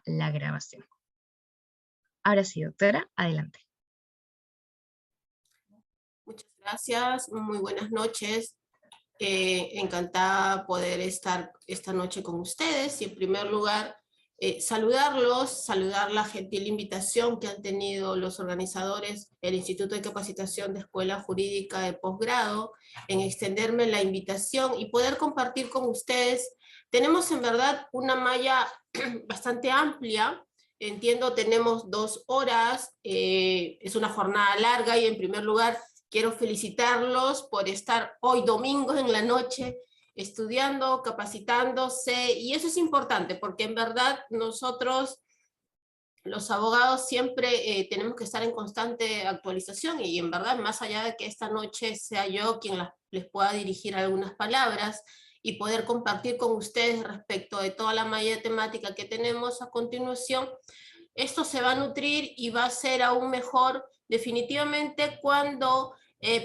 la grabación. Ahora sí, doctora, adelante. Muchas gracias, muy buenas noches. Encantada poder estar esta noche con ustedes y en primer lugar saludarlos, saludar la gentil invitación que han tenido los organizadores del Instituto de Capacitación de Escuela Jurídica de Posgrado en extenderme la invitación y poder compartir con ustedes. Tenemos en verdad una malla bastante amplia. Entiendo, tenemos 2 horas, es una jornada larga y en primer lugar quiero felicitarlos por estar hoy domingo en la noche estudiando, capacitándose, y eso es importante porque en verdad nosotros, los abogados, siempre tenemos que estar en constante actualización y en verdad, más allá de que esta noche sea yo quien les pueda dirigir algunas palabras y poder compartir con ustedes respecto de toda la malla de temática que tenemos a continuación, esto se va a nutrir y va a ser aún mejor definitivamente cuando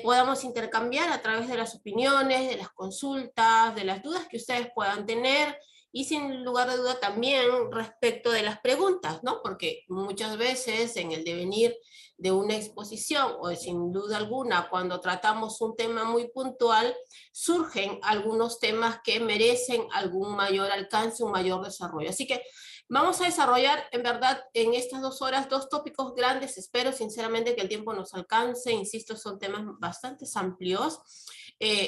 podamos intercambiar a través de las opiniones, de las consultas, de las dudas que ustedes puedan tener y sin lugar de duda también respecto de las preguntas, ¿no? Porque muchas veces en el devenir de una exposición o sin duda alguna cuando tratamos un tema muy puntual surgen algunos temas que merecen algún mayor alcance, un mayor desarrollo. Así que vamos a desarrollar, en verdad, en estas 2 horas, 2 tópicos grandes. Espero sinceramente que el tiempo nos alcance. Insisto, son temas bastante amplios.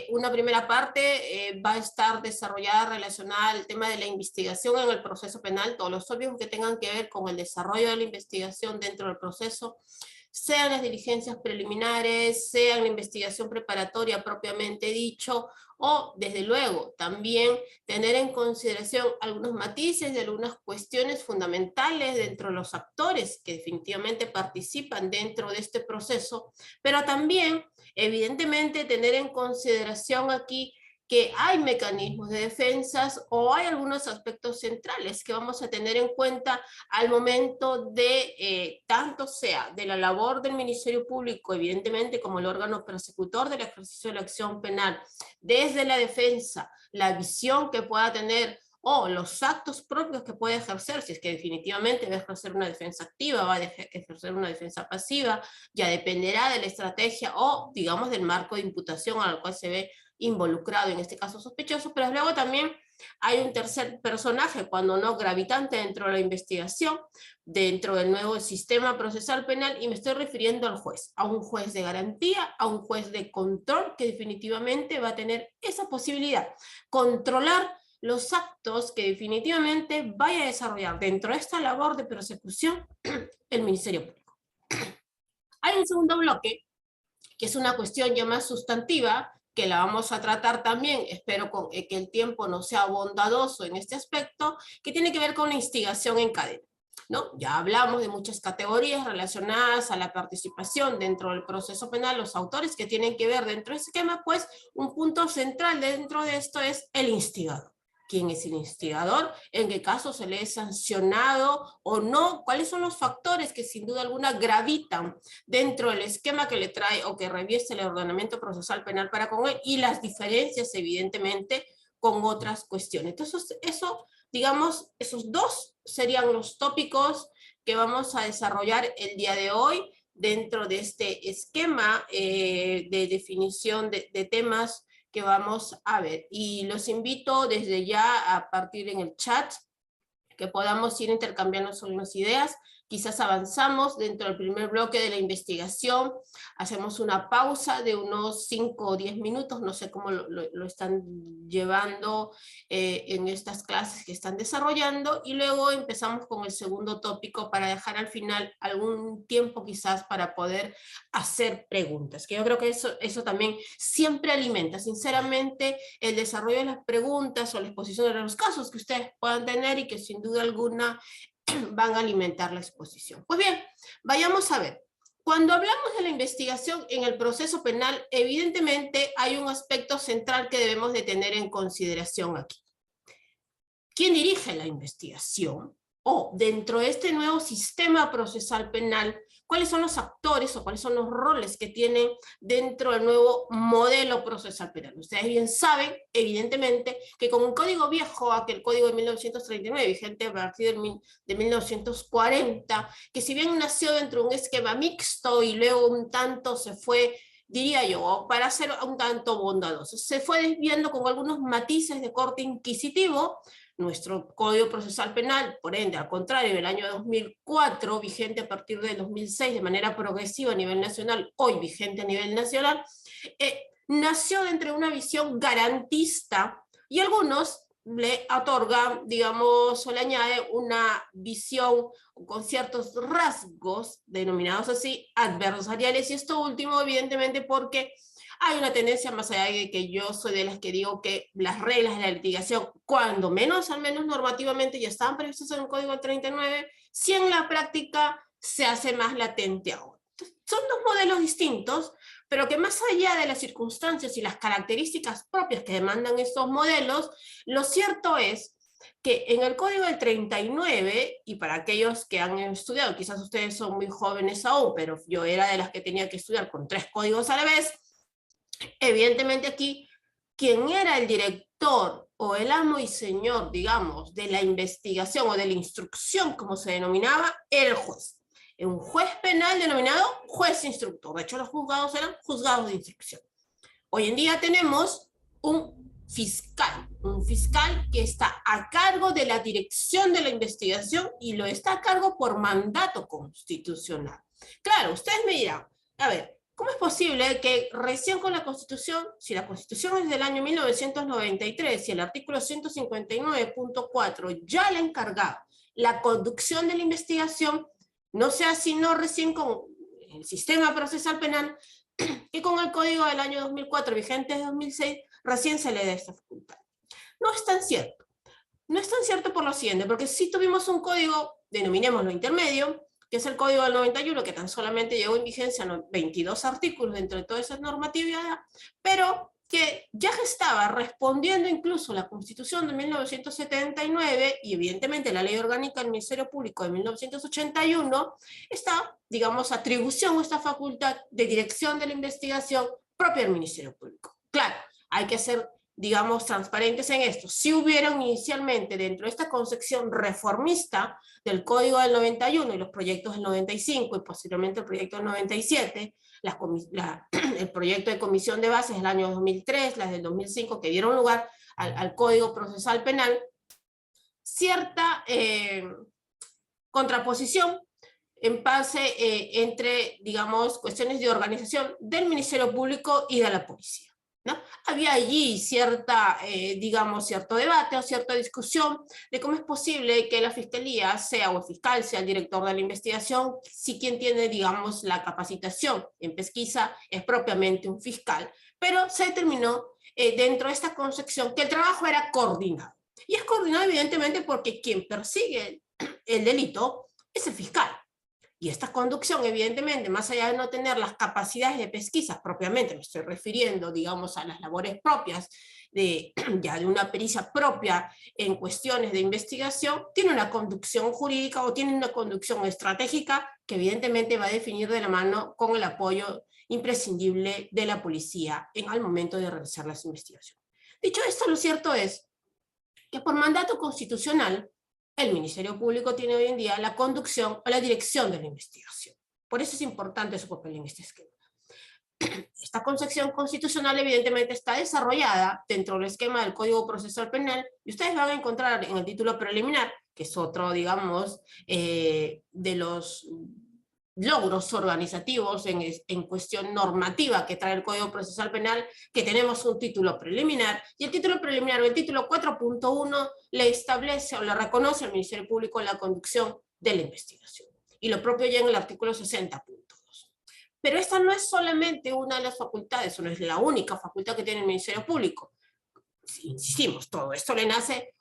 Una primera parte va a estar desarrollada relacionada al tema de la investigación en el proceso penal, todos los tópicos que tengan que ver con el desarrollo de la investigación dentro del proceso, sean las diligencias preliminares, sean la investigación preparatoria propiamente dicho, o desde luego también tener en consideración algunos matices de algunas cuestiones fundamentales dentro de los actores que definitivamente participan dentro de este proceso, pero también evidentemente tener en consideración aquí que hay mecanismos de defensas o hay algunos aspectos centrales que vamos a tener en cuenta al momento de, tanto sea de la labor del Ministerio Público, evidentemente como el órgano persecutor del ejercicio de la acción penal, desde la defensa, la visión que pueda tener o los actos propios que puede ejercer, si es que definitivamente va a ejercer una defensa activa, va a ejercer una defensa pasiva, ya dependerá de la estrategia o, digamos, del marco de imputación al cual se ve involucrado, en este caso sospechoso, pero luego también hay un tercer personaje, cuando no gravitante dentro de la investigación, dentro del nuevo sistema procesal penal, y me estoy refiriendo al juez, a un juez de garantía, a un juez de control que definitivamente va a tener esa posibilidad, controlar los actos que definitivamente vaya a desarrollar dentro de esta labor de persecución el Ministerio Público. Hay un segundo bloque, que es una cuestión ya más sustantiva, que la vamos a tratar también, espero que el tiempo no sea bondadoso en este aspecto, que tiene que ver con la instigación en cadena, ¿no? Ya hablamos de muchas categorías relacionadas a la participación dentro del proceso penal, los autores que tienen que ver dentro de ese esquema, pues un punto central dentro de esto es el instigador. ¿Quién es el instigador? ¿En qué caso se le es sancionado o no? ¿Cuáles son los factores que sin duda alguna gravitan dentro del esquema que le trae o que revieste el ordenamiento procesal penal para con él? Y las diferencias, evidentemente, con otras cuestiones. Entonces, eso, digamos, esos 2 serían los tópicos que vamos a desarrollar el día de hoy dentro de este esquema de definición de temas que vamos a ver. Y los invito desde ya a partir en el chat que podamos ir intercambiando algunas ideas. Quizás avanzamos dentro del primer bloque de la investigación, hacemos una pausa de unos 5 o 10 minutos, no sé cómo lo están llevando en estas clases que están desarrollando, y luego empezamos con el segundo tópico para dejar al final algún tiempo quizás para poder hacer preguntas, que yo creo que eso también siempre alimenta, sinceramente, el desarrollo de las preguntas o la exposición de los casos que ustedes puedan tener y que sin duda alguna van a alimentar la exposición. Pues bien, vayamos a ver. Cuando hablamos de la investigación en el proceso penal, evidentemente hay un aspecto central que debemos de tener en consideración aquí. ¿Quién dirige la investigación? o dentro de este nuevo sistema procesal penal, cuáles son los actores o cuáles son los roles que tienen dentro del nuevo modelo procesal penal. Ustedes bien saben, evidentemente, que con un código viejo, aquel código de 1939, vigente a partir de 1940, que si bien nació dentro de un esquema mixto y luego un tanto se fue, diría yo, para ser un tanto bondadoso, se fue desviando con algunos matices de corte inquisitivo. Nuestro Código Procesal Penal, por ende, al contrario, del año 2004, vigente a partir del 2006 de manera progresiva a nivel nacional, hoy vigente a nivel nacional, nació dentro de una visión garantista y algunos le otorgan, digamos, o le añade una visión con ciertos rasgos, denominados así, adversariales, y esto último, evidentemente, porque hay una tendencia, más allá de que yo soy de las que digo que las reglas de la litigación, cuando menos, al menos normativamente, ya estaban previstas en el Código 39, si en la práctica se hace más latente ahora. Son dos modelos distintos, pero que más allá de las circunstancias y las características propias que demandan estos modelos, lo cierto es que en el Código del 39, y para aquellos que han estudiado, quizás ustedes son muy jóvenes aún, pero yo era de las que tenía que estudiar con 3 códigos a la vez, evidentemente aquí, quien era el director o el amo y señor, digamos, de la investigación o de la instrucción, como se denominaba, era el juez. Un juez penal denominado juez instructor. De hecho, los juzgados eran juzgados de instrucción. Hoy en día tenemos un fiscal que está a cargo de la dirección de la investigación y lo está a cargo por mandato constitucional. Claro, ustedes me dirán, a ver, ¿cómo es posible que recién con la Constitución, si la Constitución es del año 1993 y el artículo 159.4 ya le encargaba la conducción de la investigación, no sea sino recién con el sistema procesal penal que con el código del año 2004, vigente de 2006, recién se le da esta facultad? No es tan cierto. No es tan cierto por lo siguiente, porque sí tuvimos un código, denominémoslo intermedio, que es el código del 91, que tan solamente llegó en vigencia 22 artículos dentro de toda esa normatividad, pero que ya estaba respondiendo incluso la Constitución de 1979 y evidentemente la Ley Orgánica del Ministerio Público de 1981, esta, digamos, atribución o esta facultad de dirección de la investigación propia del Ministerio Público. Claro, hay que ser, digamos, transparentes en esto. Si hubieron inicialmente dentro de esta concepción reformista del Código del 91 y los proyectos del 95 y posteriormente el proyecto del 97, el proyecto de comisión de bases del año 2003, las del 2005 que dieron lugar al Código Procesal Penal, cierta contraposición en base entre, digamos, cuestiones de organización del Ministerio Público y de la policía, ¿no? Había allí cierta, digamos, cierto debate o cierta discusión de cómo es posible que la fiscalía sea o el fiscal sea el director de la investigación, si quien tiene, digamos, la capacitación en pesquisa es propiamente un fiscal, pero se determinó dentro de esta concepción que el trabajo era coordinado. Y es coordinado evidentemente porque quien persigue el delito es el fiscal. Y esta conducción, evidentemente, más allá de no tener las capacidades de pesquisa propiamente, me estoy refiriendo, digamos, a las labores propias ya de una pericia propia en cuestiones de investigación, tiene una conducción jurídica o tiene una conducción estratégica que evidentemente va a definir de la mano con el apoyo imprescindible de la policía al momento de realizar las investigaciones. Dicho esto, lo cierto es que por mandato constitucional, el Ministerio Público tiene hoy en día la conducción o la dirección de la investigación. Por eso es importante su papel en este esquema. Esta concepción constitucional evidentemente está desarrollada dentro del esquema del Código Procesal Penal y ustedes van a encontrar en el título preliminar, que es otro, digamos, de los logros organizativos en cuestión normativa que trae el Código Procesal Penal, que tenemos un título preliminar, y el título preliminar o el título 4.1 le establece o le reconoce al Ministerio Público la conducción de la investigación, y lo propio ya en el artículo 60.2. Pero esta no es solamente una de las facultades, o no es la única facultad que tiene el Ministerio Público. Insistimos, todo esto le nace,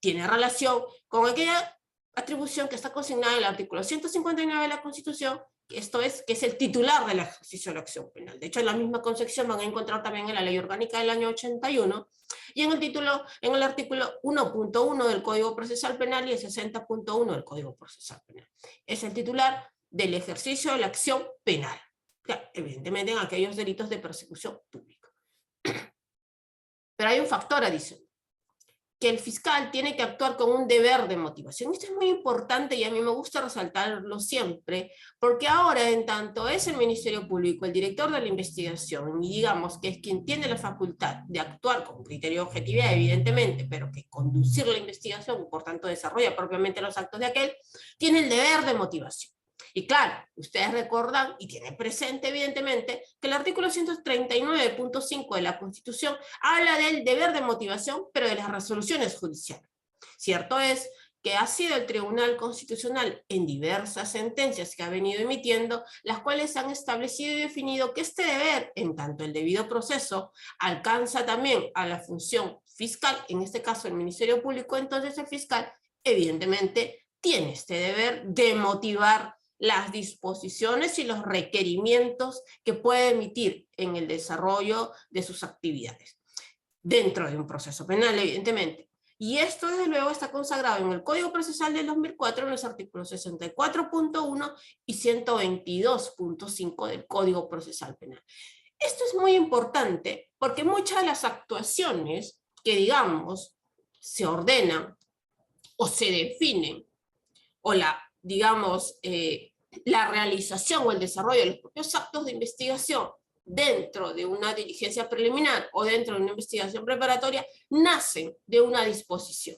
tiene relación con aquella atribución que está consignada en el artículo 159 de la Constitución, esto es, que es el titular del ejercicio de la acción penal. De hecho, en la misma concepción van a encontrar también en la Ley Orgánica del año 81, y en el artículo 1.1 del Código Procesal Penal y el 60.1 del Código Procesal Penal. Es el titular del ejercicio de la acción penal. Claro, evidentemente en aquellos delitos de persecución pública. Pero hay un factor adicional, que el fiscal tiene que actuar con un deber de motivación. Esto es muy importante y a mí me gusta resaltarlo siempre, porque ahora en tanto es el Ministerio Público, el director de la investigación, y digamos que es quien tiene la facultad de actuar con criterio de objetividad, evidentemente, pero que conducir la investigación y por tanto desarrolla propiamente los actos de aquel, tiene el deber de motivación. Y claro, ustedes recordan, y tienen presente evidentemente, que el artículo 139.5 de la Constitución habla del deber de motivación, pero de las resoluciones judiciales. Cierto es que ha sido el Tribunal Constitucional en diversas sentencias que ha venido emitiendo, las cuales han establecido y definido que este deber, en tanto el debido proceso, alcanza también a la función fiscal, en este caso el Ministerio Público, entonces el fiscal evidentemente tiene este deber de motivar las disposiciones y los requerimientos que puede emitir en el desarrollo de sus actividades, dentro de un proceso penal, evidentemente. Y esto, desde luego, está consagrado en el Código Procesal del 2004, en los artículos 64.1 y 122.5 del Código Procesal Penal. Esto es muy importante, porque muchas de las actuaciones que, digamos, se ordenan o se definen, o la realización o el desarrollo de los propios actos de investigación dentro de una diligencia preliminar o dentro de una investigación preparatoria, nacen de una disposición.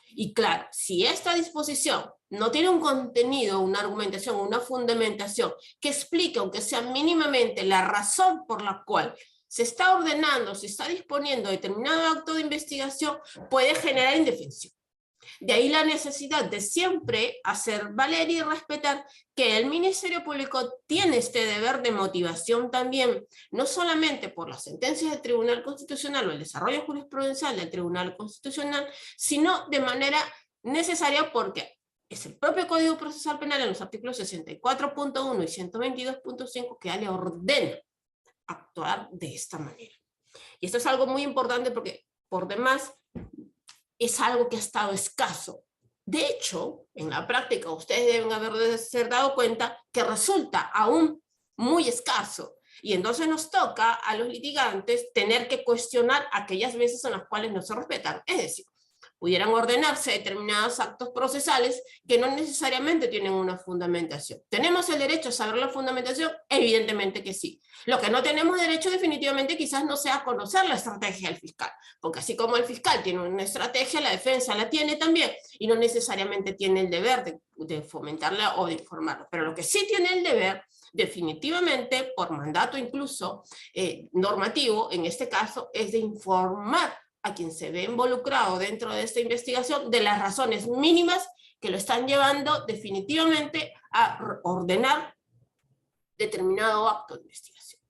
Y claro, si esta disposición no tiene un contenido, una argumentación, una fundamentación que explique, aunque sea mínimamente, la razón por la cual se está ordenando, se está disponiendo determinado acto de investigación, puede generar indefensión. De ahí la necesidad de siempre hacer valer y respetar que el Ministerio Público tiene este deber de motivación también, no solamente por las sentencias del Tribunal Constitucional o el desarrollo jurisprudencial del Tribunal Constitucional, sino de manera necesaria porque es el propio Código Procesal Penal en los artículos 64.1 y 122.5 que ya le ordena actuar de esta manera. Y esto es algo muy importante porque, por demás, es algo que ha estado escaso. De hecho, en la práctica, ustedes deben haberse dado cuenta que resulta aún muy escaso. Y entonces nos toca a los litigantes tener que cuestionar aquellas veces en las cuales no se respetan. Es decir, pudieran ordenarse determinados actos procesales que no necesariamente tienen una fundamentación. ¿Tenemos el derecho a saber la fundamentación? Evidentemente que sí. Lo que no tenemos derecho definitivamente quizás no sea conocer la estrategia del fiscal, porque así como el fiscal tiene una estrategia, la defensa la tiene también, y no necesariamente tiene el deber de fomentarla o de informarla. Pero lo que sí tiene el deber, definitivamente, por mandato incluso normativo, en este caso, es de informar a quien se ve involucrado dentro de esta investigación de las razones mínimas que lo están llevando definitivamente a ordenar determinado acto de investigación.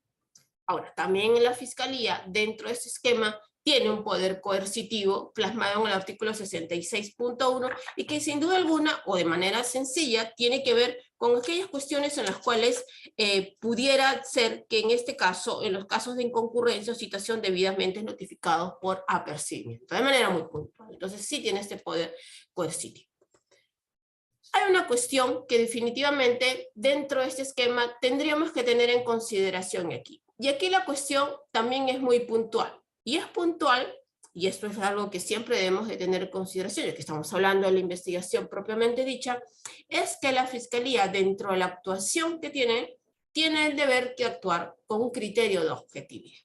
Ahora, también en la Fiscalía, dentro de este esquema, tiene un poder coercitivo plasmado en el artículo 66.1 y que sin duda alguna, o de manera sencilla, tiene que ver con aquellas cuestiones en las cuales pudiera ser que en este caso, en los casos de inconcurrencia o citación debidamente notificados por apercibimiento, de manera muy puntual. Entonces sí tiene este poder coercitivo. Hay una cuestión que definitivamente dentro de este esquema tendríamos que tener en consideración aquí. Y aquí la cuestión también es muy puntual. Y es puntual, y esto es algo que siempre debemos de tener en consideración, ya que estamos hablando de la investigación propiamente dicha, es que la Fiscalía, dentro de la actuación que tiene el deber de actuar con un criterio de objetividad.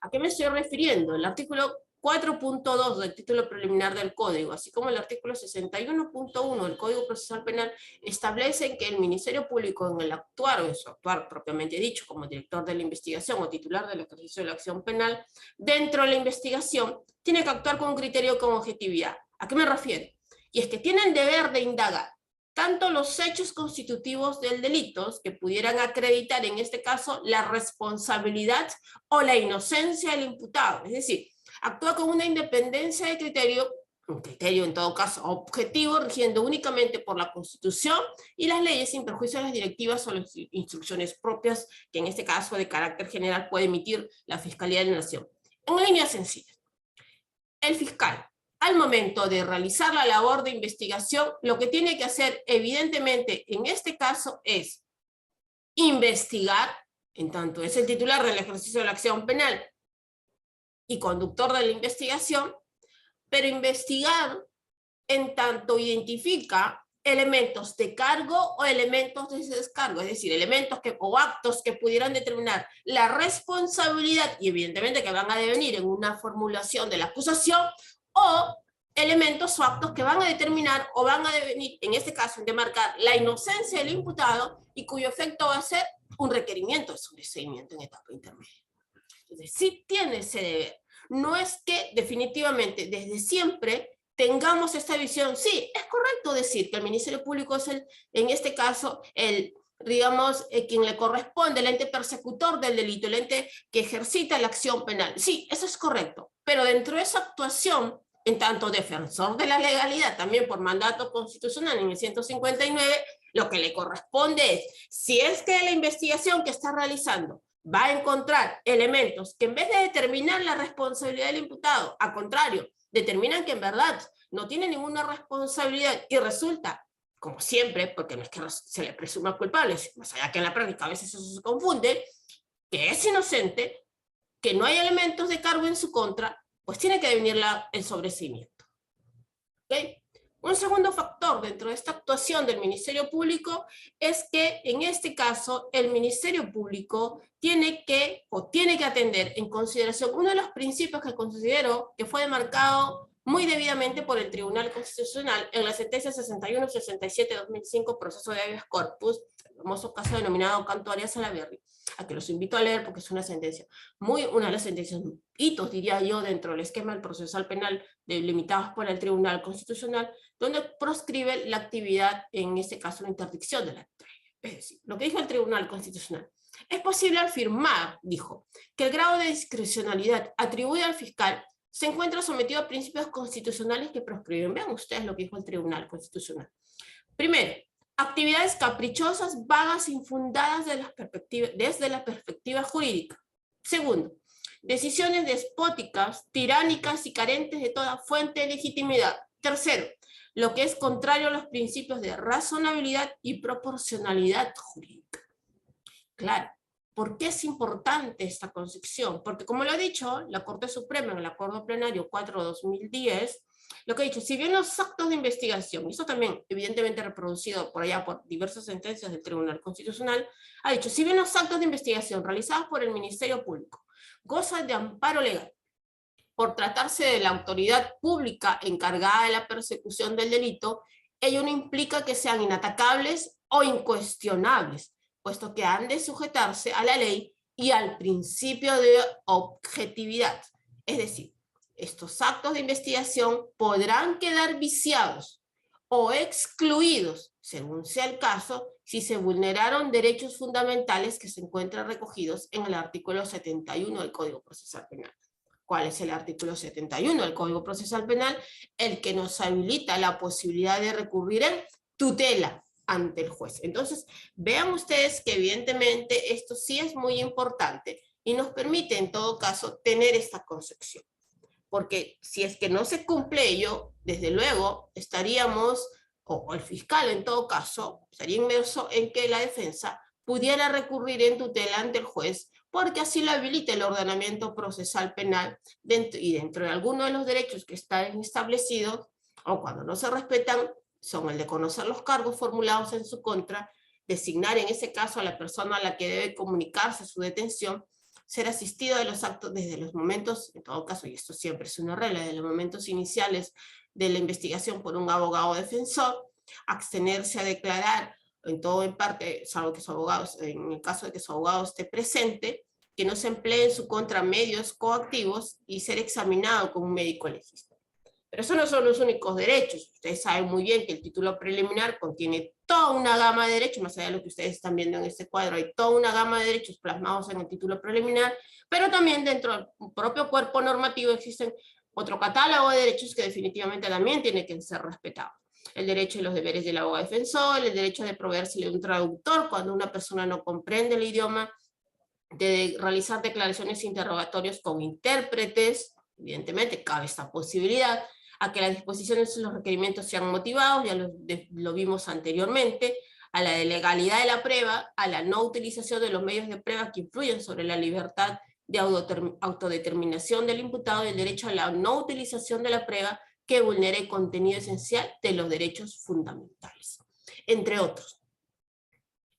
¿A qué me estoy refiriendo? El artículo 4.2 del título preliminar del Código, así como el artículo 61.1 del Código Procesal Penal, establecen que el Ministerio Público en el actuar, o en su actuar propiamente dicho, como director de la investigación o titular del ejercicio de la acción penal, dentro de la investigación, tiene que actuar con un criterio con objetividad. ¿A qué me refiero? Y es que tiene el deber de indagar tanto los hechos constitutivos del delito que pudieran acreditar, en este caso, la responsabilidad o la inocencia del imputado. Es decir, actúa con una independencia de criterio un criterio en todo caso objetivo, rigiendo únicamente por la Constitución y las leyes sin perjuicio de las directivas o las instrucciones propias que en este caso de carácter general puede emitir la Fiscalía de la Nación. En líneas sencillas, el fiscal, al momento de realizar la labor de investigación, lo que tiene que hacer evidentemente en este caso es investigar, en tanto es el titular del ejercicio de la acción penal y conductor de la investigación, pero investigar en tanto identifica elementos de cargo o elementos de descargo, es decir, elementos o actos que pudieran determinar la responsabilidad y evidentemente que van a devenir en una formulación de la acusación, o elementos o actos que van a determinar o van a devenir, en este caso, en demarcar la inocencia del imputado y cuyo efecto va a ser un requerimiento de sobreseimiento en etapa intermedia. Entonces, sí tiene ese deber. No es que definitivamente desde siempre tengamos esta visión. Sí, es correcto decir que el Ministerio Público es en este caso, digamos, quien le corresponde, el ente persecutor del delito, el ente que ejercita la acción penal. Sí, eso es correcto. Pero dentro de esa actuación, en tanto defensor de la legalidad, también por mandato constitucional en el 159, lo que le corresponde es, si es que la investigación que está realizando va a encontrar elementos que en vez de determinar la responsabilidad del imputado, al contrario, determinan que en verdad no tiene ninguna responsabilidad y resulta, como siempre, porque no es que se le presuma culpable, más allá que en la práctica a veces eso se confunde, que es inocente, que no hay elementos de cargo en su contra, pues tiene que devenir el sobreseimiento. ¿Okay? Un segundo factor dentro de esta actuación del Ministerio Público es que en este caso el Ministerio Público tiene que atender en consideración uno de los principios que considero que fue demarcado muy debidamente por el Tribunal Constitucional en la sentencia 61-67-2005, proceso de habeas corpus, el famoso caso denominado Canto Arias Salaverry, a que los invito a leer porque es una sentencia, una de las sentencias hitos, diría yo, dentro del esquema del procesal penal delimitados por el Tribunal Constitucional, donde proscribe la actividad, en este caso la interdicción de la estrella. Es decir, lo que dijo el Tribunal Constitucional. Es posible afirmar, dijo, que el grado de discrecionalidad atribuido al fiscal se encuentra sometido a principios constitucionales que proscriben. Vean ustedes lo que dijo el Tribunal Constitucional. Primero, actividades caprichosas, vagas, infundadas desde la perspectiva jurídica. Segundo, decisiones despóticas, tiránicas y carentes de toda fuente de legitimidad. Tercero, lo que es contrario a los principios de razonabilidad y proporcionalidad jurídica. Claro, ¿por qué es importante esta concepción? Porque como lo ha dicho la Corte Suprema en el Acuerdo Plenario 4/2010, lo que ha dicho, si bien los actos de investigación, y eso también evidentemente reproducido por allá por diversas sentencias del Tribunal Constitucional, ha dicho, si bien los actos de investigación realizados por el Ministerio Público gozan de amparo legal, por tratarse de la autoridad pública encargada de la persecución del delito, ello no implica que sean inatacables o incuestionables, puesto que han de sujetarse a la ley y al principio de objetividad. Es decir, estos actos de investigación podrán quedar viciados o excluidos, según sea el caso, si se vulneraron derechos fundamentales que se encuentran recogidos en el artículo 71 del Código Procesal Penal. ¿Cuál es el artículo 71 del Código Procesal Penal? El que nos habilita la posibilidad de recurrir en tutela ante el juez. Entonces, vean ustedes que evidentemente esto sí es muy importante y nos permite en todo caso tener esta concepción. Porque si es que no se cumple ello, desde luego estaríamos, o el fiscal en todo caso, estaría inmerso en que la defensa pudiera recurrir en tutela ante el juez, porque así lo habilita el ordenamiento procesal penal y dentro de algunos de los derechos que están establecidos, o cuando no se respetan, son el de conocer los cargos formulados en su contra, designar en ese caso a la persona a la que debe comunicarse su detención, ser asistido de los actos desde los momentos, en todo caso, y esto siempre es una regla, desde los momentos iniciales de la investigación por un abogado defensor, abstenerse a declarar en todo en parte, salvo que su abogado, en el caso de que su abogado esté presente, que no se emplee en su contra medios coactivos y ser examinado como un médico legista. Pero esos no son los únicos derechos. Ustedes saben muy bien que el título preliminar contiene toda una gama de derechos, más allá de lo que ustedes están viendo en este cuadro, hay toda una gama de derechos plasmados en el título preliminar, pero también dentro del propio cuerpo normativo existen otro catálogo de derechos que definitivamente también tiene que ser respetado. El derecho y los deberes del abogado defensor, el derecho de proveerse de un traductor cuando una persona no comprende el idioma, de realizar declaraciones e interrogatorios con intérpretes, evidentemente cabe esta posibilidad, a que las disposiciones y los requerimientos sean motivados, ya lo vimos anteriormente, a la de legalidad de la prueba, a la no utilización de los medios de prueba que influyen sobre la libertad de autodeterminación del imputado y el derecho a la no utilización de la prueba que vulnere el contenido esencial de los derechos fundamentales, entre otros.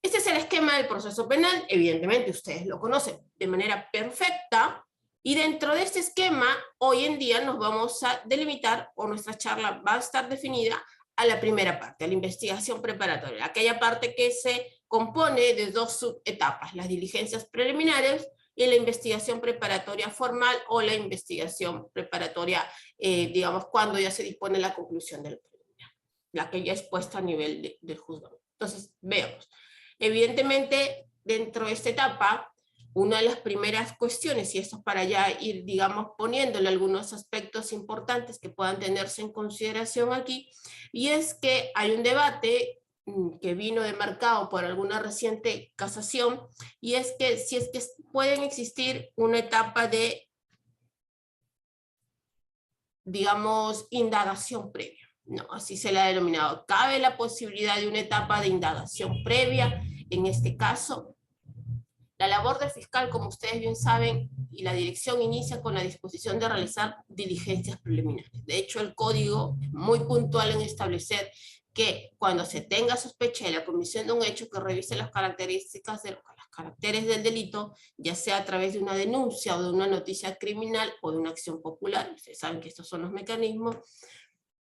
Este es el esquema del proceso penal, evidentemente ustedes lo conocen de manera perfecta, y dentro de este esquema, hoy en día nos vamos a delimitar, o nuestra charla va a estar definida a la primera parte, a la investigación preparatoria, aquella parte que se compone de dos subetapas, las diligencias preliminares y la investigación preparatoria formal o la investigación preparatoria, digamos, cuando ya se dispone la conclusión del preliminar, la que ya es puesta a nivel del juzgado. Entonces, veamos. Evidentemente, dentro de esta etapa, una de las primeras cuestiones, y esto es para ya ir, digamos, poniéndole algunos aspectos importantes que puedan tenerse en consideración aquí, y es que hay un debate que vino demarcado por alguna reciente casación, y es que si es que pueden existir una etapa de, digamos, indagación previa. No, así se le ha denominado. Cabe la posibilidad de una etapa de indagación previa. En este caso, la labor del fiscal, como ustedes bien saben, y la dirección inicia con la disposición de realizar diligencias preliminares. De hecho, el código es muy puntual en establecer que cuando se tenga sospecha de la comisión de un hecho, que revise las características de los caracteres del delito, ya sea a través de una denuncia o de una noticia criminal o de una acción popular. Ustedes saben que estos son los mecanismos.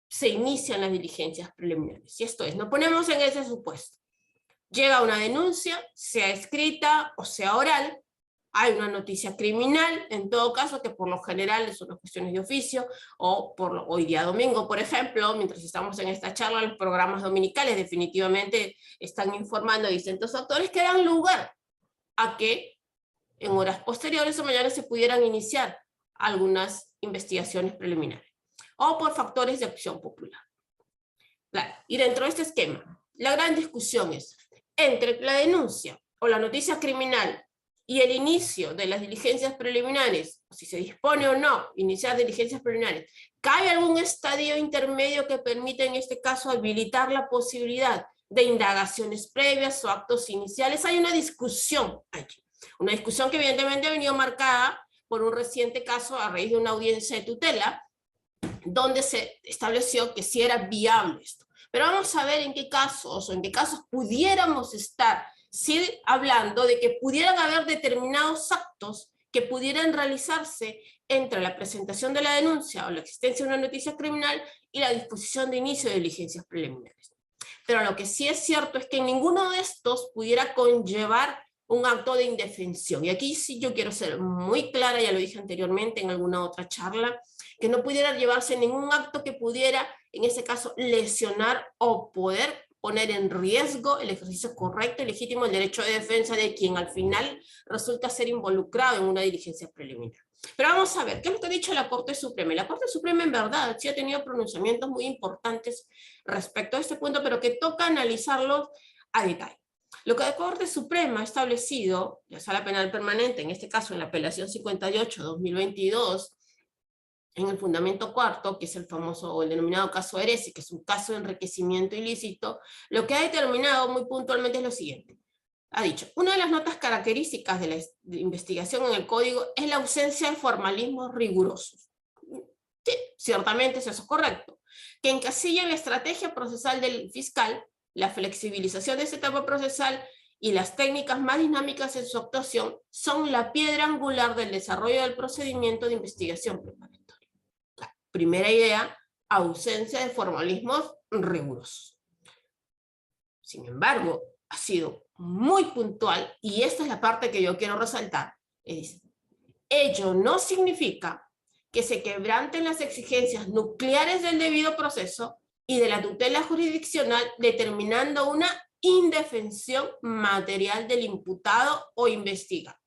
Se inician las diligencias preliminares. Y esto es, nos ponemos en ese supuesto. Llega una denuncia, sea escrita o sea oral, hay una noticia criminal, en todo caso, que por lo general son las cuestiones de oficio, o por hoy día domingo, por ejemplo, mientras estamos en esta charla, los programas dominicales definitivamente están informando de distintos factores que dan lugar a que en horas posteriores o mañana se pudieran iniciar algunas investigaciones preliminares, o por factores de acción popular. Claro, y dentro de este esquema, la gran discusión es entre la denuncia o la noticia criminal y el inicio de las diligencias preliminares, si se dispone o no iniciar diligencias preliminares, ¿cabe algún estadio intermedio que permita en este caso habilitar la posibilidad de indagaciones previas o actos iniciales? Hay una discusión allí, una discusión que evidentemente ha venido marcada por un reciente caso a raíz de una audiencia de tutela, donde se estableció que sí era viable esto. Pero vamos a ver en qué casos, o en qué casos pudiéramos estar hablando de que pudieran haber determinados actos que pudieran realizarse entre la presentación de la denuncia o la existencia de una noticia criminal y la disposición de inicio de diligencias preliminares. Pero lo que sí es cierto es que ninguno de estos pudiera conllevar un acto de indefensión. Y aquí sí yo quiero ser muy clara, ya lo dije anteriormente en alguna otra charla, que no pudiera llevarse ningún acto que pudiera, en ese caso, lesionar o poder poner en riesgo el ejercicio correcto y legítimo del derecho de defensa de quien al final resulta ser involucrado en una diligencia preliminar. Pero vamos a ver, ¿qué es lo que ha dicho la Corte Suprema? Y la Corte Suprema en verdad sí ha tenido pronunciamientos muy importantes respecto a este punto, pero que toca analizarlos a detalle. Lo que la Corte Suprema ha establecido, la Sala Penal Permanente, en este caso en la apelación 58-2022, en el fundamento cuarto, que es el famoso o el denominado caso Heresi, que es un caso de enriquecimiento ilícito, lo que ha determinado muy puntualmente es lo siguiente. Ha dicho, una de las notas características de la investigación en el código es la ausencia de formalismos rigurosos. Sí, ciertamente eso es correcto. Que encasilla la estrategia procesal del fiscal, la flexibilización de esa etapa procesal y las técnicas más dinámicas en su actuación son la piedra angular del desarrollo del procedimiento de investigación preparatoria. Primera idea, ausencia de formalismos rigurosos. Sin embargo, ha sido muy puntual, y esta es la parte que yo quiero resaltar, es, ello no significa que se quebranten las exigencias nucleares del debido proceso y de la tutela jurisdiccional, determinando una indefensión material del imputado o investigado.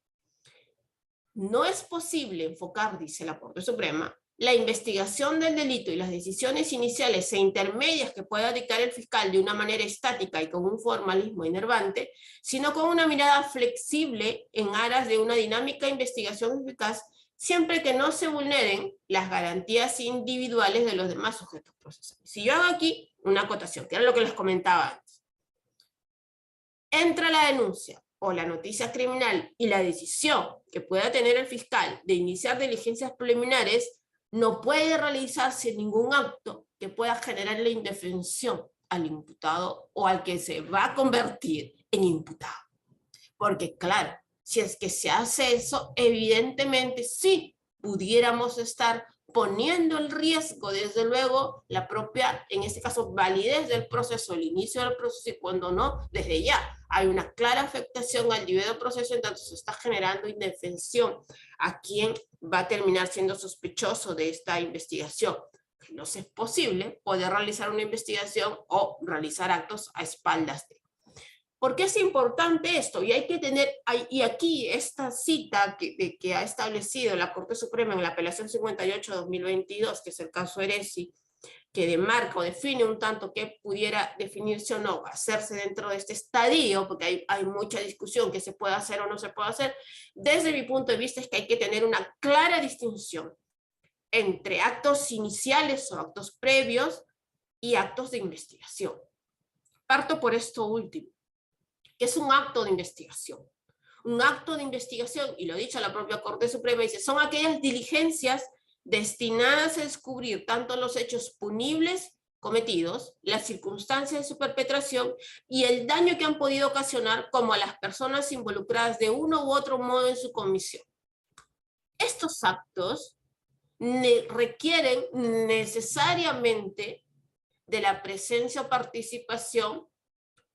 No es posible enfocar, dice la Corte Suprema, la investigación del delito y las decisiones iniciales e intermedias que pueda dictar el fiscal de una manera estática y con un formalismo enervante, sino con una mirada flexible en aras de una dinámica investigación eficaz, siempre que no se vulneren las garantías individuales de los demás sujetos procesales. Si yo hago aquí una acotación, que era lo que les comentaba antes, entra la denuncia o la noticia criminal y la decisión que pueda tener el fiscal de iniciar diligencias preliminares no puede realizarse ningún acto que pueda generar la indefensión al imputado o al que se va a convertir en imputado. Porque claro, si es que se hace eso, evidentemente sí pudiéramos estar poniendo en riesgo, desde luego, la propia, en este caso, validez del proceso, el inicio del proceso, y cuando no, desde ya hay una clara afectación al debido proceso, en tanto se está generando indefensión a quien va a terminar siendo sospechoso de esta investigación. No es posible poder realizar una investigación o realizar actos a espaldas de. ¿Por qué es importante esto? Y hay que tener, y aquí esta cita que ha establecido la Corte Suprema en la apelación 58-2022, que es el caso Eresi, que demarca o define un tanto que pudiera definirse o no, hacerse dentro de este estadio, porque hay mucha discusión que se puede hacer o no se puede hacer. Desde mi punto de vista es que hay que tener una clara distinción entre actos iniciales o actos previos y actos de investigación. Parto por esto último, que es un acto de investigación. Un acto de investigación, y lo ha dicho la propia Corte Suprema, dice, son aquellas diligencias destinadas a descubrir tanto los hechos punibles cometidos, las circunstancias de su perpetración y el daño que han podido ocasionar como a las personas involucradas de uno u otro modo en su comisión. Estos actos requieren necesariamente de la presencia o participación,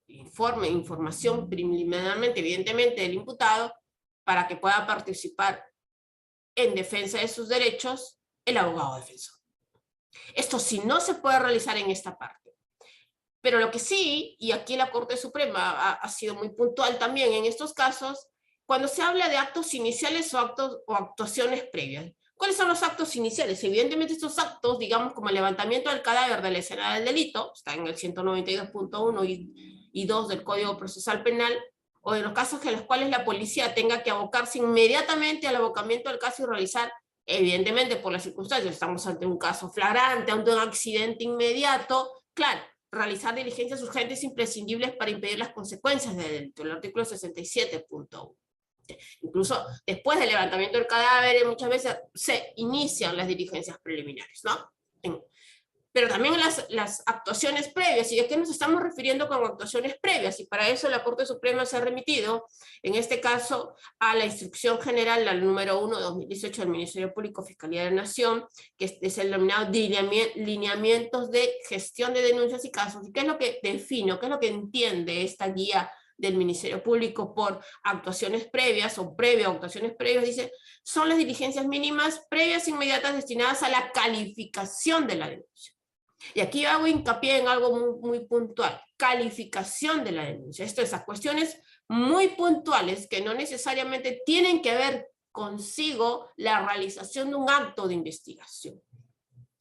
información preliminarmente, evidentemente, del imputado, para que pueda participar en defensa de sus derechos el abogado defensor. Esto sí no se puede realizar en esta parte. Pero lo que sí, y aquí la Corte Suprema ha sido muy puntual también en estos casos, cuando se habla de actos iniciales o actuaciones previas. ¿Cuáles son los actos iniciales? Evidentemente estos actos, digamos como el levantamiento del cadáver de la escena del delito, está en el 192.1 y 2 del Código Procesal Penal, o en los casos en los cuales la policía tenga que abocarse inmediatamente al abocamiento del caso y realizar, evidentemente por las circunstancias, estamos ante un caso flagrante, ante un accidente inmediato, claro, realizar diligencias urgentes imprescindibles para impedir las consecuencias del delito, el artículo 67.1. Incluso después del levantamiento del cadáver, muchas veces se inician las diligencias preliminares, ¿no? Pero también las actuaciones previas, ¿y a qué nos estamos refiriendo con actuaciones previas? Y para eso la Corte Suprema se ha remitido, en este caso, a la Instrucción General, la número 1/2018 del Ministerio Público, Fiscalía de la Nación, que es el denominado lineamientos de gestión de denuncias y casos. ¿Y qué es lo que defino? ¿Qué es lo que entiende esta guía del Ministerio Público por actuaciones previas o previo a actuaciones previas? Dice, son las diligencias mínimas previas inmediatas destinadas a la calificación de la denuncia. Y aquí hago hincapié en algo muy puntual, calificación de la denuncia. Esto es a cuestiones muy puntuales que no necesariamente tienen que ver consigo la realización de un acto de investigación.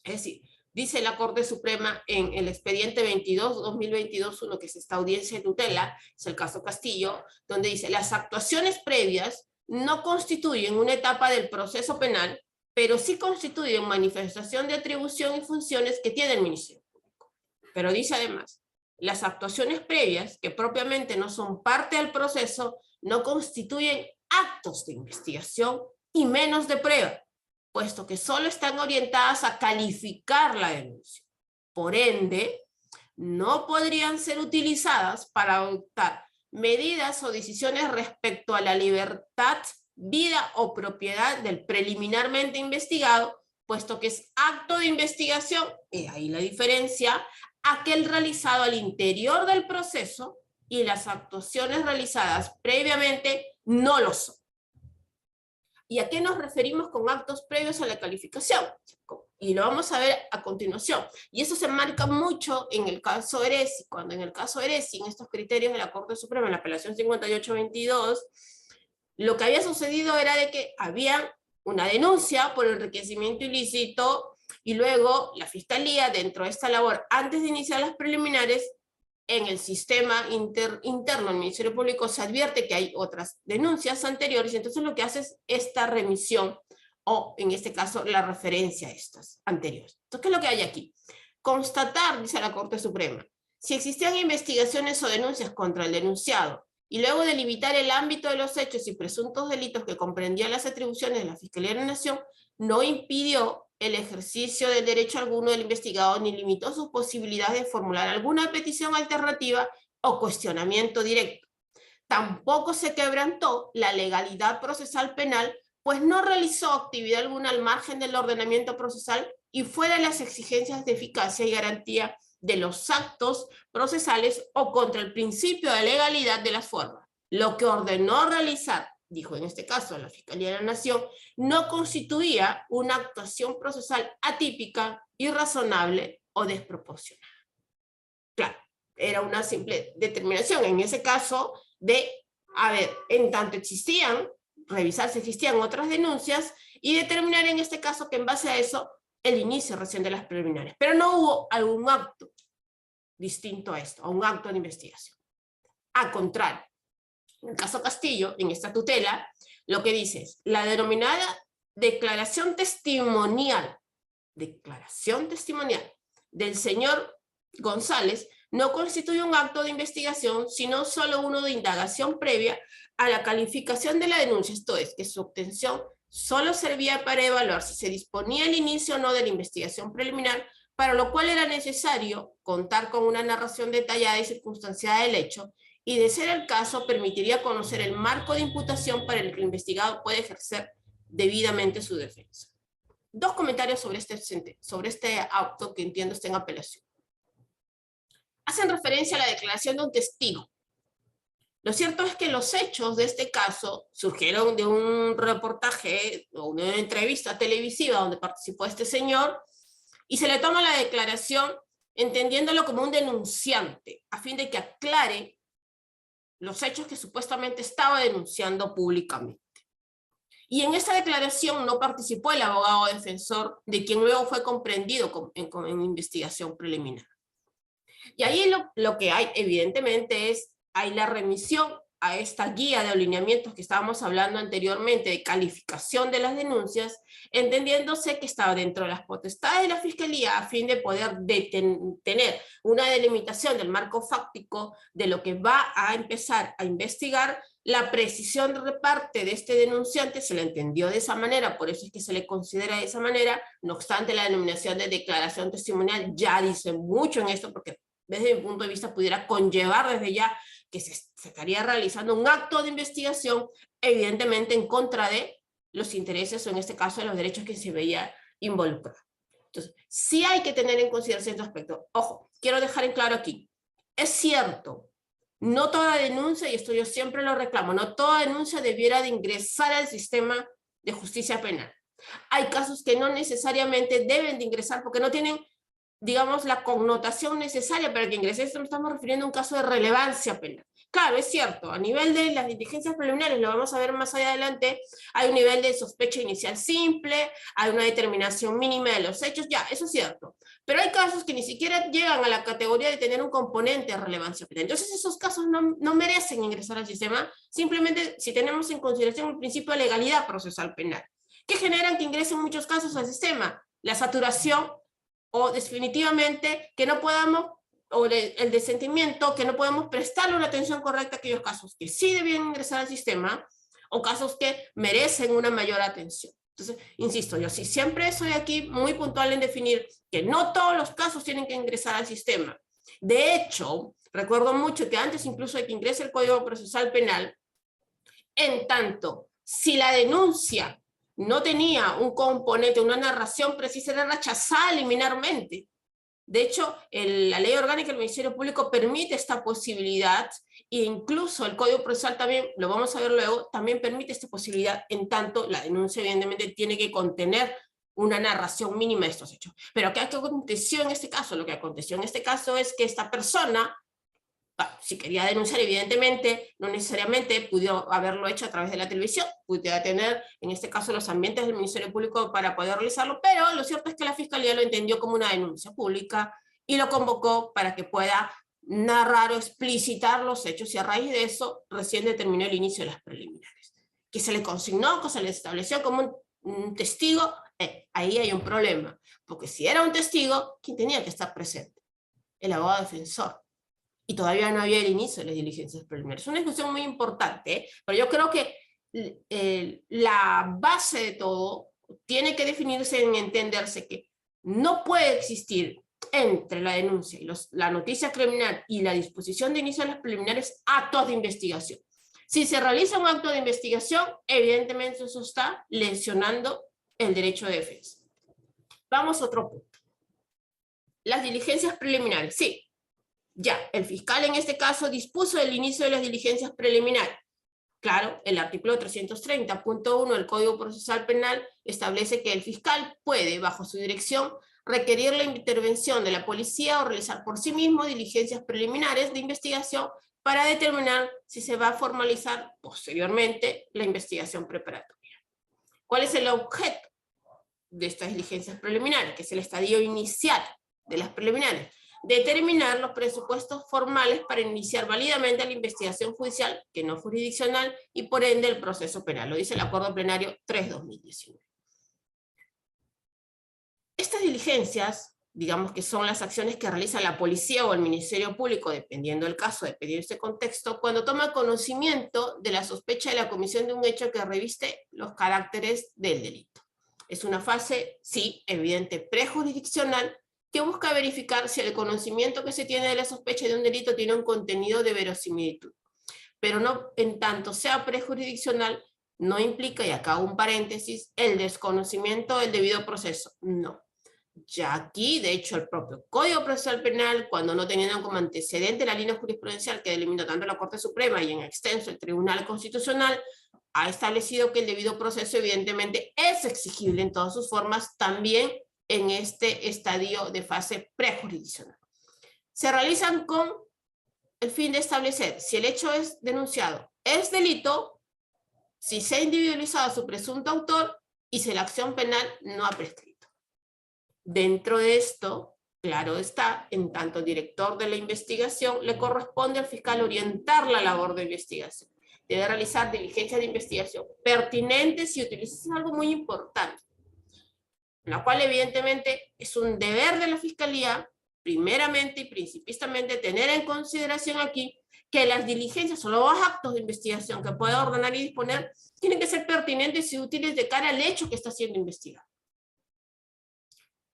Es decir, dice la Corte Suprema en el expediente 22-2022-1, que es esta audiencia de tutela, es el caso Castillo, donde dice, las actuaciones previas no constituyen una etapa del proceso penal, pero sí constituyen manifestación de atribución y funciones que tiene el Ministerio Público. Pero dice además, las actuaciones previas, que propiamente no son parte del proceso, no constituyen actos de investigación y menos de prueba, puesto que solo están orientadas a calificar la denuncia. Por ende, no podrían ser utilizadas para adoptar medidas o decisiones respecto a la libertad, vida o propiedad del preliminarmente investigado, puesto que es acto de investigación, y ahí la diferencia, aquel realizado al interior del proceso, y las actuaciones realizadas previamente no lo son. ¿Y a qué nos referimos con actos previos a la calificación? Y lo vamos a ver a continuación. Y eso se marca mucho en el caso Eresi, cuando en el caso Eresi, en estos criterios de la Corte Suprema, en la apelación 58-22, lo que había sucedido era de que había una denuncia por enriquecimiento ilícito y luego la Fiscalía, dentro de esta labor, antes de iniciar las preliminares, en el sistema interno del Ministerio Público se advierte que hay otras denuncias anteriores, y entonces lo que hace es esta remisión, o en este caso la referencia a estas anteriores. Entonces, ¿qué es lo que hay aquí? Constatar, dice la Corte Suprema, si existían investigaciones o denuncias contra el denunciado, y luego delimitar el ámbito de los hechos y presuntos delitos que comprendían las atribuciones de la Fiscalía de la Nación, no impidió el ejercicio del derecho alguno del investigado ni limitó sus posibilidades de formular alguna petición alternativa o cuestionamiento directo. Tampoco se quebrantó la legalidad procesal penal, pues no realizó actividad alguna al margen del ordenamiento procesal y fuera de las exigencias de eficacia y garantía de los actos procesales o contra el principio de legalidad de las formas. Lo que ordenó realizar, dijo en este caso la Fiscalía de la Nación, no constituía una actuación procesal atípica, irrazonable o desproporcionada. Claro, era una simple determinación en ese caso de, a ver, en tanto existían, revisar si existían otras denuncias y determinar en este caso que en base a eso el inicio recién de las preliminares. Pero no hubo algún acto distinto a esto, a un acto de investigación. Al contrario, en el caso Castillo, en esta tutela, lo que dice es, la denominada declaración testimonial del señor González no constituye un acto de investigación, sino solo uno de indagación previa a la calificación de la denuncia, esto es, que su obtención solo servía para evaluar si se disponía el inicio o no de la investigación preliminar, para lo cual era necesario contar con una narración detallada y circunstanciada del hecho, y de ser el caso, permitiría conocer el marco de imputación para el que el investigado puede ejercer debidamente su defensa. Dos comentarios sobre este acto que entiendo está en apelación. Hacen referencia a la declaración de un testigo. Lo cierto es que los hechos de este caso surgieron de un reportaje o una entrevista televisiva donde participó este señor y se le toma la declaración entendiéndolo como un denunciante a fin de que aclare los hechos que supuestamente estaba denunciando públicamente. Y en esa declaración no participó el abogado defensor, de quien luego fue comprendido en investigación preliminar. Y ahí lo que hay, evidentemente, hay la remisión a esta guía de alineamientos que estábamos hablando anteriormente, de calificación de las denuncias, entendiéndose que estaba dentro de las potestades de la Fiscalía a fin de poder tener una delimitación del marco fáctico de lo que va a empezar a investigar. La precisión de parte de este denunciante se le entendió de esa manera, por eso es que se le considera de esa manera. No obstante, la denominación de declaración testimonial ya dice mucho en esto, porque desde mi punto de vista pudiera conllevar desde ya que se estaría realizando un acto de investigación, evidentemente en contra de los intereses, o en este caso de los derechos que se veía involucrados. Entonces, sí hay que tener en consideración este aspecto. Ojo, quiero dejar en claro aquí, es cierto, no toda denuncia, y esto yo siempre lo reclamo, no toda denuncia debiera de ingresar al sistema de justicia penal. Hay casos que no necesariamente deben de ingresar porque no tienen, digamos, la connotación necesaria para que ingrese. Esto nos estamos refiriendo a un caso de relevancia penal. Claro, es cierto, a nivel de las diligencias preliminares, lo vamos a ver más allá adelante, hay un nivel de sospecha inicial simple, hay una determinación mínima de los hechos, ya, eso es cierto. Pero hay casos que ni siquiera llegan a la categoría de tener un componente de relevancia penal. Entonces esos casos no merecen ingresar al sistema, simplemente si tenemos en consideración el principio de legalidad procesal penal, que generan que ingresen muchos casos al sistema, la saturación, o definitivamente que no podamos, o el desentimiento, que no podemos prestarle una atención correcta a aquellos casos que sí debían ingresar al sistema, o casos que merecen una mayor atención. Entonces, insisto, yo sí siempre soy aquí muy puntual en definir que no todos los casos tienen que ingresar al sistema. De hecho, recuerdo mucho que antes incluso de que ingrese el Código Procesal Penal, en tanto, si la denuncia no tenía un componente, una narración precisa, era rechazada liminarmente. De hecho, la ley orgánica del Ministerio Público permite esta posibilidad, e incluso el Código Procesal también, lo vamos a ver luego, también permite esta posibilidad, en tanto la denuncia evidentemente tiene que contener una narración mínima de estos hechos. Pero ¿qué aconteció en este caso? Lo que aconteció en este caso es que esta persona Si quería denunciar, evidentemente, no necesariamente pudo haberlo hecho a través de la televisión, pudiera tener, en este caso, los ambientes del Ministerio Público para poder realizarlo, pero lo cierto es que la Fiscalía lo entendió como una denuncia pública y lo convocó para que pueda narrar o explicitar los hechos, y a raíz de eso recién determinó el inicio de las preliminares. Que se le consignó, que se le estableció como un testigo, ahí hay un problema, porque si era un testigo, ¿quién tenía que estar presente? El abogado defensor. Y todavía no había el inicio de las diligencias preliminares. Es una discusión muy importante, pero yo creo que la base de todo tiene que definirse en entenderse que no puede existir entre la denuncia y la noticia criminal y la disposición de inicio de las preliminares actos de investigación. Si se realiza un acto de investigación, evidentemente eso está lesionando el derecho de defensa. Vamos a otro punto. Las diligencias preliminares, sí. Ya, el fiscal en este caso dispuso el inicio de las diligencias preliminares. Claro, el artículo 330.1 del Código Procesal Penal establece que el fiscal puede, bajo su dirección, requerir la intervención de la policía o realizar por sí mismo diligencias preliminares de investigación para determinar si se va a formalizar posteriormente la investigación preparatoria. ¿Cuál es el objeto de estas diligencias preliminares? Que es el estadio inicial de las preliminares. Determinar los presupuestos formales para iniciar válidamente la investigación judicial, que no jurisdiccional, y por ende el proceso penal. Lo dice el Acuerdo Plenario 3/2019. Estas diligencias, digamos que son las acciones que realiza la policía o el Ministerio Público, dependiendo del caso, dependiendo de este contexto, cuando toma conocimiento de la sospecha de la comisión de un hecho que reviste los caracteres del delito. Es una fase, sí, evidente, prejurisdiccional, que busca verificar si el conocimiento que se tiene de la sospecha de un delito tiene un contenido de verosimilitud. Pero no en tanto sea prejurisdiccional, no implica, y acá hago un paréntesis, el desconocimiento del debido proceso. No. Ya aquí, de hecho, el propio Código Procesal Penal, cuando no teniendo como antecedente la línea jurisprudencial que delimitó tanto la Corte Suprema y en extenso el Tribunal Constitucional, ha establecido que el debido proceso evidentemente es exigible en todas sus formas, también en este estadio de fase prejurisdiccional. Se realizan con el fin de establecer si el hecho es denunciado es delito, si se ha individualizado su presunto autor y si la acción penal no ha prescrito. Dentro de esto, claro está, en tanto director de la investigación, le corresponde al fiscal orientar la labor de investigación. Debe realizar diligencias de investigación pertinentes y utilizar algo muy importante, la cual evidentemente es un deber de la Fiscalía, primeramente y principalmente tener en consideración aquí que las diligencias o los actos de investigación que pueda ordenar y disponer tienen que ser pertinentes y útiles de cara al hecho que está siendo investigado.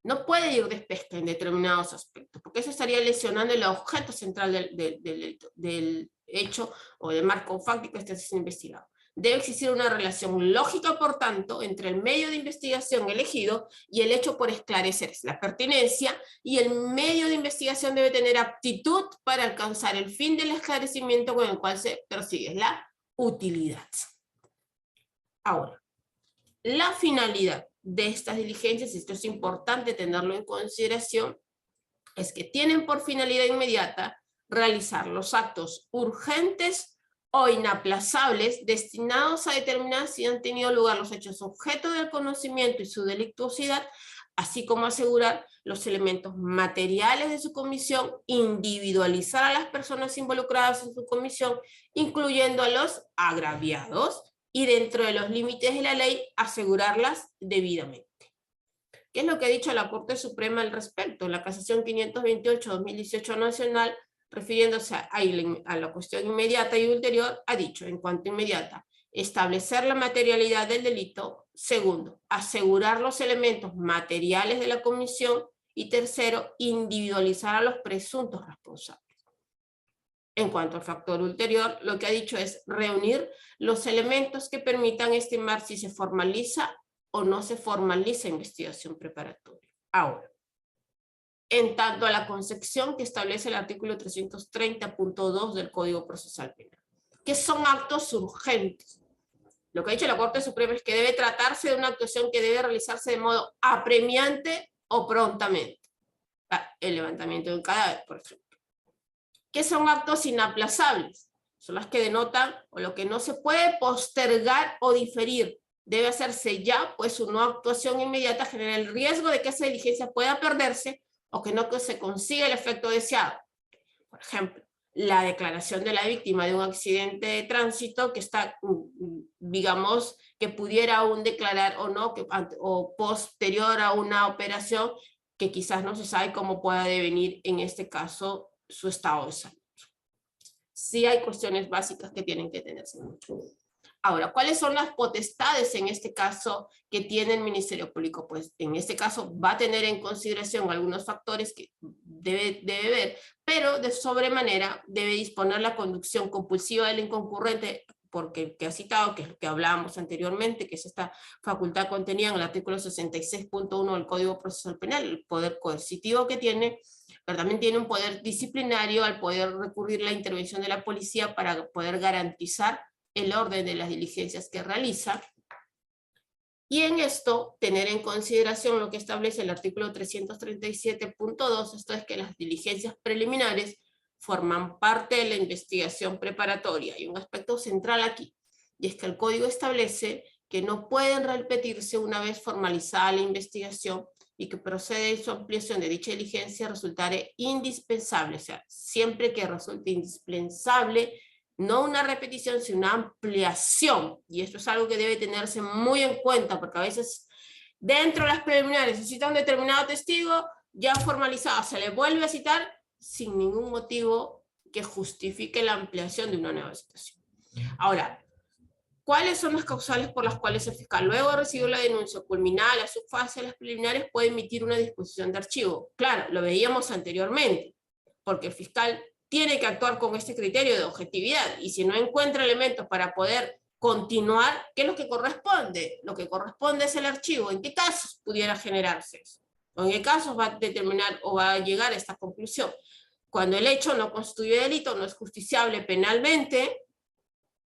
No puede ir de pesca en determinados aspectos, porque eso estaría lesionando el objeto central del hecho o del marco fáctico que está siendo investigado. Debe existir una relación lógica, por tanto, entre el medio de investigación elegido y el hecho por esclarecer. Es la pertinencia, y el medio de investigación debe tener aptitud para alcanzar el fin del esclarecimiento con el cual se persigue, la utilidad. Ahora, la finalidad de estas diligencias, y esto es importante tenerlo en consideración, es que tienen por finalidad inmediata realizar los actos urgentes o inaplazables destinados a determinar si han tenido lugar los hechos objeto del conocimiento y su delictuosidad, así como asegurar los elementos materiales de su comisión, individualizar a las personas involucradas en su comisión, incluyendo a los agraviados, y dentro de los límites de la ley, asegurarlas debidamente. ¿Qué es lo que ha dicho la Corte Suprema al respecto? La Casación 528-2018 nacional, refiriéndose a la cuestión inmediata y ulterior, ha dicho, en cuanto a inmediata, establecer la materialidad del delito. Segundo, asegurar los elementos materiales de la comisión. Y tercero, individualizar a los presuntos responsables. En cuanto al factor ulterior, lo que ha dicho es reunir los elementos que permitan estimar si se formaliza o no se formaliza investigación preparatoria. Ahora, en tanto a la concepción que establece el artículo 330.2 del Código Procesal Penal, que son actos urgentes. Lo que ha dicho la Corte Suprema es que debe tratarse de una actuación que debe realizarse de modo apremiante o prontamente. El levantamiento de un cadáver, por ejemplo. ¿Qué son actos inaplazables? Son las que denotan o lo que no se puede postergar o diferir. Debe hacerse ya, pues su no actuación inmediata genera el riesgo de que esa diligencia pueda perderse o que no se consiga el efecto deseado. Por ejemplo, la declaración de la víctima de un accidente de tránsito que está, digamos, que pudiera aún declarar o no, o posterior a una operación que quizás no se sabe cómo pueda devenir en este caso su estado de salud. Sí hay cuestiones básicas que tienen que tenerse mucho. Ahora, ¿cuáles son las potestades en este caso que tiene el Ministerio Público? Pues en este caso va a tener en consideración algunos factores que debe ver, pero de sobremanera debe disponer la conducción compulsiva del inconcurrente, porque que ha citado, que es lo que hablábamos anteriormente, que es esta facultad contenida en el artículo 66.1 del Código Procesal Penal, el poder coercitivo que tiene, pero también tiene un poder disciplinario al poder recurrir a la intervención de la policía para poder garantizar el orden de las diligencias que realiza, y en esto tener en consideración lo que establece el artículo 337.2, esto es que las diligencias preliminares forman parte de la investigación preparatoria. Hay un aspecto central aquí, y es que el código establece que no pueden repetirse una vez formalizada la investigación y que procede su ampliación de dicha diligencia resultare indispensable, o sea, siempre que resulte indispensable, no una repetición, sino una ampliación, y esto es algo que debe tenerse muy en cuenta, porque a veces dentro de las preliminares necesita un determinado testigo, ya formalizado, se le vuelve a citar sin ningún motivo que justifique la ampliación de una nueva citación. Ahora, ¿cuáles son las causales por las cuales el fiscal, luego de recibir la denuncia culminada la subfase de las preliminares, puede emitir una disposición de archivo? Claro, lo veíamos anteriormente, porque el fiscal tiene que actuar con este criterio de objetividad, y si no encuentra elementos para poder continuar, ¿qué es lo que corresponde? Lo que corresponde es el archivo. ¿En qué casos pudiera generarse eso? ¿O en qué casos va a determinar o va a llegar a esta conclusión? Cuando el hecho no constituye delito, no es justiciable penalmente,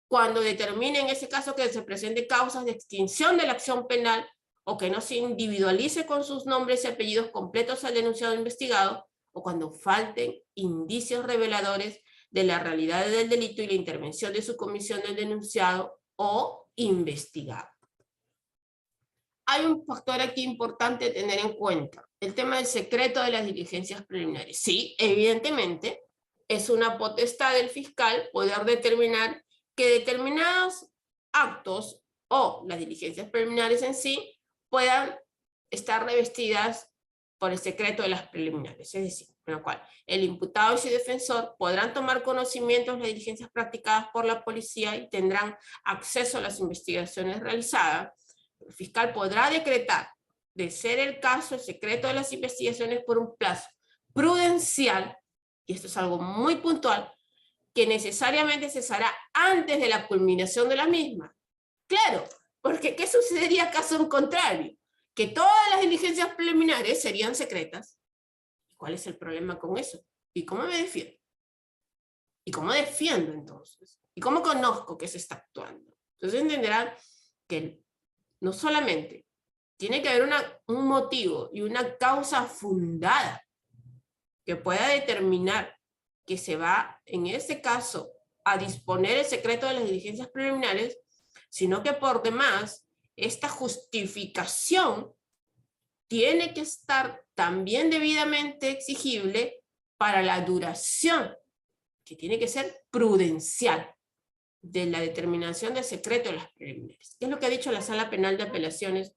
cuando determine en ese caso que se presente causas de extinción de la acción penal, o que no se individualice con sus nombres y apellidos completos al denunciado o investigado, o cuando falten indicios reveladores de la realidad del delito y la intervención de su comisión del denunciado o investigado. Hay un factor aquí importante a tener en cuenta, el tema del secreto de las diligencias preliminares. Sí, evidentemente, es una potestad del fiscal poder determinar que determinados actos o las diligencias preliminares en sí puedan estar revestidas por el secreto de las preliminares, es decir, con lo cual el imputado y su defensor podrán tomar conocimiento de las diligencias practicadas por la policía y tendrán acceso a las investigaciones realizadas. El fiscal podrá decretar, de ser el caso, el secreto de las investigaciones por un plazo prudencial, y esto es algo muy puntual, que necesariamente cesará antes de la culminación de la misma. Claro, porque ¿qué sucedería caso en contrario? Que todas las diligencias preliminares serían secretas. ¿Cuál es el problema con eso? ¿Y cómo me defiendo? ¿Y cómo defiendo entonces? ¿Y cómo conozco que se está actuando? Entonces entenderán que no solamente tiene que haber un motivo y una causa fundada que pueda determinar que se va, en este caso, a disponer el secreto de las diligencias preliminares, sino que por demás, esta justificación tiene que estar también debidamente exigible para la duración, que tiene que ser prudencial, de la determinación del secreto de las preliminares. ¿Qué es lo que ha dicho la Sala Penal de Apelaciones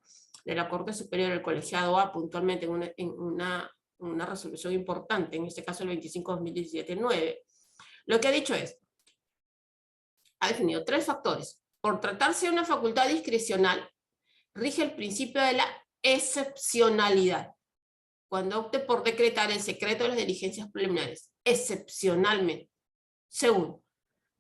de la Corte Superior del Colegiado A puntualmente en una resolución importante, en este caso el 25/2017-9? Lo que ha dicho es, ha definido 3 factores. Por tratarse de una facultad discrecional, rige el principio de la excepcionalidad. Cuando opte por decretar el secreto de las diligencias preliminares, excepcionalmente. Segundo,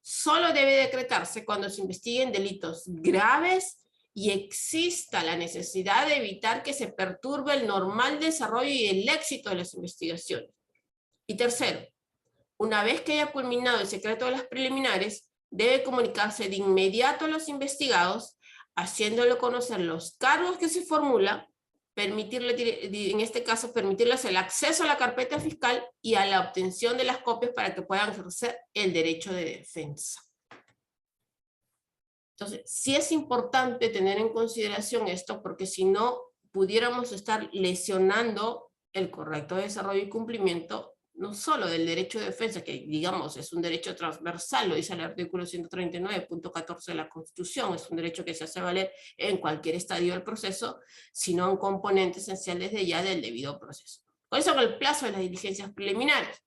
solo debe decretarse cuando se investiguen delitos graves y exista la necesidad de evitar que se perturbe el normal desarrollo y el éxito de las investigaciones. Y tercero, una vez que haya culminado el secreto de las preliminares, debe comunicarse de inmediato a los investigados, haciéndolo conocer los cargos que se formulan, en este caso, permitirles el acceso a la carpeta fiscal y a la obtención de las copias para que puedan ejercer el derecho de defensa. Entonces, sí es importante tener en consideración esto, porque si no, pudiéramos estar lesionando el correcto desarrollo y cumplimiento, no solo del derecho de defensa, que digamos es un derecho transversal, lo dice el artículo 139.14 de la Constitución, es un derecho que se hace valer en cualquier estadio del proceso, sino un componente esencial desde ya del debido proceso. Por eso, con el plazo de las diligencias preliminares.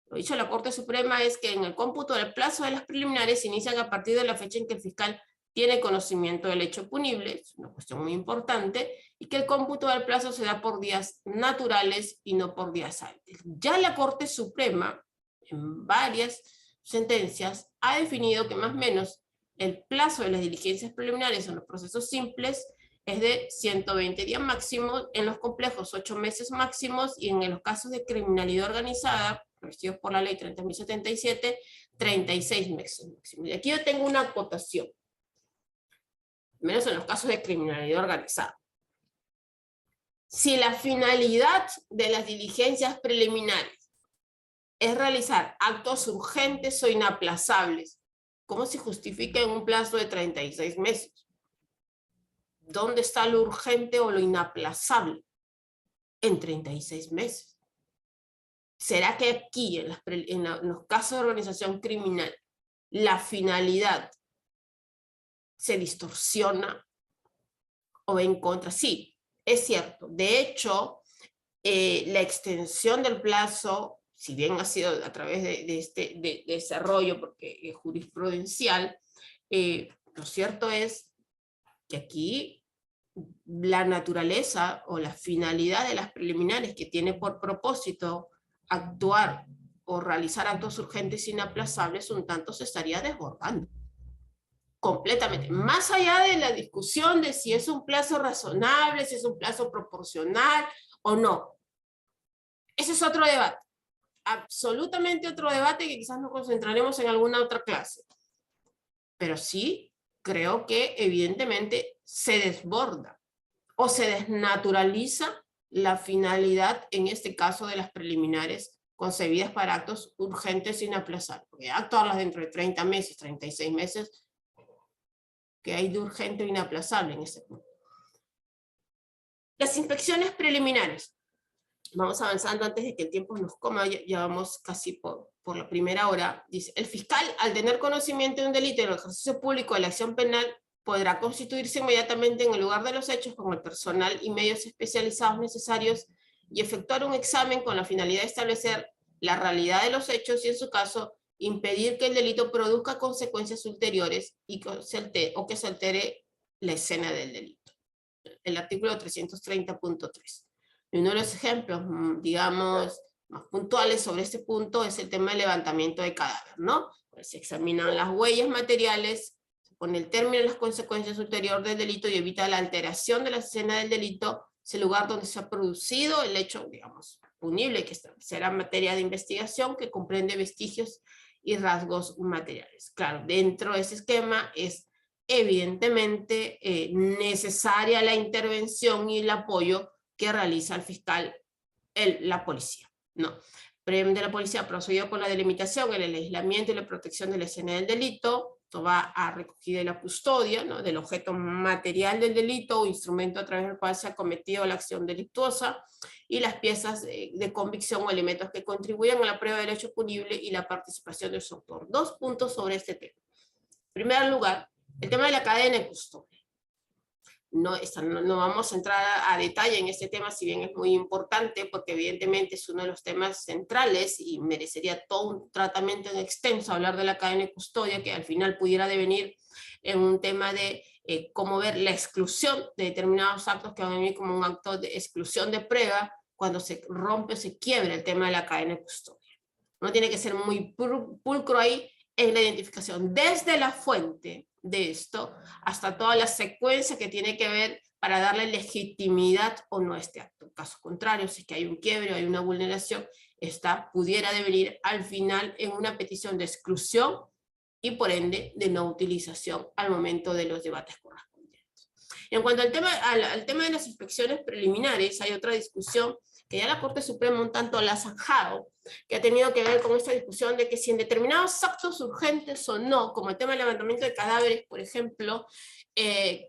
Lo dicho la Corte Suprema es que en el cómputo del plazo de las preliminares se inician a partir de la fecha en que el fiscal tiene conocimiento del hecho punible, es una cuestión muy importante, y que el cómputo del plazo se da por días naturales y no por días hábiles. Ya la Corte Suprema, en varias sentencias, ha definido que más o menos el plazo de las diligencias preliminares en los procesos simples es de 120 días máximos, en los complejos 8 meses máximos, y en los casos de criminalidad organizada, recibidos por la ley 30.077, 36 meses máximo. Y aquí yo tengo una acotación, menos en los casos de criminalidad organizada. Si la finalidad de las diligencias preliminares es realizar actos urgentes o inaplazables, ¿cómo se justifica en un plazo de 36 meses? ¿Dónde está lo urgente o lo inaplazable? En 36 meses. ¿Será que aquí, en los casos de organización criminal, la finalidad se distorsiona o va en contra? Sí, es cierto. De hecho, la extensión del plazo, si bien ha sido a través de este desarrollo porque es jurisprudencial, lo cierto es que aquí la naturaleza o la finalidad de las preliminares, que tiene por propósito actuar o realizar actos urgentes inaplazables, un tanto se estaría desbordando completamente, más allá de la discusión de si es un plazo razonable, si es un plazo proporcional o no. Ese es otro debate, absolutamente otro debate, que quizás nos concentraremos en alguna otra clase, pero sí creo que evidentemente se desborda o se desnaturaliza la finalidad, en este caso de las preliminares concebidas para actos urgentes e inaplazables, porque actuarlas dentro de 30 meses, 36 meses, que hay de urgente o inaplazable en ese punto. Las inspecciones preliminares. Vamos avanzando antes de que el tiempo nos coma, ya vamos casi por la primera hora. Dice, el fiscal, al tener conocimiento de un delito en el ejercicio público de la acción penal, podrá constituirse inmediatamente en el lugar de los hechos con el personal y medios especializados necesarios y efectuar un examen con la finalidad de establecer la realidad de los hechos y, en su caso, impedir que el delito produzca consecuencias ulteriores o que se altere la escena del delito. El artículo 330.3. Y uno de los ejemplos, digamos, más puntuales sobre este punto es el tema del levantamiento de cadáver, ¿no? Pues se examinan las huellas materiales, se pone el término de las consecuencias ulteriores del delito y evita la alteración de la escena del delito, es el lugar donde se ha producido el hecho, digamos, punible, que será materia de investigación, que comprende vestigios y rasgos materiales. Claro, dentro de ese esquema es evidentemente necesaria la intervención y el apoyo que realiza el fiscal, la policía, ¿no? Previamente la policía procedió con la delimitación, el aislamiento y la protección de la escena del delito. Esto va a recogida de la custodia, ¿no?, del objeto material del delito o instrumento a través del cual se ha cometido la acción delictuosa, y las piezas de convicción o elementos que contribuyan a la prueba del hecho punible y la participación de su autor. 2 puntos sobre este tema. En primer lugar, el tema de la cadena de custodia. No vamos a entrar a detalle en este tema, si bien es muy importante, porque evidentemente es uno de los temas centrales y merecería todo un tratamiento en extenso hablar de la cadena de custodia, que al final pudiera devenir en un tema de cómo ver la exclusión de determinados actos que van a venir como un acto de exclusión de prueba cuando se rompe o se quiebra el tema de la cadena de custodia. Uno tiene que ser muy pulcro ahí en la identificación, desde la fuente de esto hasta toda la secuencia que tiene que ver para darle legitimidad o no a este acto. En caso contrario, si es que hay un quiebre o hay una vulneración, esta pudiera devenir al final en una petición de exclusión y por ende de no utilización al momento de los debates correspondientes. En cuanto al tema de las inspecciones preliminares, hay otra discusión que ya la Corte Suprema un tanto la ha zanjado, que ha tenido que ver con esta discusión de que si en determinados actos urgentes o no, como el tema del levantamiento de cadáveres, por ejemplo,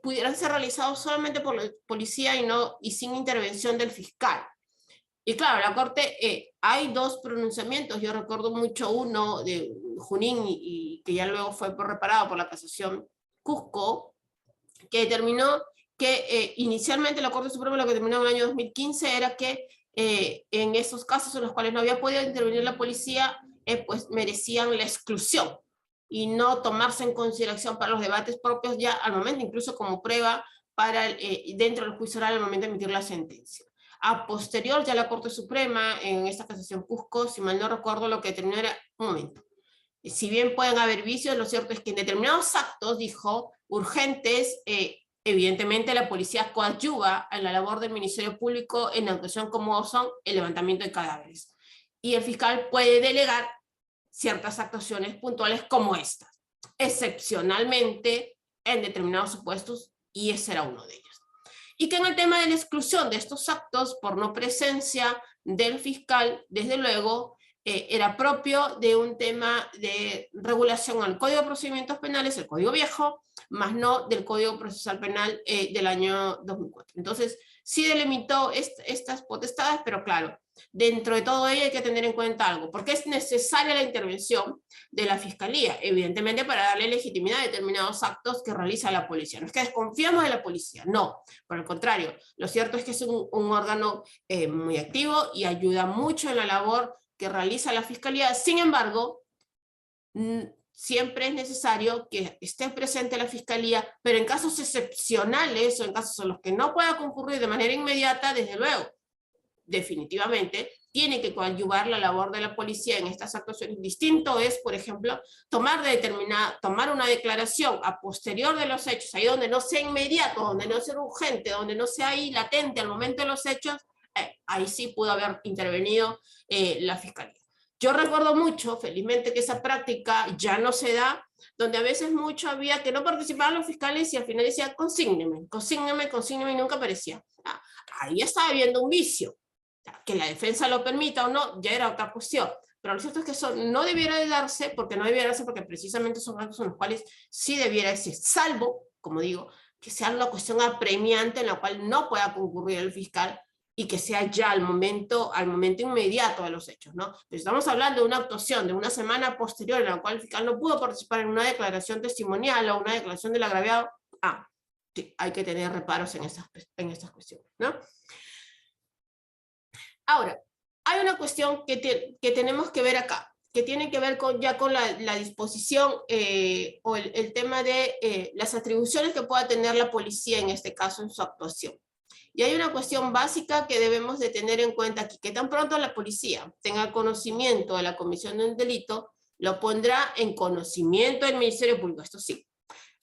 pudieran ser realizados solamente por la policía y sin intervención del fiscal. Y claro, la Corte, hay dos pronunciamientos, yo recuerdo mucho uno de Junín y que ya luego fue reparado por la casación Cusco, que determinó que inicialmente la Corte Suprema lo que determinó en el año 2015 era que en esos casos en los cuales no había podido intervenir la policía, pues merecían la exclusión y no tomarse en consideración para los debates propios ya al momento, incluso como prueba para dentro del juicio oral al momento de emitir la sentencia. A posterior ya la Corte Suprema en esta casación Cusco, si mal no recuerdo, lo que determinó era, un momento, si bien pueden haber vicios, lo cierto es que en determinados actos, dijo, urgentes, evidentemente la policía coadyuva en la labor del Ministerio Público en la actuación como son el levantamiento de cadáveres. Y el fiscal puede delegar ciertas actuaciones puntuales como estas, excepcionalmente en determinados supuestos, y ese era uno de ellos. Y que en el tema de la exclusión de estos actos por no presencia del fiscal, desde luego, era propio de un tema de regulación al Código de Procedimientos Penales, el Código Viejo, más no del Código Procesal Penal del año 2004. Entonces, sí delimitó estas potestades, pero claro, dentro de todo ello hay que tener en cuenta algo, porque es necesaria la intervención de la Fiscalía, evidentemente para darle legitimidad a determinados actos que realiza la policía. No es que desconfiamos de la policía, no, por el contrario, lo cierto es que es un órgano muy activo y ayuda mucho en la labor que realiza la Fiscalía. Sin embargo, siempre es necesario que esté presente la Fiscalía, pero en casos excepcionales o en casos en los que no pueda concurrir de manera inmediata, desde luego, definitivamente, tiene que coadyuvar la labor de la policía en estas actuaciones. Distinto es, por ejemplo, tomar una declaración a posterior de los hechos, ahí donde no sea inmediato, donde no sea urgente, donde no sea ahí latente al momento de los hechos, ahí sí pudo haber intervenido la Fiscalía. Yo recuerdo mucho, felizmente, que esa práctica ya no se da, donde a veces mucho había que no participaban los fiscales y al final decía consígneme, consígneme, consígneme y nunca aparecía. Ahí estaba habiendo un vicio. Que la defensa lo permita o no, ya era otra cuestión. Pero lo cierto es que eso no debiera de darse, porque precisamente son actos en los cuales sí debiera existir, salvo, como digo, que sea una cuestión apremiante en la cual no pueda concurrir el fiscal y que sea ya al momento inmediato de los hechos, ¿no? Pero estamos hablando de una actuación de una semana posterior en la cual el fiscal no pudo participar en una declaración testimonial o una declaración del agraviado. Sí, hay que tener reparos en estas cuestiones, ¿no? Ahora, hay una cuestión que tenemos que ver acá, que tiene que ver con la disposición o el tema de las atribuciones que pueda tener la policía en este caso en su actuación. Y hay una cuestión básica que debemos de tener en cuenta aquí, que tan pronto la policía tenga conocimiento de la comisión de un delito, lo pondrá en conocimiento del Ministerio Público, esto sí.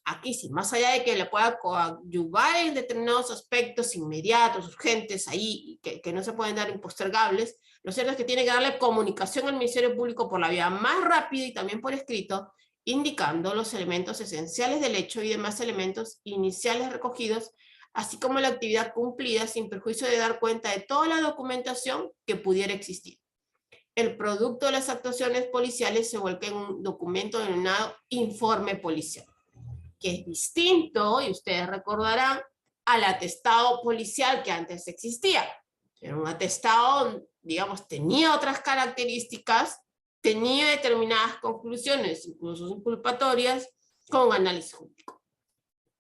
Aquí sí, más allá de que le pueda coadyuvar en determinados aspectos inmediatos, urgentes, ahí, que no se pueden dar impostergables, lo cierto es que tiene que darle comunicación al Ministerio Público por la vía más rápida y también por escrito, indicando los elementos esenciales del hecho y demás elementos iniciales recogidos, así como la actividad cumplida sin perjuicio de dar cuenta de toda la documentación que pudiera existir. El producto de las actuaciones policiales se vuelve en un documento denominado informe policial, que es distinto, y ustedes recordarán, al atestado policial que antes existía. Era un atestado, digamos, tenía otras características, tenía determinadas conclusiones, incluso inculpatorias, con análisis jurídico.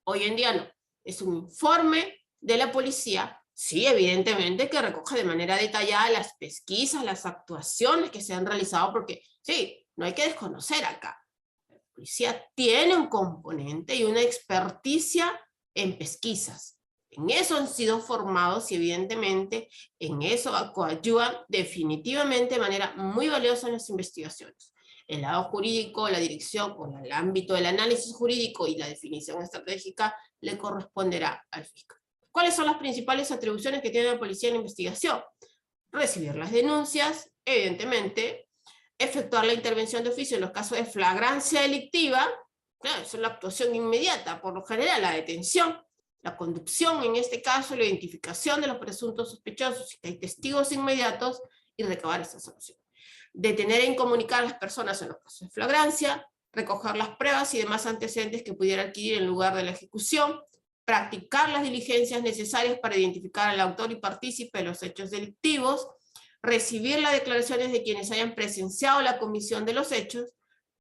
Hoy en día no, es un informe de la policía, sí, evidentemente, que recoge de manera detallada las pesquisas, las actuaciones que se han realizado, porque sí, no hay que desconocer acá. La policía tiene un componente y una experticia en pesquisas. En eso han sido formados y evidentemente en eso coadyuvan definitivamente de manera muy valiosa en las investigaciones. El lado jurídico, la dirección o el ámbito del análisis jurídico y la definición estratégica le corresponderá al fiscal. ¿Cuáles son las principales atribuciones que tiene la policía en la investigación? Recibir las denuncias, evidentemente, efectuar la intervención de oficio en los casos de flagrancia delictiva, claro, eso es la actuación inmediata, por lo general la detención. la conducción en este caso, la identificación de los presuntos sospechosos, si hay testigos inmediatos, y recabar esta solución. Detener e incomunicar a las personas en los casos de flagrancia, recoger las pruebas y demás antecedentes que pudiera adquirir en lugar de la ejecución, practicar las diligencias necesarias para identificar al autor y partícipe de los hechos delictivos, recibir las declaraciones de quienes hayan presenciado la comisión de los hechos,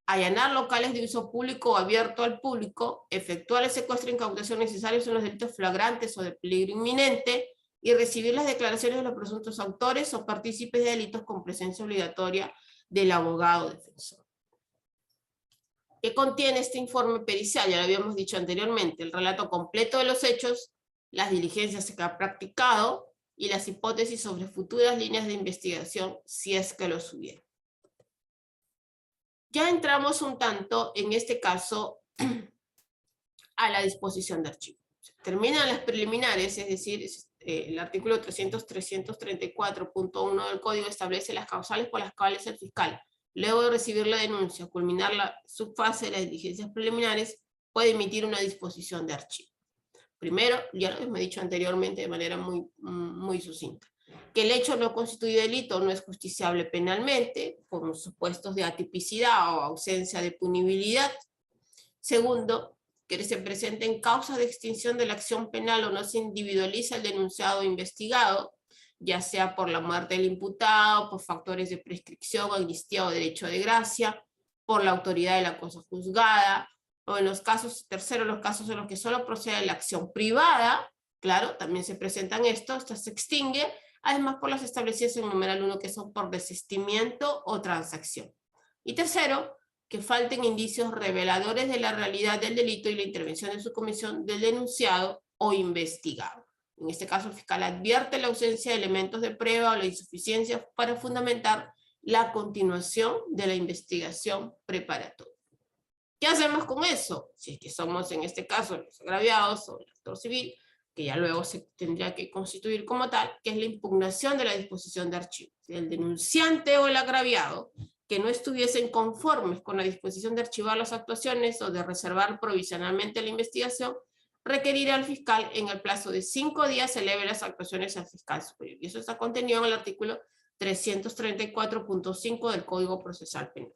allanar locales de uso público o abierto al público, efectuar el secuestro e incautación necesarios en los delitos flagrantes o de peligro inminente, y recibir las declaraciones de los presuntos autores o partícipes de delitos con presencia obligatoria del abogado defensor. ¿Qué contiene este informe pericial? Ya lo habíamos dicho anteriormente, el relato completo de los hechos, las diligencias que ha practicado y las hipótesis sobre futuras líneas de investigación, si es que los hubiera. Ya entramos un tanto, en este caso, a la disposición de archivo. Terminan las preliminares, es decir, el artículo 334.1 del Código establece las causales por las cuales el fiscal, luego de recibir la denuncia, culminar la subfase de las diligencias preliminares, puede emitir una disposición de archivo. Primero, ya lo hemos dicho anteriormente de manera muy sucinta, que el hecho no constituye delito, no es justiciable penalmente, por los supuestos de atipicidad o ausencia de punibilidad. Segundo, que se presenten causas de extinción de la acción penal o no se individualiza el denunciado o investigado, ya sea por la muerte del imputado, por factores de prescripción, amnistía o derecho de gracia, por la autoridad de la cosa juzgada, o en los casos, tercero, los casos en los que solo procede la acción privada, claro, también se presentan esta se extingue, además por las establecidas en el numeral 1 que son por desistimiento o transacción. Y tercero, que falten indicios reveladores de la realidad del delito y la intervención en su comisión del denunciado o investigado. En este caso, el fiscal advierte la ausencia de elementos de prueba o la insuficiencia para fundamentar la continuación de la investigación preparatoria. ¿Qué hacemos con eso? Si es que somos, en este caso, los agraviados o el actor civil, que ya luego se tendría que constituir como tal, que es la impugnación de la disposición de archivo. El denunciante o el agraviado que no estuviesen conformes con la disposición de archivar las actuaciones o de reservar provisionalmente la investigación, requerirá al fiscal en el plazo de 5 días eleve las actuaciones al fiscal superior. Y eso está contenido en el artículo 334.5 del Código Procesal Penal.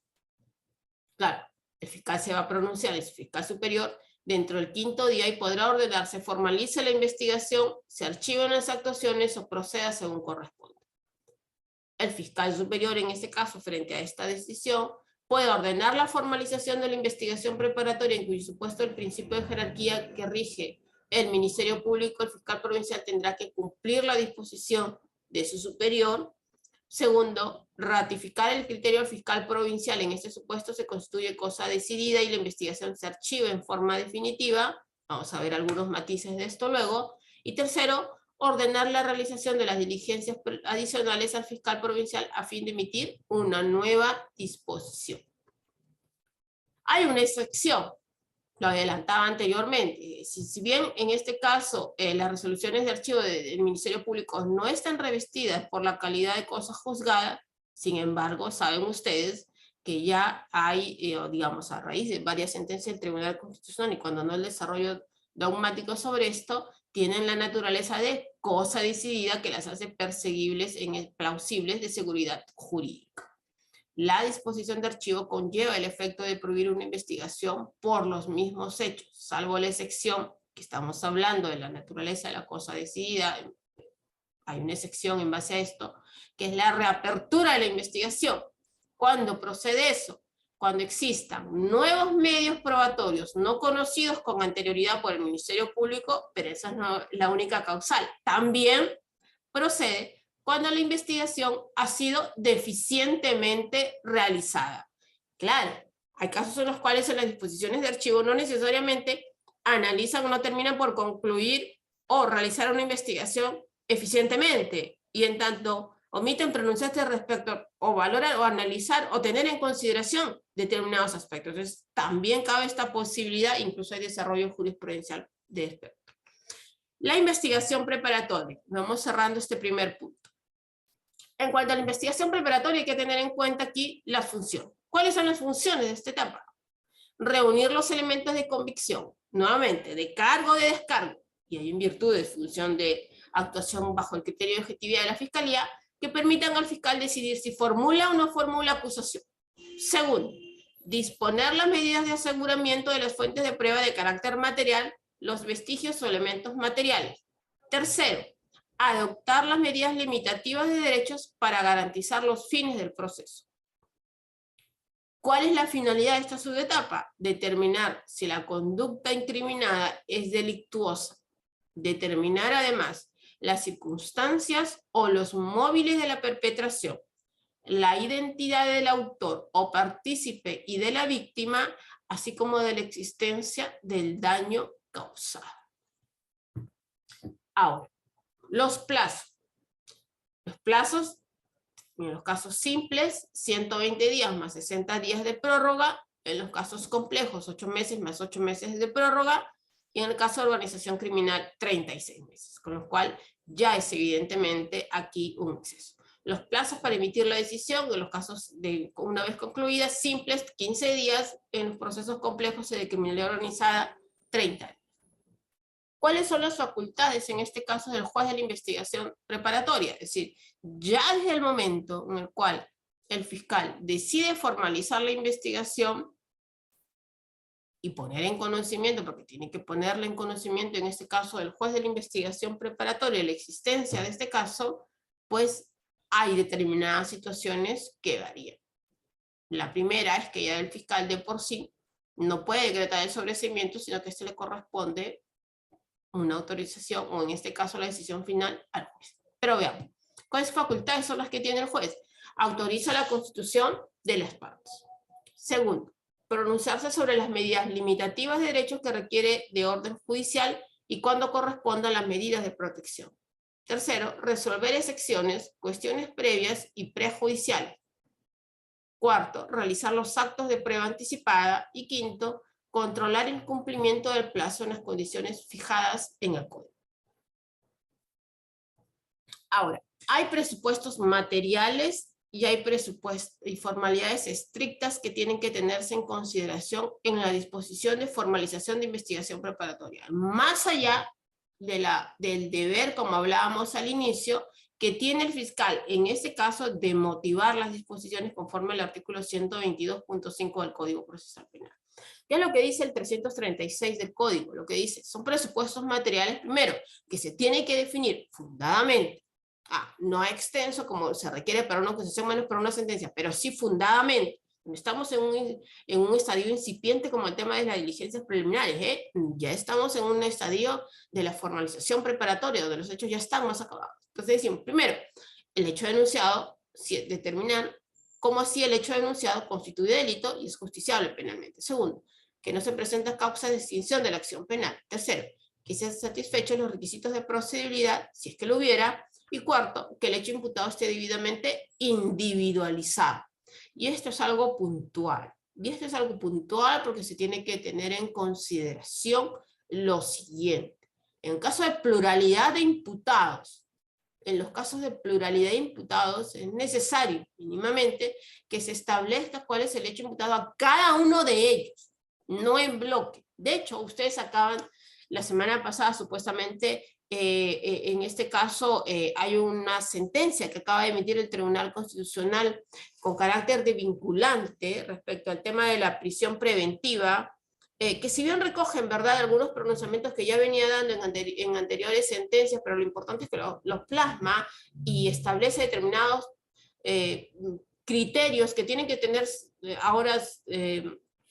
Claro, el fiscal se va a pronunciar, el fiscal superior, dentro del 5º día y podrá ordenar se formalice la investigación, se archiven las actuaciones o proceda según corresponda. El fiscal superior, en este caso, frente a esta decisión, puede ordenar la formalización de la investigación preparatoria en cuyo supuesto el principio de jerarquía que rige el Ministerio Público, el fiscal provincial tendrá que cumplir la disposición de su superior. Segundo, ratificar el criterio del fiscal provincial en este supuesto se constituye cosa decidida y la investigación se archiva en forma definitiva. Vamos a ver algunos matices de esto luego. Y tercero, ordenar la realización de las diligencias adicionales al fiscal provincial a fin de emitir una nueva disposición. Hay una excepción, lo adelantaba anteriormente. Si bien en este caso las resoluciones de archivo del Ministerio Público no están revestidas por la calidad de cosa juzgada, sin embargo, saben ustedes que ya hay, digamos, a raíz de varias sentencias del Tribunal Constitucional y cuando no el desarrollo dogmático sobre esto, tienen la naturaleza de cosa decidida que las hace perseguibles plausibles de seguridad jurídica. La disposición de archivo conlleva el efecto de prohibir una investigación por los mismos hechos, salvo la excepción que estamos hablando de la naturaleza de la cosa decidida. Hay una excepción en base a esto, que es la reapertura de la investigación. Cuando procede eso, cuando existan nuevos medios probatorios no conocidos con anterioridad por el Ministerio Público, pero esa no es la única causal. También procede cuando la investigación ha sido deficientemente realizada. Claro, hay casos en los cuales en las disposiciones de archivo no necesariamente analizan o no terminan por concluir o realizar una investigación eficientemente, y en tanto omiten pronunciarse respecto o valorar o analizar o tener en consideración determinados aspectos. Entonces, también cabe esta posibilidad, incluso hay desarrollo jurisprudencial de esto. La investigación preparatoria. Vamos cerrando este primer punto. En cuanto a la investigación preparatoria, hay que tener en cuenta aquí la función. ¿Cuáles son las funciones de esta etapa? Reunir los elementos de convicción, nuevamente, de cargo o de descargo, y hay en virtud de función de actuación bajo el criterio de objetividad de la Fiscalía, que permitan al fiscal decidir si formula o no formula acusación. Segundo, disponer las medidas de aseguramiento de las fuentes de prueba de carácter material, los vestigios o elementos materiales. Tercero, adoptar las medidas limitativas de derechos para garantizar los fines del proceso. ¿Cuál es la finalidad de esta subetapa? Determinar si la conducta incriminada es delictuosa. Determinar además las circunstancias o los móviles de la perpetración, la identidad del autor o partícipe y de la víctima, así como de la existencia del daño causado. Ahora, los plazos. Los plazos, en los casos simples, 120 días más 60 días de prórroga. En los casos complejos, 8 meses más 8 meses de prórroga. Y en el caso de organización criminal, 36 meses. Con lo cual, ya es evidentemente aquí un exceso. Los plazos para emitir la decisión, en los casos de una vez concluidas, simples, 15 días. En los procesos complejos de criminalidad organizada, 30 días. ¿Cuáles son las facultades, en este caso, del juez de la investigación preparatoria? Es decir, ya desde el momento en el cual el fiscal decide formalizar la investigación y poner en conocimiento, porque tiene que ponerle en conocimiento, en este caso, del juez de la investigación preparatoria, la existencia de este caso, pues hay determinadas situaciones que varían. La primera es que ya el fiscal de por sí no puede decretar el sobreseimiento, sino que este le corresponde una autorización, o en este caso la decisión final, al juez. Pero veamos, ¿cuáles facultades son las que tiene el juez? Autoriza la constitución de las partes. Segundo, pronunciarse sobre las medidas limitativas de derechos que requiere de orden judicial y cuando correspondan las medidas de protección. Tercero, resolver excepciones, cuestiones previas y prejudiciales. Cuarto, realizar los actos de prueba anticipada. Y quinto, controlar el cumplimiento del plazo en las condiciones fijadas en el código. Ahora, hay presupuestos materiales y hay presupuestos y formalidades estrictas que tienen que tenerse en consideración en la disposición de formalización de investigación preparatoria. Más allá del deber, como hablábamos al inicio, que tiene el fiscal, en este caso, de motivar las disposiciones conforme al artículo 122.5 del Código Procesal Penal. ¿Qué es lo que dice el 336 del Código? Lo que dice son presupuestos materiales, primero, que se tiene que definir fundadamente, no extenso como se requiere para una acusación menos para una sentencia, pero sí fundadamente. Estamos en un estadio incipiente como el tema de las diligencias preliminares, ya estamos en un estadio de la formalización preparatoria, donde los hechos ya están más acabados. Entonces decimos, primero, el hecho denunciado, determinar cómo así el hecho denunciado constituye delito y es justiciable penalmente. Segundo, que no se presenta causa de extinción de la acción penal. Tercero, que sean satisfechos los requisitos de procedibilidad, si es que lo hubiera. Y cuarto, que el hecho imputado esté debidamente individualizado. Y esto es algo puntual. Y esto es algo puntual porque se tiene que tener en consideración lo siguiente. En caso de pluralidad de imputados, en los casos de pluralidad de imputados es necesario mínimamente que se establezca cuál es el hecho imputado a cada uno de ellos, no en bloque. De hecho, ustedes acaban la semana pasada supuestamente, en este caso hay una sentencia que acaba de emitir el Tribunal Constitucional con carácter de vinculante respecto al tema de la prisión preventiva, que si bien recoge en verdad algunos pronunciamientos que ya venía dando en anteriores sentencias, pero lo importante es que los plasma y establece determinados criterios que tienen que tener ahora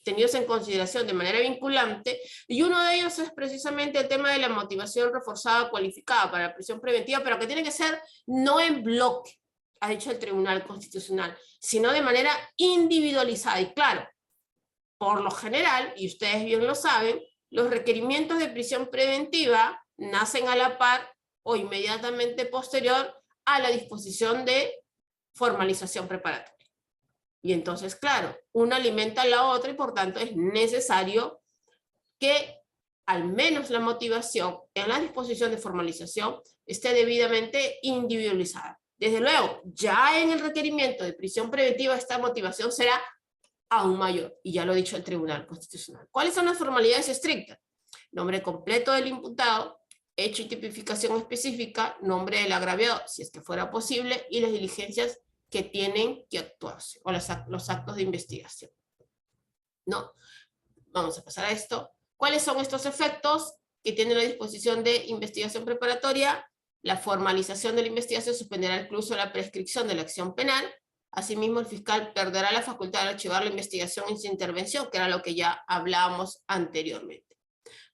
tenidos en consideración de manera vinculante, y uno de ellos es precisamente el tema de la motivación reforzada cualificada para la prisión preventiva, pero que tiene que ser no en bloque, ha dicho el Tribunal Constitucional, sino de manera individualizada. Y claro, por lo general, y ustedes bien lo saben, los requerimientos de prisión preventiva nacen a la par o inmediatamente posterior a la disposición de formalización preparatoria. Y entonces, claro, una alimenta a la otra y por tanto es necesario que al menos la motivación en la disposición de formalización esté debidamente individualizada. Desde luego, ya en el requerimiento de prisión preventiva esta motivación será aún mayor, y ya lo ha dicho el Tribunal Constitucional. ¿Cuáles son las formalidades estrictas? Nombre completo del imputado, hecho y tipificación específica, nombre del agraviado, si es que fuera posible, y las diligencias que tienen que actuarse, o los actos de investigación. ¿No? Vamos a pasar a esto. ¿Cuáles son estos efectos que tiene la disposición de investigación preparatoria? La formalización de la investigación suspenderá incluso la prescripción de la acción penal. Asimismo, el fiscal perderá la facultad de archivar la investigación en su intervención, que era lo que ya hablábamos anteriormente.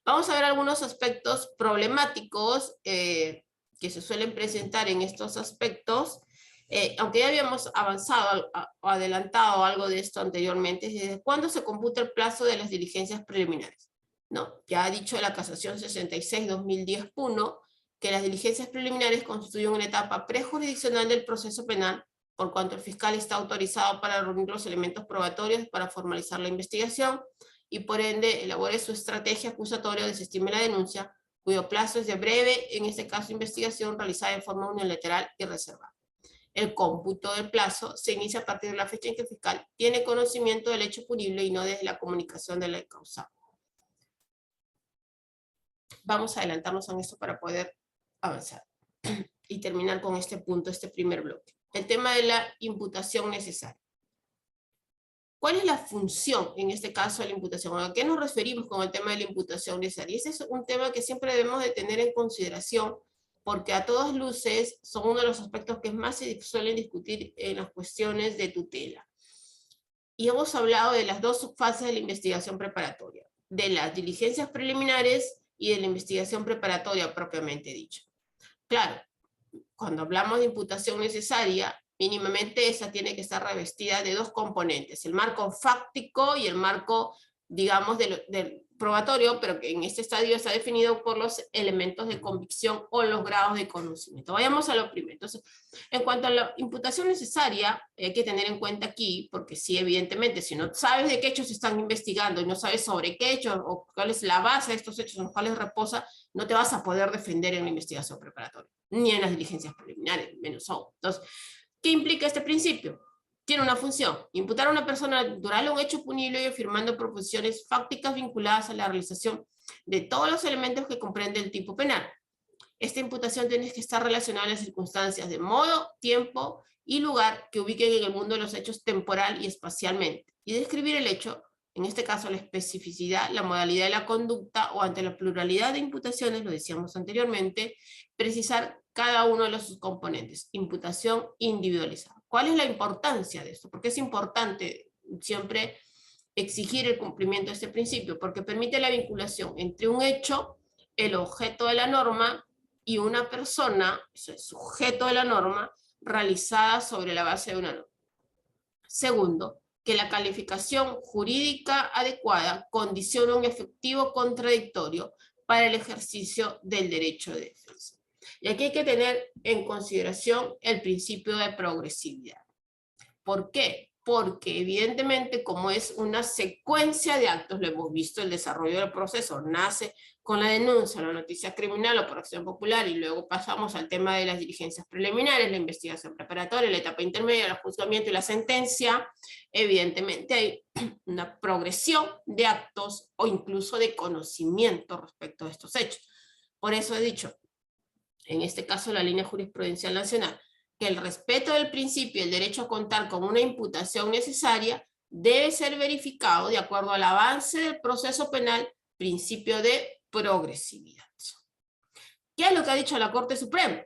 Vamos a ver algunos aspectos problemáticos que se suelen presentar en estos aspectos, aunque ya habíamos avanzado o adelantado algo de esto anteriormente. ¿Desde cuándo se computa el plazo de las diligencias preliminares? ¿No? Ya ha dicho la casación 66-2010-1 que las diligencias preliminares constituyen una etapa prejurisdiccional del proceso penal, por cuanto el fiscal está autorizado para reunir los elementos probatorios para formalizar la investigación, y por ende elabore su estrategia acusatoria o desestime la denuncia, cuyo plazo es de breve, en este caso investigación, realizada en forma unilateral y reservada. El cómputo del plazo se inicia a partir de la fecha en que el fiscal tiene conocimiento del hecho punible y no desde la comunicación de la causal. Vamos a adelantarnos en esto para poder avanzar y terminar con este punto, este primer bloque. El tema de la imputación necesaria. ¿Cuál es la función, en este caso, de la imputación? ¿A qué nos referimos con el tema de la imputación necesaria? Ese es un tema que siempre debemos de tener en consideración, porque a todas luces son uno de los aspectos que más se suelen discutir en las cuestiones de tutela. Y hemos hablado de las dos fases de la investigación preparatoria, de las diligencias preliminares y de la investigación preparatoria propiamente dicha. Claro, cuando hablamos de imputación necesaria, mínimamente esa tiene que estar revestida de dos componentes, el marco fáctico y el marco, digamos, del probatorio, pero que en este estadio está definido por los elementos de convicción o los grados de conocimiento. Vayamos a lo primero. Entonces, en cuanto a la imputación necesaria, hay que tener en cuenta aquí, porque sí, evidentemente, si no sabes de qué hechos se están investigando y no sabes sobre qué hechos o cuál es la base de estos hechos en los cuales reposa, no te vas a poder defender en la investigación preparatoria, ni en las diligencias preliminares, menos aún. Entonces, ¿qué implica este principio? Tiene una función: imputar a una persona natural un hecho punible y afirmando proposiciones fácticas vinculadas a la realización de todos los elementos que comprende el tipo penal. Esta imputación tiene que estar relacionada a las circunstancias de modo, tiempo y lugar que ubiquen en el mundo de los hechos temporal y espacialmente, y describir el hecho, en este caso la especificidad, la modalidad de la conducta, o ante la pluralidad de imputaciones, lo decíamos anteriormente, precisar cada uno de los componentes. Imputación individualizada. ¿Cuál es la importancia de esto? Porque es importante siempre exigir el cumplimiento de este principio, porque permite la vinculación entre un hecho, el objeto de la norma, y una persona, el sujeto de la norma, realizada sobre la base de una norma. Segundo, que la calificación jurídica adecuada condiciona un efectivo contradictorio para el ejercicio del derecho de defensa. Y aquí hay que tener en consideración el principio de progresividad. ¿Por qué? Porque evidentemente, como es una secuencia de actos, lo hemos visto, el desarrollo del proceso nace con la denuncia, la noticia criminal o por acción popular, y luego pasamos al tema de las diligencias preliminares, la investigación preparatoria, la etapa intermedia, el juzgamiento y la sentencia. Evidentemente hay una progresión de actos o incluso de conocimiento respecto a estos hechos. Por eso he dicho, en este caso la línea jurisprudencial nacional, que el respeto del principio y el derecho a contar con una imputación necesaria debe ser verificado de acuerdo al avance del proceso penal, principio de progresividad. ¿Qué es lo que ha dicho la Corte Suprema?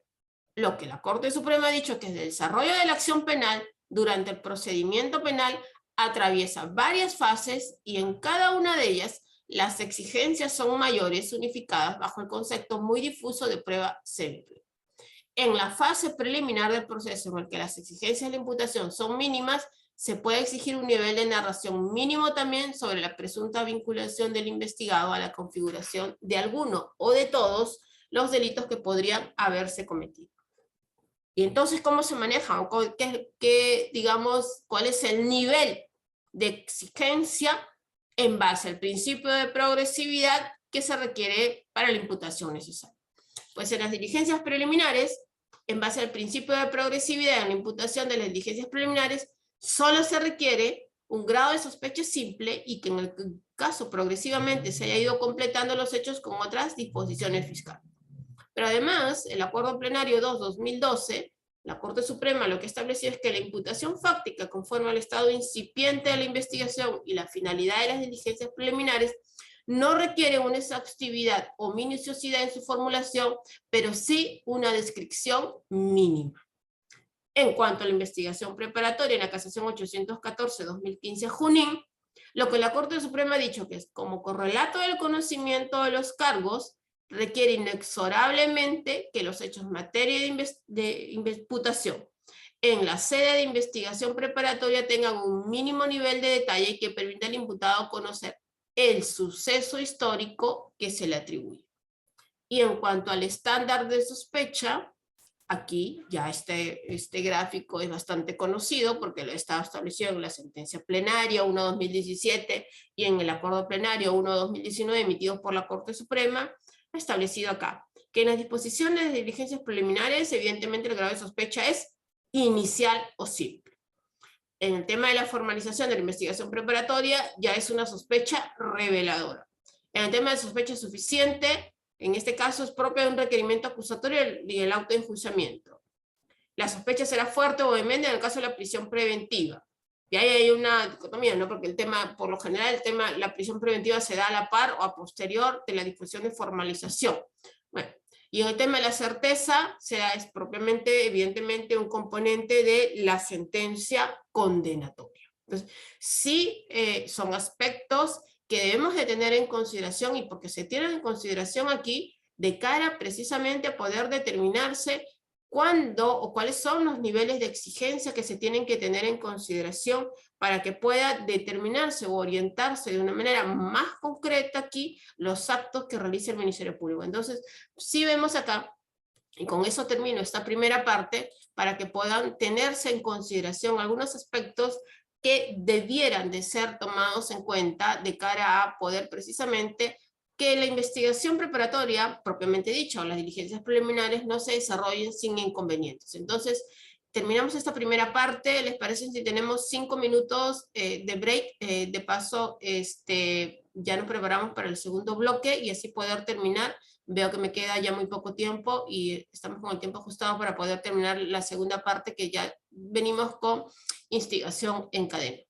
Lo que la Corte Suprema ha dicho, que es el desarrollo de la acción penal durante el procedimiento penal atraviesa varias fases, y en cada una de ellas las exigencias son mayores, unificadas bajo el concepto muy difuso de prueba simple. En la fase preliminar del proceso, en el que las exigencias de la imputación son mínimas, se puede exigir un nivel de narración mínimo también sobre la presunta vinculación del investigado a la configuración de alguno o de todos los delitos que podrían haberse cometido. Y entonces, ¿cómo se maneja? Digamos, ¿cuál es el nivel de exigencia en base al principio de progresividad que se requiere para la imputación necesaria? Pues en las diligencias preliminares, en base al principio de progresividad en la imputación de las diligencias preliminares, solo se requiere un grado de sospecha simple, y que en el caso progresivamente se haya ido completando los hechos con otras disposiciones fiscales. Pero además, el Acuerdo Plenario 2/2012, la Corte Suprema lo que estableció es que la imputación fáctica conforme al estado incipiente de la investigación y la finalidad de las diligencias preliminares no requiere una exhaustividad o minuciosidad en su formulación, pero sí una descripción mínima. En cuanto a la investigación preparatoria en la casación 814-2015 Junín, lo que la Corte Suprema ha dicho que es como correlato del conocimiento de los cargos, requiere inexorablemente que los hechos en materia de imputación en la sede de investigación preparatoria tengan un mínimo nivel de detalle que permita al imputado conocer el suceso histórico que se le atribuye. Y en cuanto al estándar de sospecha, aquí ya este gráfico es bastante conocido porque lo está establecido en la sentencia plenaria 1/2017 y en el acuerdo plenario 1/2019 emitidos por la Corte Suprema, ha establecido acá que en las disposiciones de diligencias preliminares, evidentemente el grado de sospecha es inicial o simple. En el tema de la formalización de la investigación preparatoria, ya es una sospecha reveladora. En el tema de sospecha suficiente, en este caso es propio de un requerimiento acusatorio y el auto de enjuiciamiento. La sospecha será fuerte o vehemente en el caso de la prisión preventiva. Y ahí hay una dicotomía, ¿no? Porque el tema, por lo general, la prisión preventiva se da a la par o a posterior de la disposición de formalización. Bueno, y en el tema de la certeza, es propiamente, evidentemente, un componente de la sentencia condenatoria. Entonces, sí son aspectos que debemos de tener en consideración y porque se tienen en consideración aquí de cara precisamente a poder determinarse cuándo o cuáles son los niveles de exigencia que se tienen que tener en consideración para que pueda determinarse o orientarse de una manera más concreta aquí los actos que realiza el Ministerio Público. Entonces, sí vemos acá, y con eso termino esta primera parte, para que puedan tenerse en consideración algunos aspectos que debieran de ser tomados en cuenta de cara a poder precisamente que la investigación preparatoria, propiamente dicha, o las diligencias preliminares no se desarrollen sin inconvenientes. Entonces, terminamos esta primera parte. ¿Les parece si tenemos 5 minutos de break? De paso, ya nos preparamos para el segundo bloque y así poder terminar. Veo que me queda ya muy poco tiempo y estamos con el tiempo ajustado para poder terminar la segunda parte que ya venimos con instigación en cadena.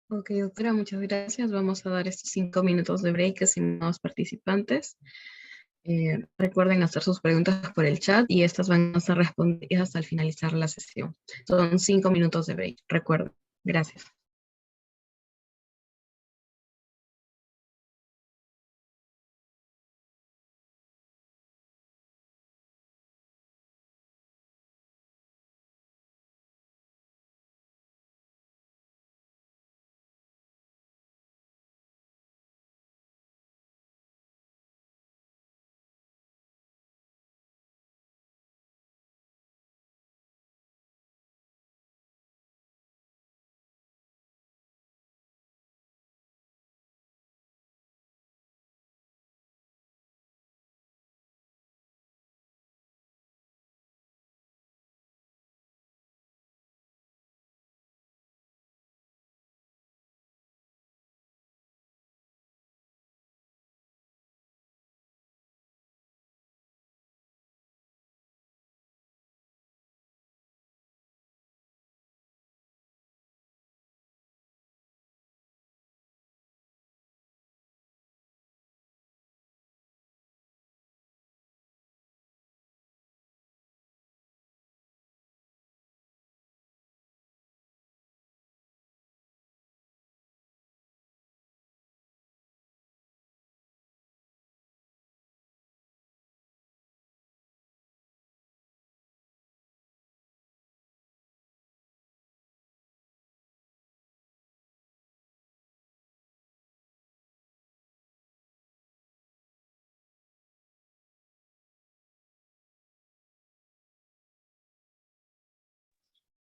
Ok, doctora, muchas gracias. Vamos a dar estos 5 minutos de break, estimados participantes. Recuerden hacer sus preguntas por el chat y estas van a ser respondidas al finalizar la sesión. Son 5 minutos de break, recuerden. Gracias.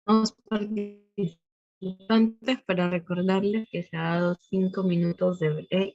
Los participantes, para recordarles que se ha dado 5 minutos de break.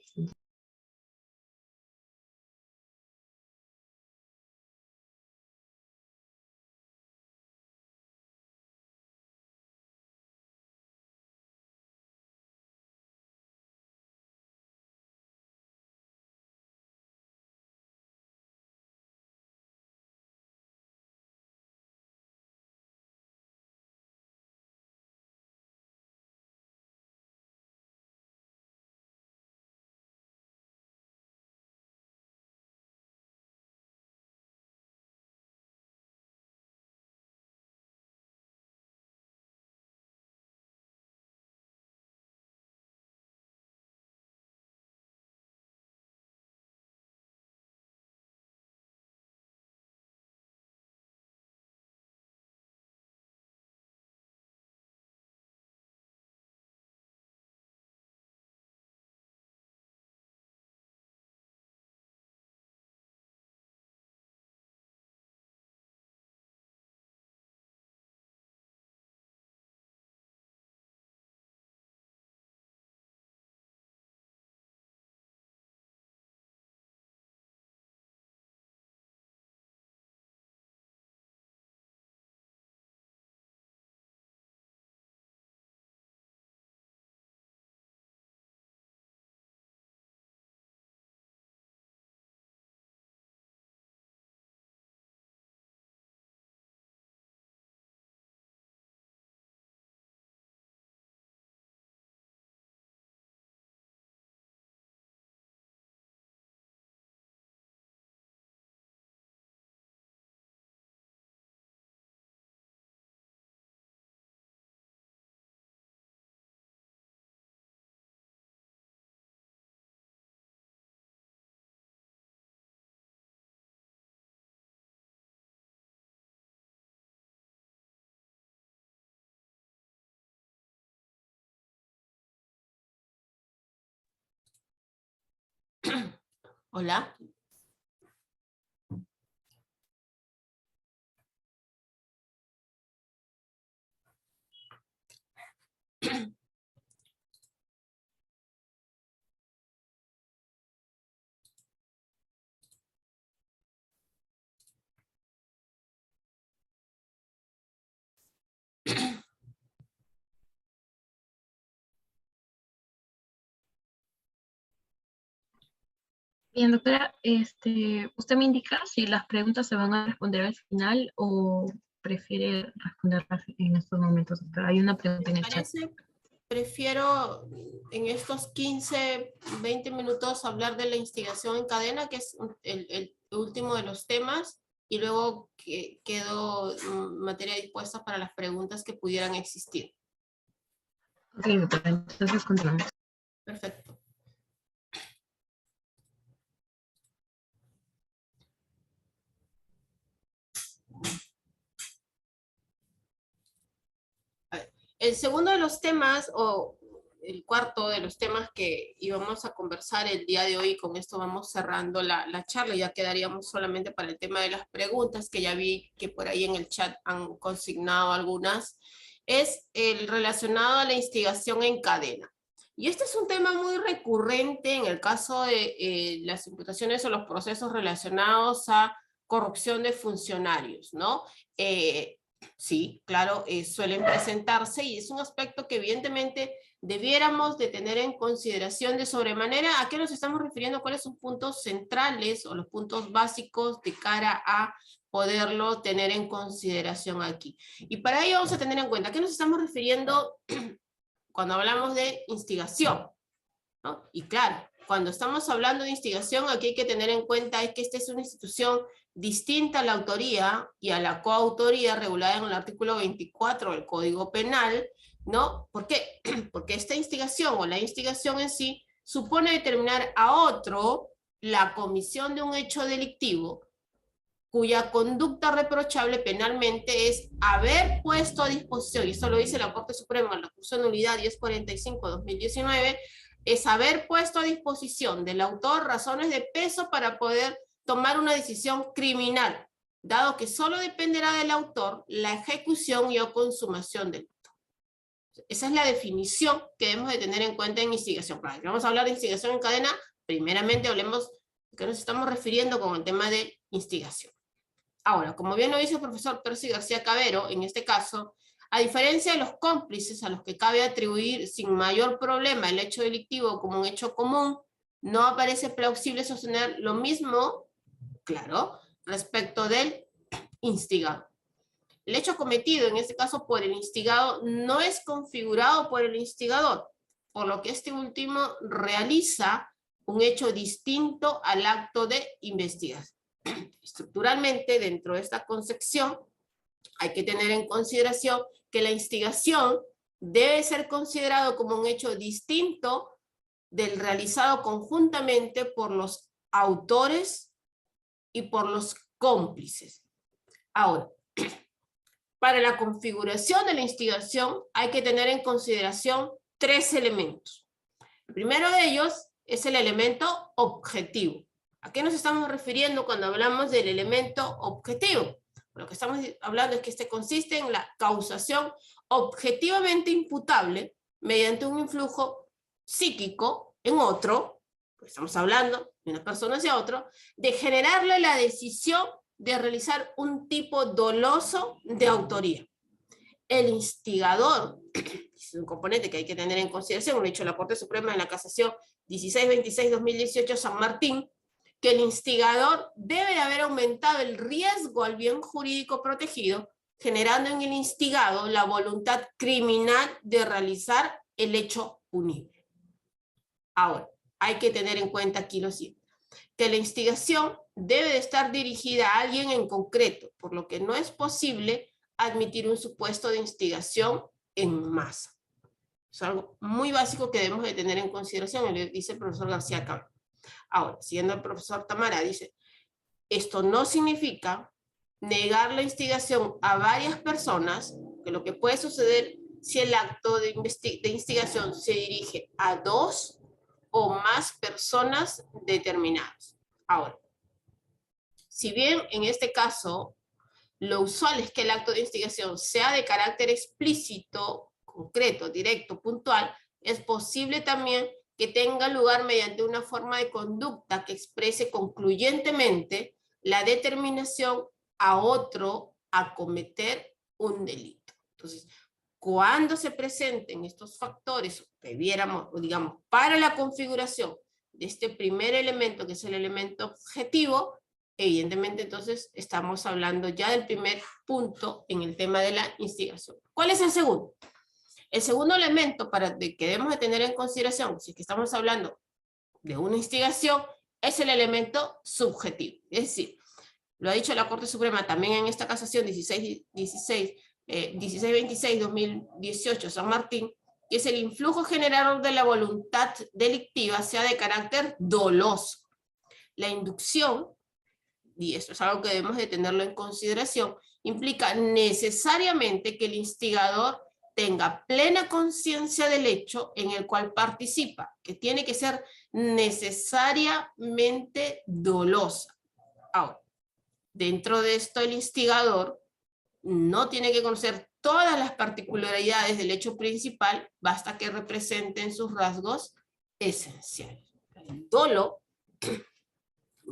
Hola. Bien, doctora, ¿usted me indica si las preguntas se van a responder al final o prefiere responderlas en estos momentos, doctora? Hay una pregunta en el chat. Parece, prefiero en estos 15, 20 minutos hablar de la instigación en cadena, que es el último de los temas, y luego quedo materia dispuesta para las preguntas que pudieran existir. Ok, doctora, entonces continuamos. Perfecto. El segundo de los temas, o el cuarto de los temas que íbamos a conversar el día de hoy, con esto vamos cerrando la charla, ya quedaríamos solamente para el tema de las preguntas, que ya vi que por ahí en el chat han consignado algunas, es el relacionado a la instigación en cadena. Y este es un tema muy recurrente en el caso de las imputaciones o los procesos relacionados a corrupción de funcionarios, ¿no? Sí, claro, suelen presentarse y es un aspecto que evidentemente debiéramos de tener en consideración de sobremanera. ¿A qué nos estamos refiriendo? ¿Cuáles son puntos centrales o los puntos básicos de cara a poderlo tener en consideración aquí? Y para ello vamos a tener en cuenta, ¿a qué nos estamos refiriendo cuando hablamos de instigación? ¿No? Y claro, cuando estamos hablando de instigación, aquí hay que tener en cuenta es que esta es una institución distinta a la autoría y a la coautoría regulada en el artículo 24 del Código Penal, ¿no? ¿Por qué? Porque esta instigación o la instigación en sí supone determinar a otro la comisión de un hecho delictivo cuya conducta reprochable penalmente es haber puesto a disposición, y esto lo dice la Corte Suprema en la curso de nulidad 1045-2019, es haber puesto a disposición del autor razones de peso para poder tomar una decisión criminal, dado que solo dependerá del autor la ejecución y o consumación del acto. Esa es la definición que debemos de tener en cuenta en instigación. Para que vamos a hablar de instigación en cadena, primeramente hablemos de qué nos estamos refiriendo con el tema de instigación. Ahora, como bien lo dice el profesor Percy García Cavero, en este caso, a diferencia de los cómplices a los que cabe atribuir sin mayor problema el hecho delictivo como un hecho común, no aparece plausible sostener lo mismo, claro, respecto del instigado. El hecho cometido, en este caso por el instigado, no es configurado por el instigador, por lo que este último realiza un hecho distinto al acto de investigación. Estructuralmente, dentro de esta concepción, hay que tener en consideración que la instigación debe ser considerado como un hecho distinto del realizado conjuntamente por los autores y por los cómplices. Ahora, para la configuración de la instigación hay que tener en consideración tres elementos. El primero de ellos es el elemento objetivo. ¿A qué nos estamos refiriendo cuando hablamos del elemento objetivo? Lo que estamos hablando es que este consiste en la causación objetivamente imputable mediante un influjo psíquico en otro, pues estamos hablando de una persona hacia otro, de generarle la decisión de realizar un tipo doloso de autoría. El instigador es un componente que hay que tener en consideración, lo ha dicho la Corte Suprema en la Casación 1626-2018 San Martín, que el instigador debe haber aumentado el riesgo al bien jurídico protegido, generando en el instigado la voluntad criminal de realizar el hecho punible. Ahora, hay que tener en cuenta aquí lo siguiente, que la instigación debe de estar dirigida a alguien en concreto, por lo que no es posible admitir un supuesto de instigación en masa. Es algo muy básico que debemos de tener en consideración, lo dice el profesor García Cavero. Ahora, siguiendo el profesor Tamara, dice, esto no significa negar la instigación a varias personas, que lo que puede suceder si el acto de instigación se dirige a dos o más personas determinadas. Ahora, si bien en este caso lo usual es que el acto de instigación sea de carácter explícito, concreto, directo, puntual, es posible también que tenga lugar mediante una forma de conducta que exprese concluyentemente la determinación a otro a cometer un delito. Entonces, cuando se presenten estos factores que viéramos, digamos, para la configuración de este primer elemento, que es el elemento objetivo, evidentemente entonces estamos hablando ya del primer punto en el tema de la instigación. ¿Cuál es el segundo? El segundo elemento que debemos de tener en consideración, si es que estamos hablando de una instigación, es el elemento subjetivo. Es decir, lo ha dicho la Corte Suprema también en esta casación 1626-2018 San Martín, que es el influjo generador de la voluntad delictiva sea de carácter doloso. La inducción, y esto es algo que debemos de tenerlo en consideración, implica necesariamente que el instigador tenga plena conciencia del hecho en el cual participa, que tiene que ser necesariamente dolosa. Ahora, dentro de esto el instigador no tiene que conocer todas las particularidades del hecho principal, basta que representen sus rasgos esenciales. El dolo, en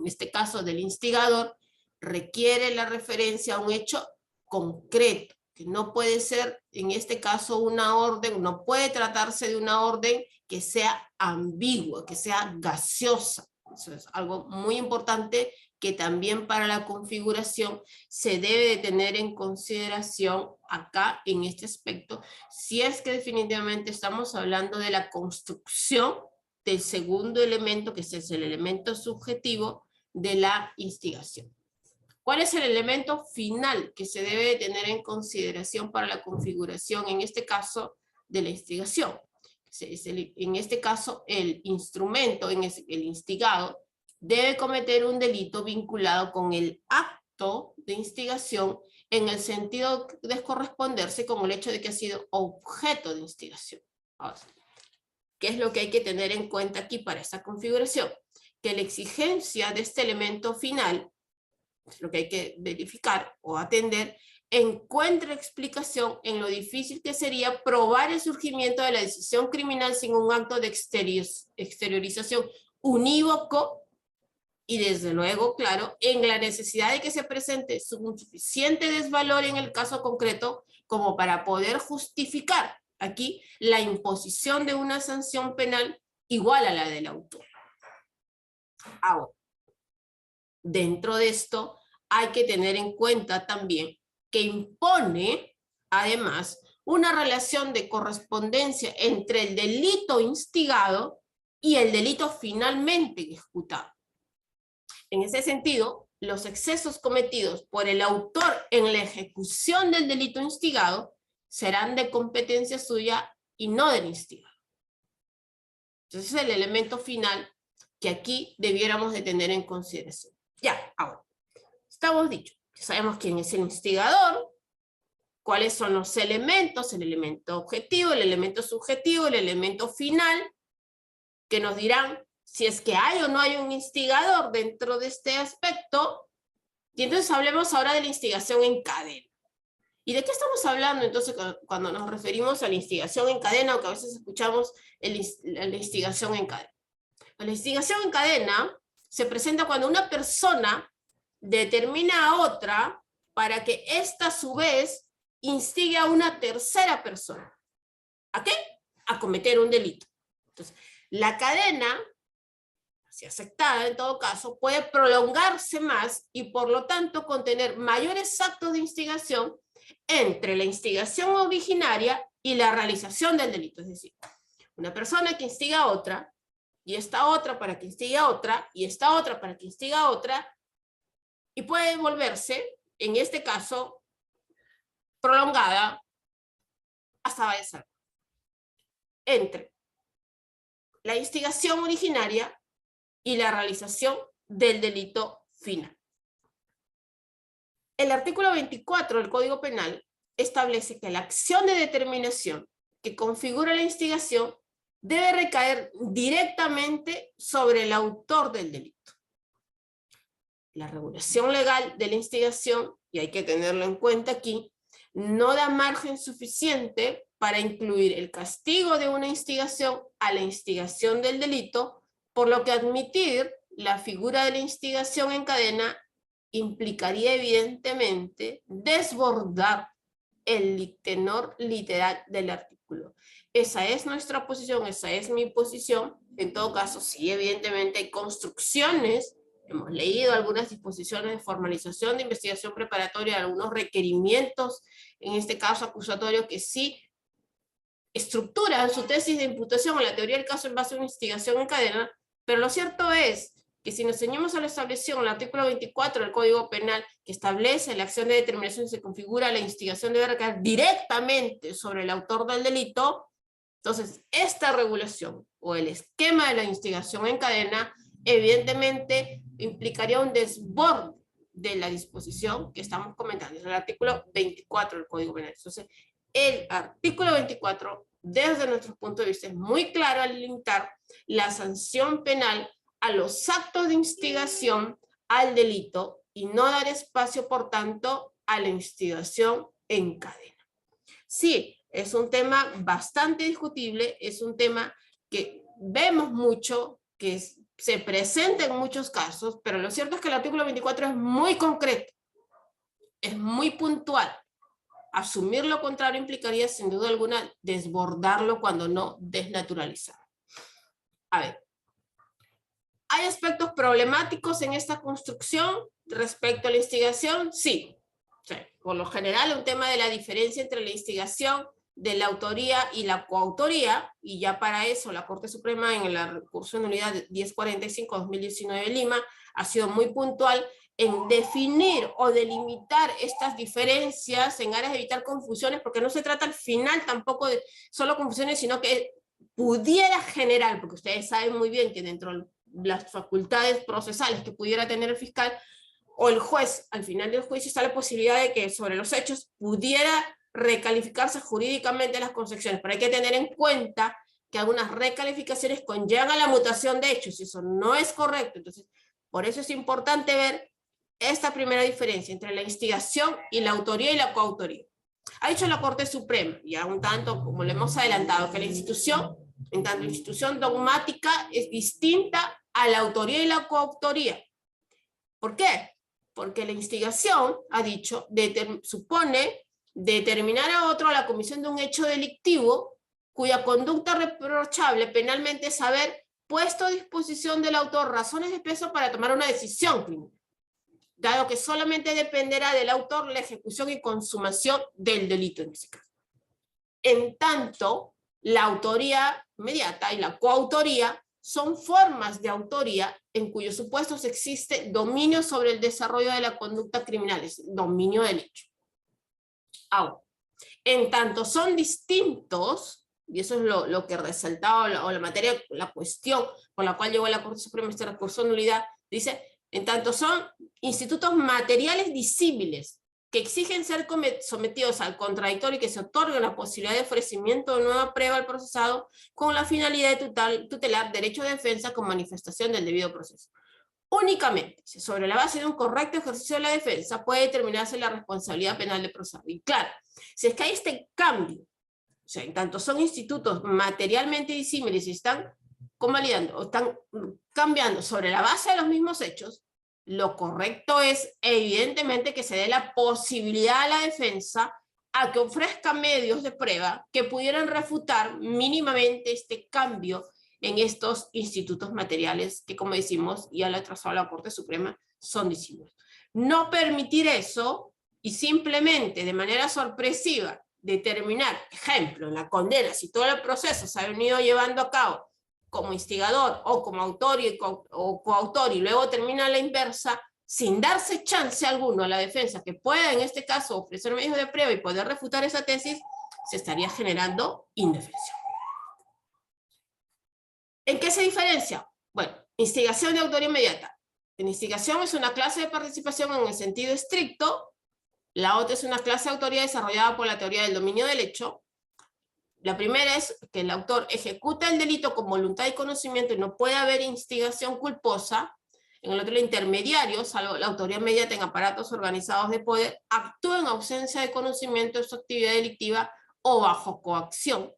este caso del instigador, requiere la referencia a un hecho concreto, que no puede ser, en este caso, una orden, no puede tratarse de una orden que sea ambigua, que sea gaseosa. Eso es algo muy importante que también para la configuración se debe de tener en consideración acá en este aspecto, si es que definitivamente estamos hablando de la construcción del segundo elemento, que es el elemento subjetivo de la instigación. ¿Cuál es el elemento final que se debe de tener en consideración para la configuración, en este caso, de la instigación? En este caso, el instrumento, el instigado, debe cometer un delito vinculado con el acto de instigación en el sentido de corresponderse con el hecho de que ha sido objeto de instigación. Ahora, ¿qué es lo que hay que tener en cuenta aquí para esta configuración? Que la exigencia de este elemento final, es lo que hay que verificar o atender, encuentra explicación en lo difícil que sería probar el surgimiento de la decisión criminal sin un acto de exteriorización unívoco y desde luego, claro, en la necesidad de que se presente un suficiente desvalor en el caso concreto como para poder justificar aquí la imposición de una sanción penal igual a la del autor. Ahora, dentro de esto hay que tener en cuenta también que impone, además, una relación de correspondencia entre el delito instigado y el delito finalmente ejecutado. En ese sentido, los excesos cometidos por el autor en la ejecución del delito instigado serán de competencia suya y no del instigado. Entonces es el elemento final que aquí debiéramos de tener en consideración. Ya, ahora, estamos dicho, ya sabemos quién es el instigador, cuáles son los elementos, el elemento objetivo, el elemento subjetivo, el elemento final, que nos dirán si es que hay o no hay un instigador dentro de este aspecto. Y entonces hablemos ahora de la instigación en cadena. ¿Y de qué estamos hablando entonces cuando nos referimos a la instigación en cadena, o que a veces escuchamos la instigación en cadena? La instigación en cadena se presenta cuando una persona determina a otra para que ésta a su vez instigue a una tercera persona. ¿A qué? A cometer un delito. Entonces, la cadena, si aceptada en todo caso, puede prolongarse más y por lo tanto contener mayores actos de instigación entre la instigación originaria y la realización del delito. Es decir, una persona que instiga a otra, y esta otra para que instigue a otra, y esta otra para que instigue a otra, y puede volverse, en este caso, prolongada hasta fallecer. Entre la instigación originaria y la realización del delito final. El artículo 24 del Código Penal establece que la acción de determinación que configura la instigación debe recaer directamente sobre el autor del delito. la regulación legal de la instigación, y hay que tenerlo en cuenta aquí, no da margen suficiente para incluir el castigo de una instigación a la instigación del delito, por lo que admitir la figura de la instigación en cadena implicaría evidentemente desbordar el tenor literal del artículo. Esa es nuestra posición, esa es mi posición. En todo caso, sí, evidentemente hay construcciones. Hemos leído algunas disposiciones de formalización de investigación preparatoria, algunos requerimientos, en este caso acusatorio, que sí estructuran su tesis de imputación a la teoría del caso en base a una instigación en cadena, pero lo cierto es que si nos ceñimos a lo establecido en el artículo 24 del Código Penal, que establece la acción de determinación y se configura la instigación debe recaer directamente sobre el autor del delito, entonces esta regulación o el esquema de la instigación en cadena evidentemente implicaría un desborde de la disposición que estamos comentando, es el artículo 24 del Código Penal. Entonces, el artículo 24, desde nuestro punto de vista, es muy claro al limitar la sanción penal a los actos de instigación al delito y no dar espacio, por tanto, a la instigación en cadena. Sí, es un tema bastante discutible, es un tema que vemos mucho, que se presenta en muchos casos, pero lo cierto es que el artículo 24 es muy concreto, es muy puntual. Asumir lo contrario implicaría sin duda alguna desbordarlo, cuando no desnaturalizarlo. A ver, ¿hay aspectos problemáticos en esta construcción respecto a la instigación? Sí. Por lo general, un tema de la diferencia entre la instigación, de la autoría y la coautoría, y ya para eso la Corte Suprema en el recurso de nulidad 1045-2019 de Lima ha sido muy puntual en definir o delimitar estas diferencias en aras de evitar confusiones, porque no se trata al final tampoco de solo confusiones, sino que pudiera generar, porque ustedes saben muy bien que dentro de las facultades procesales que pudiera tener el fiscal o el juez, al final del juicio está la posibilidad de que sobre los hechos pudiera recalificarse jurídicamente las concepciones, pero hay que tener en cuenta que algunas recalificaciones conllevan a la mutación de hechos, y eso no es correcto. Entonces, por eso es importante ver esta primera diferencia entre la instigación y la autoría y la coautoría. Ha dicho la Corte Suprema, ya un tanto como le hemos adelantado, que la institución, en tanto institución dogmática, es distinta a la autoría y la coautoría. ¿Por qué? Porque la instigación, ha dicho, supone determinar a otro a la comisión de un hecho delictivo cuya conducta reprochable penalmente es haber puesto a disposición del autor razones de peso para tomar una decisión criminal, dado que solamente dependerá del autor la ejecución y consumación del delito en ese caso. En tanto, la autoría inmediata y la coautoría son formas de autoría en cuyos supuestos existe dominio sobre el desarrollo de la conducta criminal, es dominio del hecho. Ahora, en tanto son distintos, y eso es lo que resaltaba, o la materia, la cuestión por la cual llegó a la Corte Suprema este recurso de nulidad, dice, en tanto son institutos materiales disímiles, que exigen ser sometidos al contradictorio y que se otorgue la posibilidad de ofrecimiento de nueva prueba al procesado con la finalidad de tutelar derecho de defensa con manifestación del debido proceso. Únicamente, sobre la base de un correcto ejercicio de la defensa, puede determinarse la responsabilidad penal del procesado. Y claro, si es que hay este cambio, o sea, en tanto son institutos materialmente disímiles y están convalidando o están cambiando sobre la base de los mismos hechos, lo correcto es evidentemente que se dé la posibilidad a la defensa a que ofrezca medios de prueba que pudieran refutar mínimamente este cambio en estos institutos materiales que, como decimos, ya lo ha trazado la Corte Suprema, son disímiles. No permitir eso y simplemente de manera sorpresiva determinar, ejemplo, en la condena, si todo el proceso se ha venido llevando a cabo como instigador o como autor o coautor y luego termina a la inversa, sin darse chance alguno a la defensa que pueda en este caso ofrecer medios de prueba y poder refutar esa tesis, se estaría generando indefensión. ¿En qué se diferencia? Bueno, instigación de autoría inmediata. La instigación es una clase de participación en el sentido estricto, la otra es una clase de autoría desarrollada por la teoría del dominio del hecho. La primera es que el autor ejecuta el delito con voluntad y conocimiento y no puede haber instigación culposa. En el otro, el intermediario, salvo la autoridad mediata en aparatos organizados de poder, actúa en ausencia de conocimiento de su actividad delictiva o bajo coacción.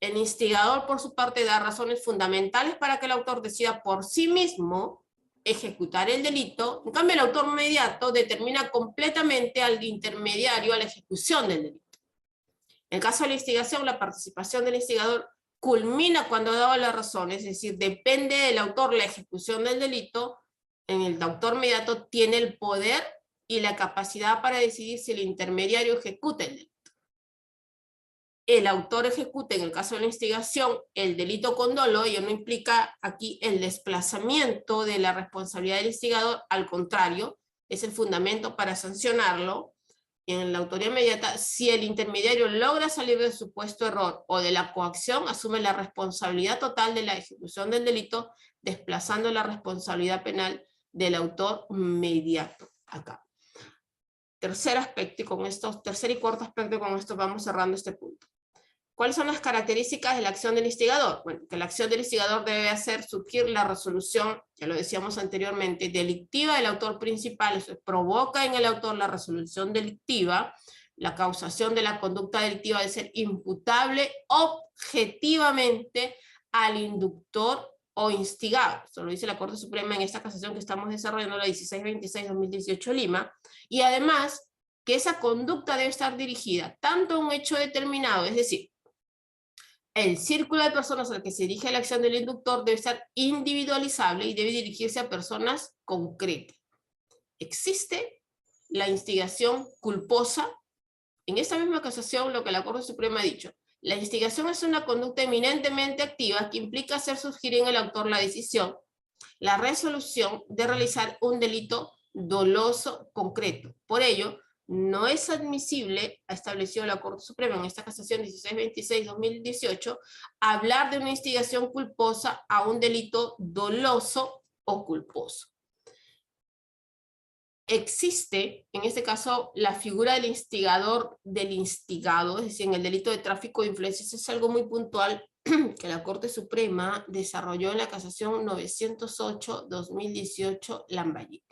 El instigador, por su parte, da razones fundamentales para que el autor decida por sí mismo ejecutar el delito. En cambio, el autor mediato determina completamente al intermediario a la ejecución del delito. En el caso de la instigación, la participación del instigador culmina cuando ha dado la razón, es decir, depende del autor la ejecución del delito. En el autor mediato tiene el poder y la capacidad para decidir si el intermediario ejecuta el delito. El autor ejecuta, en el caso de la instigación, el delito con dolo, y no implica aquí el desplazamiento de la responsabilidad del instigador, al contrario, es el fundamento para sancionarlo. En la autoría inmediata, si el intermediario logra salir del supuesto error o de la coacción, asume la responsabilidad total de la ejecución del delito, desplazando la responsabilidad penal del autor mediato. Acá. Tercer aspecto, y con esto, tercer y cuarto aspecto, con esto vamos cerrando este punto. ¿Cuáles son las características de la acción del instigador? Bueno, que la acción del instigador debe hacer surgir la resolución, ya lo decíamos anteriormente, delictiva del autor principal, eso provoca en el autor la resolución delictiva, la causación de la conducta delictiva debe ser imputable objetivamente al inductor o instigado. Esto lo dice la Corte Suprema en esta casación que estamos desarrollando, la 1626-2018 Lima, y además que esa conducta debe estar dirigida tanto a un hecho determinado, es decir, el círculo de personas al que se dirige la acción del inductor debe estar individualizable y debe dirigirse a personas concretas. Existe la instigación culposa. En esta misma casación, lo que la Corte Suprema ha dicho, la instigación es una conducta eminentemente activa que implica hacer surgir en el autor la decisión, la resolución de realizar un delito doloso concreto. Por ello, no es admisible, ha establecido la Corte Suprema en esta casación 1626-2018, hablar de una instigación culposa a un delito doloso o culposo. Existe, en este caso, la figura del instigador del instigado, es decir, en el delito de tráfico de influencias es algo muy puntual que la Corte Suprema desarrolló en la casación 908-2018 Lambayeque.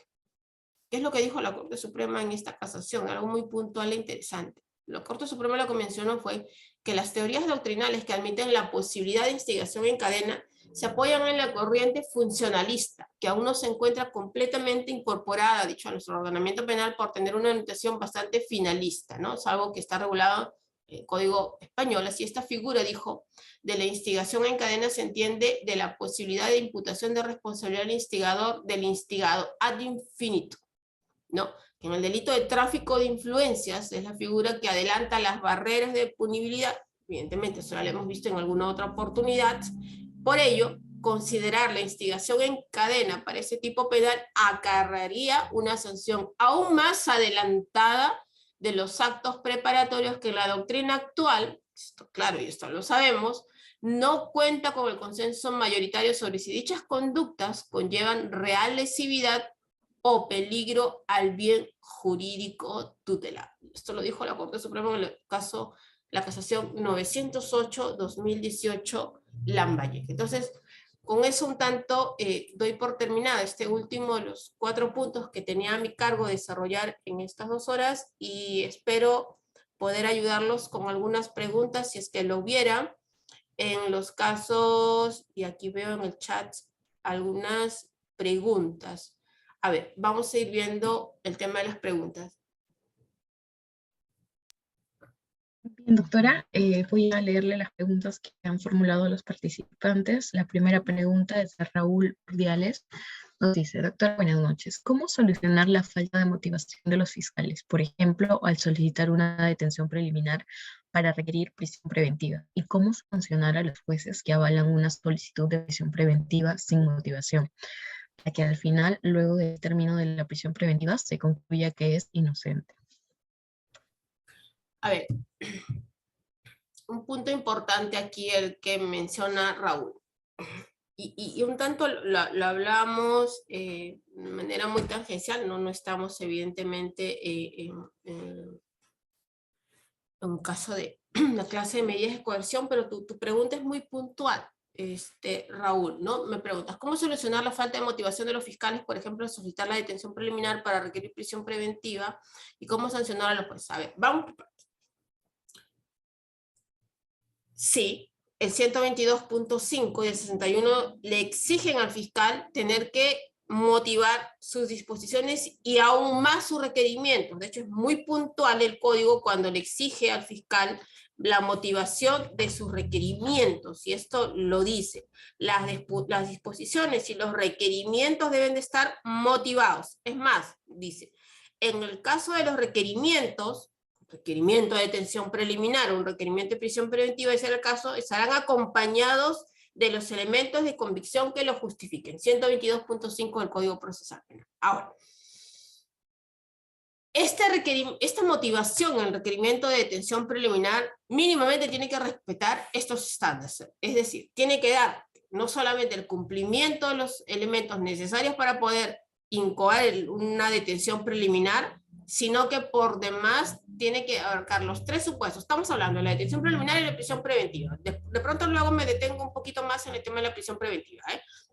¿Qué es lo que dijo la Corte Suprema en esta casación? Algo muy puntual e interesante. La Corte Suprema lo que mencionó fue que las teorías doctrinales que admiten la posibilidad de instigación en cadena se apoyan en la corriente funcionalista, que aún no se encuentra completamente incorporada, dicho, a nuestro ordenamiento penal por tener una notación bastante finalista, ¿no? Es algo que está regulado en el Código Español. Así, esta figura, dijo, de la instigación en cadena se entiende de la posibilidad de imputación de responsabilidad del instigador, del instigado ad infinitum. ¿No? En el delito de tráfico de influencias es la figura que adelanta las barreras de punibilidad, evidentemente eso lo hemos visto en alguna otra oportunidad. Por ello, considerar la instigación en cadena para ese tipo penal acarrearía una sanción aún más adelantada de los actos preparatorios que la doctrina actual, esto claro y esto lo sabemos, no cuenta con el consenso mayoritario sobre si dichas conductas conllevan real lesividad o peligro al bien jurídico tutelado. Esto lo dijo la Corte Suprema en el caso, la casación 908-2018 Lambayeque. Entonces, con eso un tanto doy por terminada este último de los 4 puntos que tenía a mi cargo desarrollar en estas 2 horas y espero poder ayudarlos con algunas preguntas si es que lo hubiera en los casos, y aquí veo en el chat algunas preguntas. A ver, vamos a ir viendo el tema de las preguntas. Bien, doctora, voy a leerle las preguntas que han formulado los participantes. La primera pregunta es de Raúl Urdiales. Nos dice, doctora, buenas noches. ¿Cómo solucionar la falta de motivación de los fiscales? Por ejemplo, al solicitar una detención preliminar para requerir prisión preventiva. ¿Y cómo sancionar a los jueces que avalan una solicitud de prisión preventiva sin motivación? Para que al final, luego del término de la prisión preventiva, se concluya que es inocente. A ver, un punto importante aquí el que menciona Raúl. Y un tanto lo hablamos de manera muy tangencial, no estamos evidentemente en un caso de una clase de medidas de coerción, pero tu pregunta es muy puntual. Raúl, ¿no? Me preguntas, ¿cómo solucionar la falta de motivación de los fiscales, por ejemplo, a solicitar la detención preliminar para requerir prisión preventiva? ¿Y cómo sancionar a los jueces? A ver, vamos. Sí, el 122.5 y el 61 le exigen al fiscal tener que motivar sus disposiciones y aún más sus requerimientos. De hecho, es muy puntual el código cuando le exige al fiscal la motivación de sus requerimientos, y esto lo dice. Las disposiciones y los requerimientos deben de estar motivados. Es más, dice, en el caso de los requerimientos, requerimiento de detención preliminar o un requerimiento de prisión preventiva, ese era el caso, estarán acompañados de los elementos de convicción que lo justifiquen. 122.5 del Código Procesal Penal. Ahora, esta motivación en el requerimiento de detención preliminar mínimamente tiene que respetar estos estándares. Es decir, tiene que dar no solamente el cumplimiento de los elementos necesarios para poder incoar una detención preliminar, sino que por demás tiene que abarcar los tres supuestos. Estamos hablando de la detención preliminar y la prisión preventiva. De pronto luego me detengo un poquito más en el tema de la prisión preventiva,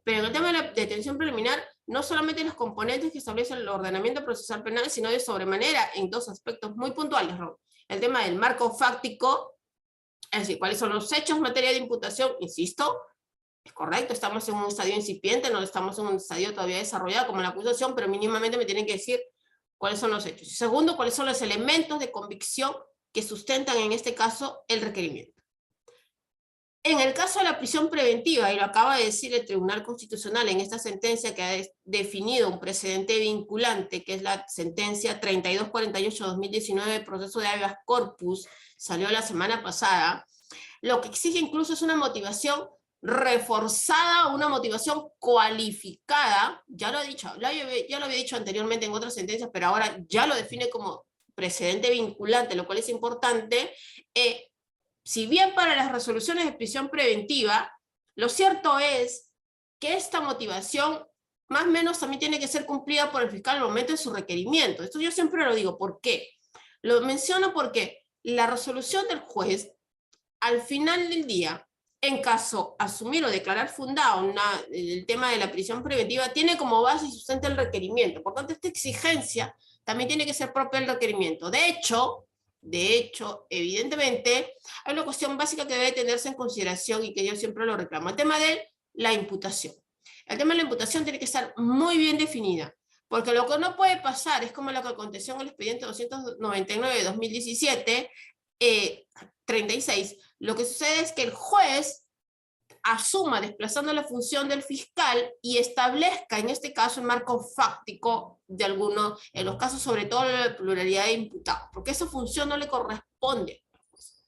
pero en el tema de la detención preliminar, no solamente los componentes que establecen el ordenamiento procesal penal, sino de sobremanera en dos aspectos muy puntuales, Raúl. El tema del marco fáctico, es decir, cuáles son los hechos en materia de imputación, insisto, es correcto, estamos en un estadio incipiente, no estamos en un estadio todavía desarrollado como la acusación, pero mínimamente me tienen que decir cuáles son los hechos. Y segundo, cuáles son los elementos de convicción que sustentan en este caso el requerimiento. En el caso de la prisión preventiva, y lo acaba de decir el Tribunal Constitucional en esta sentencia que ha definido un precedente vinculante, que es la sentencia 3248-2019 del proceso de habeas corpus, salió la semana pasada, lo que exige incluso es una motivación reforzada, una motivación cualificada, ya lo he dicho, ya lo había dicho anteriormente en otras sentencias, pero ahora ya lo define como precedente vinculante, lo cual es importante. Si bien para las resoluciones de prisión preventiva, lo cierto es que esta motivación más o menos también tiene que ser cumplida por el fiscal al momento de su requerimiento. Esto yo siempre lo digo. ¿Por qué? Lo menciono porque la resolución del juez, al final del día, en caso asumir o declarar fundado el tema de la prisión preventiva, tiene como base y sustenta el requerimiento. Por tanto, esta exigencia también tiene que ser propia del requerimiento. De hecho, evidentemente, hay una cuestión básica que debe tenerse en consideración y que yo siempre lo reclamo. El tema de la imputación. El tema de la imputación tiene que estar muy bien definida, porque lo que no puede pasar es como lo que aconteció en el expediente 299 de 2017, 36. Lo que sucede es que el juez asuma desplazando la función del fiscal y establezca en este caso el marco fáctico de algunos, en los casos sobre todo la pluralidad de imputados, porque esa función no le corresponde,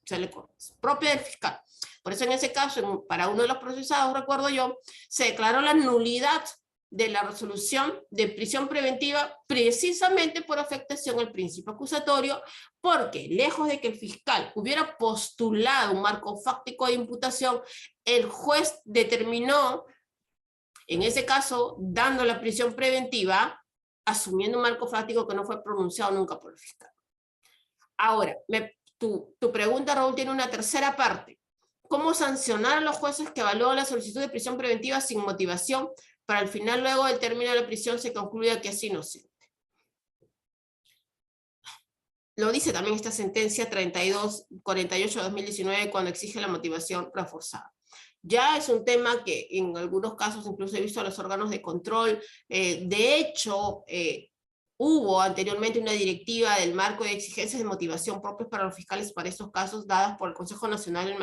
se le corresponde, propia del fiscal. Por eso en ese caso, para uno de los procesados, recuerdo yo, se declaró la nulidad de la resolución de prisión preventiva precisamente por afectación al principio acusatorio, porque lejos de que el fiscal hubiera postulado un marco fáctico de imputación, el juez determinó, en ese caso, dando la prisión preventiva, asumiendo un marco fáctico que no fue pronunciado nunca por el fiscal. Ahora, tu pregunta, Raúl, tiene una tercera parte. ¿Cómo sancionar a los jueces que evalúan la solicitud de prisión preventiva sin motivación para al final, luego del término de la prisión, se concluya que es inocente? Lo dice también esta sentencia 3248-2019 cuando exige la motivación reforzada. Ya es un tema que en algunos casos incluso he visto a los órganos de control. De hecho, hubo anteriormente una directiva del marco de exigencias de motivación propios para los fiscales para estos casos dadas por el Consejo Nacional de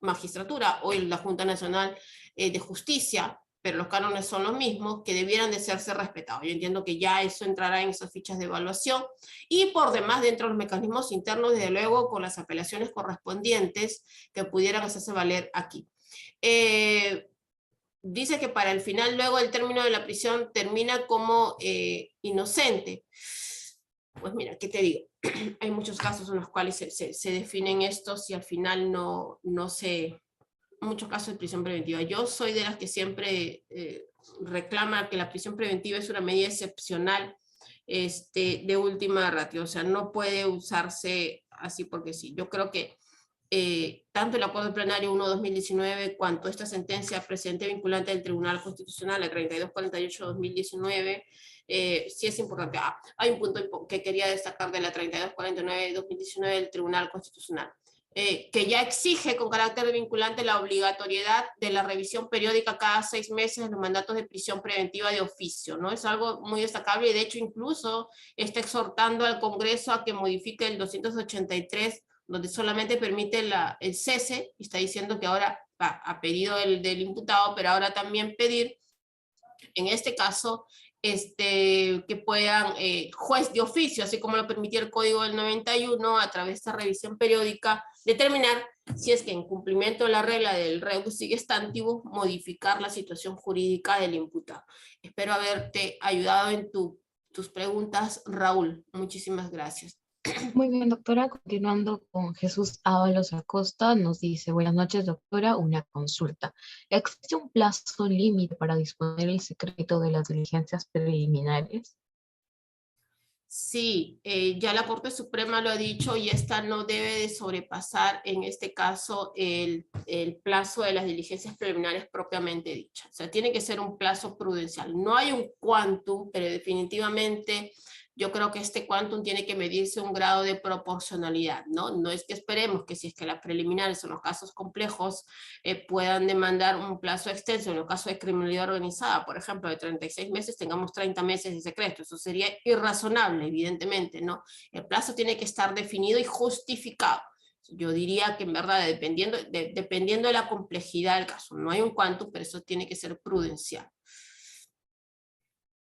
Magistratura o la Junta Nacional de Justicia, pero los cánones son los mismos, que debieran de serse respetados. Yo entiendo que ya eso entrará en esas fichas de evaluación y por demás dentro de los mecanismos internos, desde luego con las apelaciones correspondientes que pudieran hacerse valer aquí. Dice que para el final, luego del término de la prisión, termina como inocente. Pues mira, ¿qué te digo? Hay muchos casos en los cuales se definen estos y al final no se... Muchos casos de prisión preventiva. Yo soy de las que siempre reclama que la prisión preventiva es una medida excepcional de última ratio. O sea, no puede usarse así porque sí. Yo creo que tanto el acuerdo plenario 1-2019 cuanto esta sentencia precedente vinculante del Tribunal Constitucional, la 3248-2019, sí es importante. Hay un punto que quería destacar de la 3249-2019 del Tribunal Constitucional, que ya exige con carácter vinculante la obligatoriedad de la revisión periódica cada 6 meses de los mandatos de prisión preventiva de oficio, ¿no? Es algo muy destacable y de hecho incluso está exhortando al Congreso a que modifique el 283, donde solamente permite el cese, y está diciendo que ahora ha pedido del imputado, pero ahora también pedir, en este caso, que puedan, juez de oficio, así como lo permitía el Código del 91, a través de esta revisión periódica, determinar si es que en cumplimiento de la regla del rebus sigue stantibus, modificar la situación jurídica del imputado. Espero haberte ayudado en tus preguntas, Raúl. Muchísimas gracias. Muy bien, doctora. Continuando con Jesús Ábalos Acosta, nos dice, buenas noches, doctora, una consulta. ¿Existe un plazo límite para disponer el secreto de las diligencias preliminares? Sí, ya la Corte Suprema lo ha dicho y esta no debe de sobrepasar, en este caso, el plazo de las diligencias preliminares propiamente dichas. O sea, tiene que ser un plazo prudencial. No hay un quantum, pero definitivamente yo creo que este quantum tiene que medirse un grado de proporcionalidad, ¿no? No es que esperemos que si es que las preliminares son los casos complejos puedan demandar un plazo extenso. En el caso de criminalidad organizada, por ejemplo, de 36 meses, tengamos 30 meses de secreto. Eso sería irrazonable, evidentemente, ¿no? El plazo tiene que estar definido y justificado. Yo diría que en verdad, dependiendo de la complejidad del caso, no hay un quantum, pero eso tiene que ser prudencial.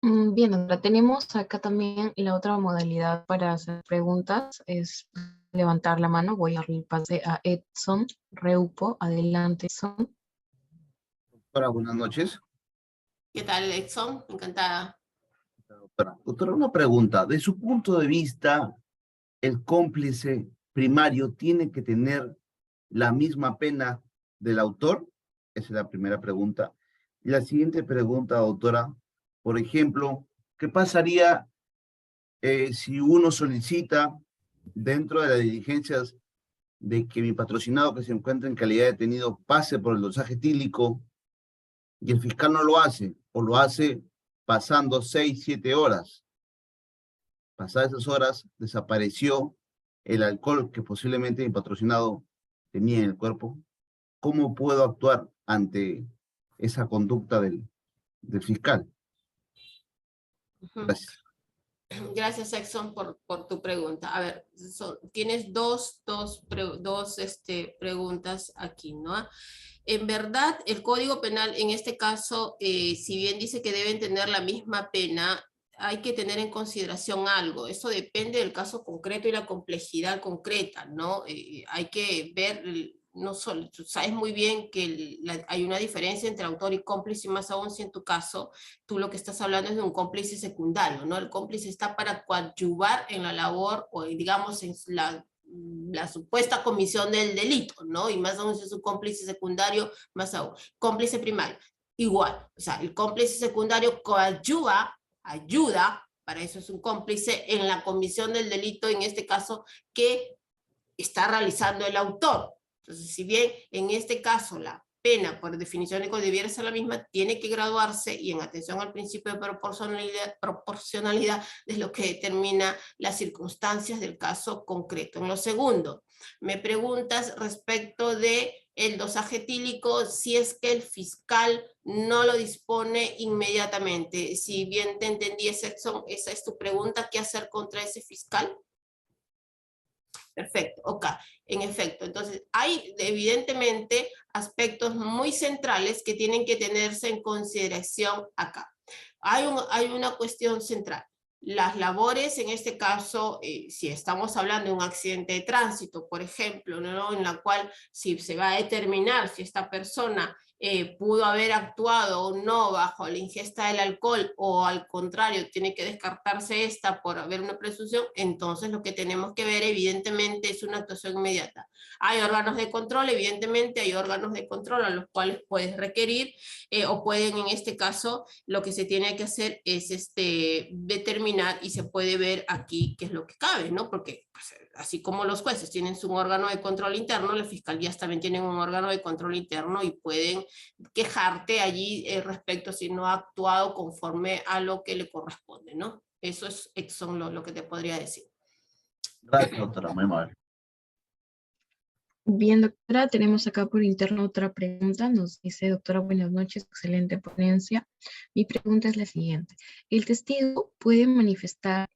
Bien, doctora, tenemos acá también la otra modalidad para hacer preguntas, es levantar la mano. Voy a darle el pase a Edson Reupo. Adelante, Edson. Hola, buenas noches. ¿Qué tal, Edson? Encantada. Doctora, una pregunta. De su punto de vista, ¿el cómplice primario tiene que tener la misma pena del autor? Esa es la primera pregunta. Y la siguiente pregunta, doctora, por ejemplo, ¿qué pasaría si uno solicita dentro de las diligencias de que mi patrocinado que se encuentra en calidad de detenido pase por el dosaje etílico y el fiscal no lo hace, o lo hace pasando 6, 7 horas? Pasadas esas horas, desapareció el alcohol que posiblemente mi patrocinado tenía en el cuerpo. ¿Cómo puedo actuar ante esa conducta del fiscal? Gracias. Gracias, Exxon, por tu pregunta. A ver, tienes dos preguntas aquí, ¿no? En verdad, el Código Penal, en este caso, si bien dice que deben tener la misma pena, hay que tener en consideración algo. Eso depende del caso concreto y la complejidad concreta, ¿no? Hay que ver, no solo, tú sabes muy bien que hay una diferencia entre autor y cómplice, y más aún si en tu caso tú lo que estás hablando es de un cómplice secundario, ¿no? El cómplice está para coadyuvar en la labor o digamos en la supuesta comisión del delito, ¿no? Y más aún si es un cómplice secundario, más aún. Cómplice primario, igual. O sea, el cómplice secundario coadyuva, ayuda, para eso es un cómplice, en la comisión del delito, en este caso, que está realizando el autor. Entonces, si bien en este caso la pena, por definición debiera ser la misma, tiene que graduarse y en atención al principio de proporcionalidad de lo que determina las circunstancias del caso concreto. En lo segundo, me preguntas respecto de el dosaje etílico, si es que el fiscal no lo dispone inmediatamente. Si bien te entendí, esa es tu pregunta, ¿qué hacer contra ese fiscal? Perfecto, ok, en efecto. Entonces, hay evidentemente aspectos muy centrales que tienen que tenerse en consideración acá. Hay una cuestión central. Las labores, en este caso, si estamos hablando de un accidente de tránsito, por ejemplo, ¿no? En la cual si se va a determinar si esta persona pudo haber actuado o no bajo la ingesta del alcohol, o al contrario, tiene que descartarse esta por haber una presunción, entonces lo que tenemos que ver evidentemente es una actuación inmediata. Hay órganos de control, evidentemente hay órganos de control a los cuales puedes requerir, o pueden, en este caso, lo que se tiene que hacer es determinar, y se puede ver aquí qué es lo que cabe, ¿no? Porque pues, así como los jueces tienen su órgano de control interno, las fiscalías también tienen un órgano de control interno y pueden quejarte allí respecto si no ha actuado conforme a lo que le corresponde, ¿no? Eso es lo que te podría decir. Gracias, doctora, muy amable. Bien, doctora, tenemos acá por interno otra pregunta. Nos dice, doctora, buenas noches, excelente ponencia. Mi pregunta es la siguiente. ¿El testigo puede manifestar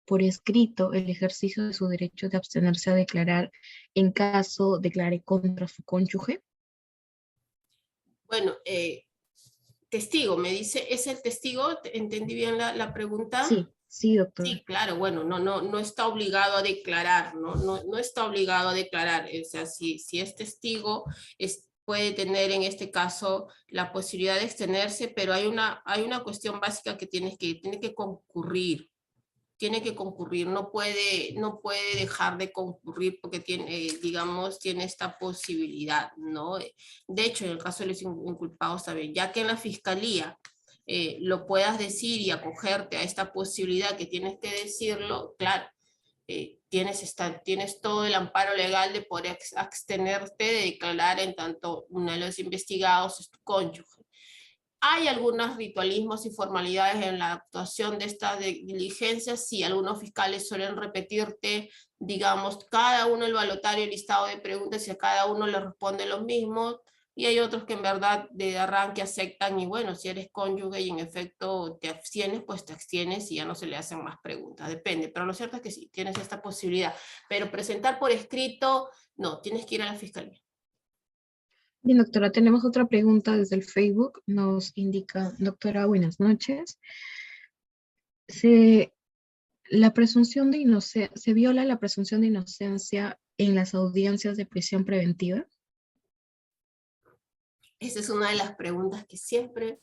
por escrito el ejercicio de su derecho de abstenerse a declarar en caso declare contra su cónyuge? Bueno, testigo, me dice, ¿es el testigo? ¿Entendí bien la pregunta? Sí, sí, doctora. Sí, claro, bueno, no está obligado a declarar, no está obligado a declarar. O sea, si es testigo, puede tener en este caso la posibilidad de extenerse, pero hay una cuestión básica que tiene que concurrir. Tiene que concurrir, no puede dejar de concurrir porque digamos, tiene esta posibilidad, ¿no? De hecho, en el caso de los inculpados también, ya que en la fiscalía lo puedas decir y acogerte a esta posibilidad que tienes que decirlo, claro, tienes todo el amparo legal de poder abstenerte de declarar en tanto uno de los investigados es tu cónyuge. Hay algunos ritualismos y formalidades en la actuación de estas diligencias. Sí, algunos fiscales suelen repetirte, digamos, cada uno el balotario, el listado de preguntas, y a cada uno le responde lo mismo. Y hay otros que en verdad de arranque aceptan, y bueno, si eres cónyuge y en efecto te abstienes, pues te abstienes y ya no se le hacen más preguntas. Depende, pero lo cierto es que sí, tienes esta posibilidad. Pero presentar por escrito, no, tienes que ir a la fiscalía. Bien, doctora, tenemos otra pregunta desde el Facebook. Nos indica, doctora, buenas noches. ¿Se viola la presunción de inocencia en las audiencias de prisión preventiva? Esa es una de las preguntas que siempre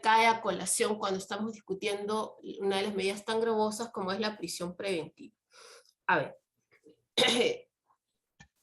cae a colación cuando estamos discutiendo una de las medidas tan gravosas como es la prisión preventiva. A ver,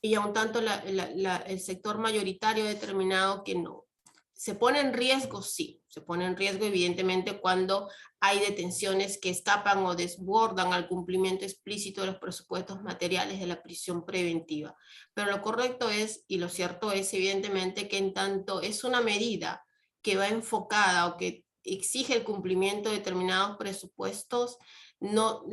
y aun tanto el sector mayoritario ha determinado que no. ¿Se pone en riesgo? Sí, se pone en riesgo evidentemente cuando hay detenciones que escapan o desbordan al cumplimiento explícito de los presupuestos materiales de la prisión preventiva. Pero lo correcto es, y lo cierto es evidentemente, que en tanto es una medida que va enfocada o que exige el cumplimiento de determinados presupuestos, no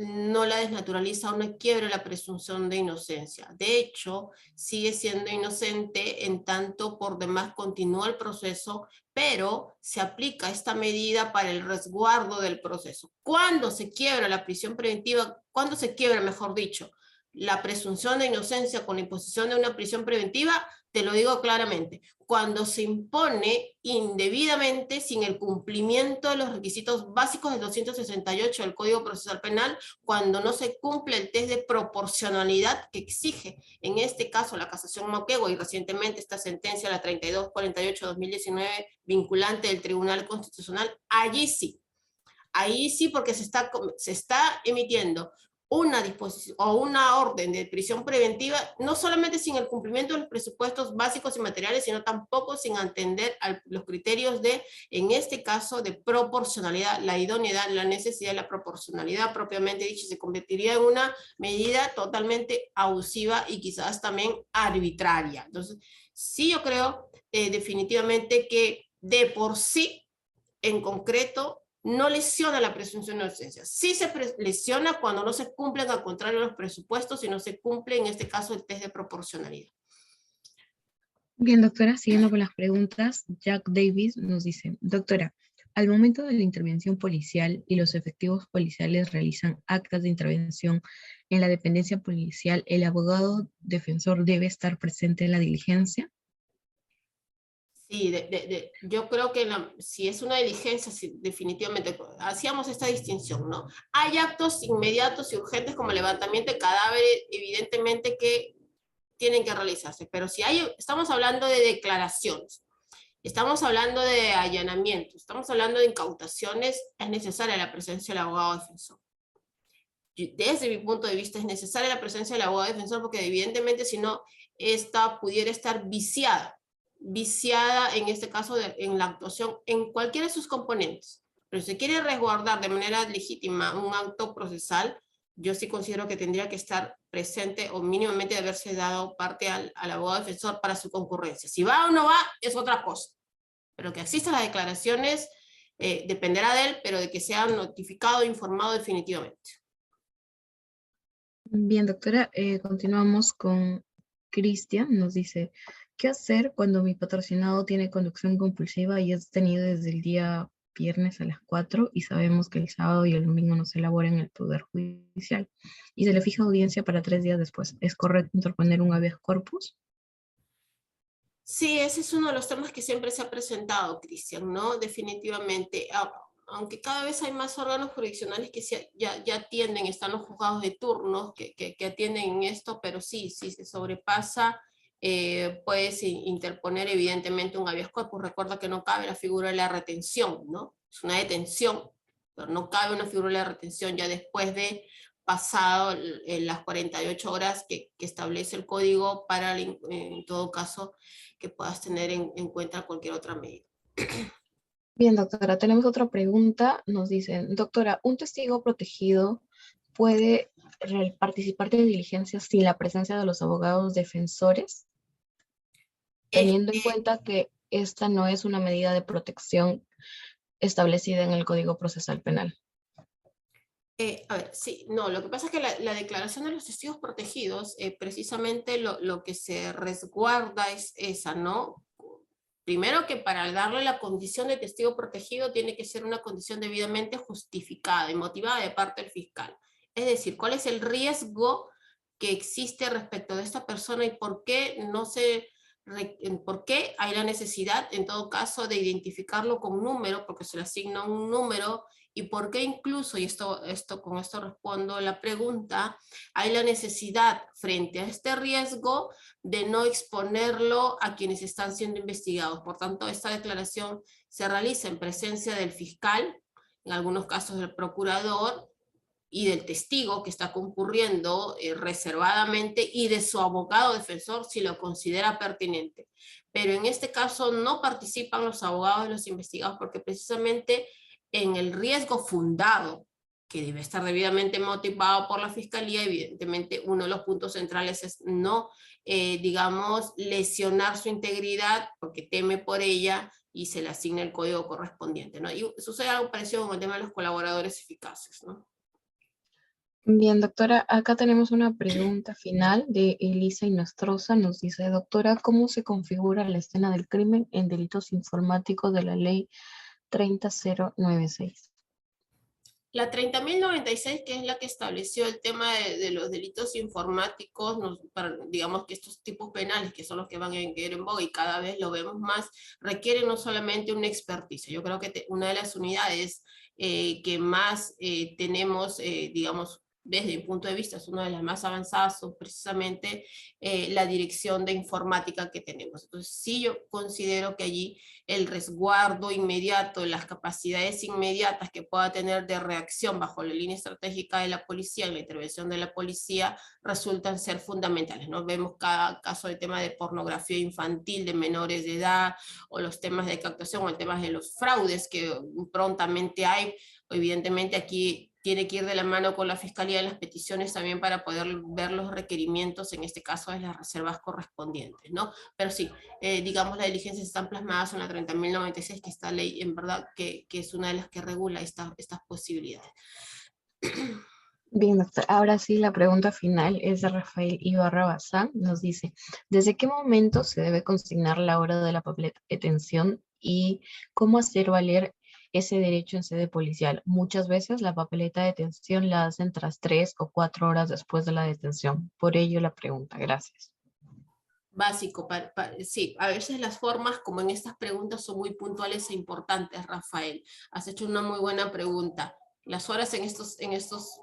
la desnaturaliza o no quiebra la presunción de inocencia. De hecho, sigue siendo inocente en tanto por demás continúa el proceso, pero se aplica esta medida para el resguardo del proceso. ¿Cuándo se quiebra la prisión preventiva? ¿Cuándo se quiebra, mejor dicho, la presunción de inocencia con la imposición de una prisión preventiva? Te lo digo claramente, cuando se impone indebidamente sin el cumplimiento de los requisitos básicos del 268 del Código Procesal Penal, cuando no se cumple el test de proporcionalidad que exige, en este caso, la casación Moquegua y recientemente esta sentencia, la 3248-2019, vinculante del Tribunal Constitucional, allí sí, porque se está emitiendo una disposición o una orden de prisión preventiva, no solamente sin el cumplimiento de los presupuestos básicos y materiales, sino tampoco sin atender a los criterios en este caso, de proporcionalidad, la idoneidad, la necesidad, la proporcionalidad propiamente dicho, se convertiría en una medida totalmente abusiva y quizás también arbitraria. Entonces, sí, yo creo definitivamente que de por sí, en concreto, no lesiona la presunción de inocencia. Sí se lesiona cuando no se cumplen, al contrario, los presupuestos y no se cumple, en este caso, el test de proporcionalidad. Bien, doctora, siguiendo con las preguntas, Jack Davis nos dice, doctora, al momento de la intervención policial y los efectivos policiales realizan actas de intervención en la dependencia policial, ¿el abogado defensor debe estar presente en la diligencia? Sí, yo creo que si es una diligencia, sí, definitivamente, hacíamos esta distinción, ¿no? Hay actos inmediatos y urgentes como levantamiento de cadáveres, evidentemente que tienen que realizarse. Pero si estamos hablando de declaraciones, estamos hablando de allanamientos, estamos hablando de incautaciones, es necesaria la presencia del abogado defensor. Desde mi punto de vista es necesaria la presencia del abogado defensor porque evidentemente si no, esta pudiera estar viciada en este caso en la actuación en cualquiera de sus componentes. Pero si se quiere resguardar de manera legítima un acto procesal, yo sí considero que tendría que estar presente o mínimamente de haberse dado parte al abogado defensor para su concurrencia. Si va o no va es otra cosa, pero que existan las declaraciones dependerá de él, pero de que sea notificado e informado definitivamente. Bien, doctora, continuamos con Cristian. Nos dice, ¿qué hacer cuando mi patrocinado tiene conducción compulsiva y es detenido desde el día viernes a las 4 y sabemos que el sábado y el domingo no se elabora en el Poder Judicial y se le fija audiencia para 3 días después? ¿Es correcto interponer un habeas corpus? Sí, ese es uno de los temas que siempre se ha presentado, Cristian, ¿no? Definitivamente, aunque cada vez hay más órganos jurisdiccionales que ya atienden, están los juzgados de turnos que atienden en esto, pero sí, si se sobrepasa, puedes interponer evidentemente un habeas corpus. Recuerda que no cabe la figura de la retención, ¿no? Es una detención, pero no cabe una figura de la retención ya después de pasado las 48 horas que establece el código para, en todo caso, que puedas tener en cuenta cualquier otra medida. Bien, doctora, tenemos otra pregunta. Nos dicen, doctora, ¿un testigo protegido puede participar de diligencias sin la presencia de los abogados defensores, teniendo en cuenta que esta no es una medida de protección establecida en el Código Procesal Penal? A ver, sí, no, lo que pasa es que la declaración de los testigos protegidos, precisamente lo que se resguarda es esa, ¿no? Primero que para darle la condición de testigo protegido tiene que ser una condición debidamente justificada y motivada de parte del fiscal. Es decir, ¿cuál es el riesgo que existe respecto de esta persona y por qué por qué hay la necesidad, en todo caso, de identificarlo con número, porque se le asigna un número, y por qué incluso, y con esto respondo la pregunta, hay la necesidad frente a este riesgo de no exponerlo a quienes están siendo investigados. Por tanto, esta declaración se realiza en presencia del fiscal, en algunos casos del procurador, y del testigo que está concurriendo reservadamente y de su abogado defensor si lo considera pertinente. Pero en este caso no participan los abogados de los investigados porque precisamente en el riesgo fundado, que debe estar debidamente motivado por la fiscalía, evidentemente uno de los puntos centrales es no, digamos, lesionar su integridad porque teme por ella y se le asigna el código correspondiente, ¿no? Y sucede algo parecido con el tema de los colaboradores eficaces, ¿no? Bien, doctora, acá tenemos una pregunta final de Elisa Inostroza. Nos dice, doctora, ¿cómo se configura la escena del crimen en delitos informáticos de la ley 30096? La 30.096, que es la que estableció el tema de los delitos informáticos, digamos que estos tipos penales, que son los que van a ir en boga y cada vez lo vemos más, requieren no solamente una experticia. Yo creo que una de las unidades que más tenemos, digamos, desde mi punto de vista, es una de las más avanzadas, son precisamente la dirección de informática que tenemos. Entonces, sí, yo considero que allí el resguardo inmediato, las capacidades inmediatas que pueda tener de reacción bajo la línea estratégica de la policía, en la intervención de la policía, resultan ser fundamentales, ¿no? Vemos cada caso de tema de pornografía infantil de menores de edad, o los temas de captación, o el tema de los fraudes que prontamente hay. Evidentemente aquí tiene que ir de la mano con la fiscalía de las peticiones también para poder ver los requerimientos, en este caso de las reservas correspondientes, ¿no? Pero sí, digamos, las diligencias están plasmadas en la 30.096, que esta ley, en verdad, que es una de las que regula estas posibilidades. Bien, doctor. Ahora sí, la pregunta final es de Rafael Ibarra Bazán. Nos dice, ¿desde qué momento se debe consignar la hora de la papeleta de detención y cómo hacer valer ese derecho en sede policial? Muchas veces la papeleta de detención la hacen tras 3 o 4 horas después de la detención. Por ello la pregunta. Gracias. Básico, sí, a veces las formas, como en estas preguntas, son muy puntuales e importantes, Rafael. Has hecho una muy buena pregunta. Las horas en estos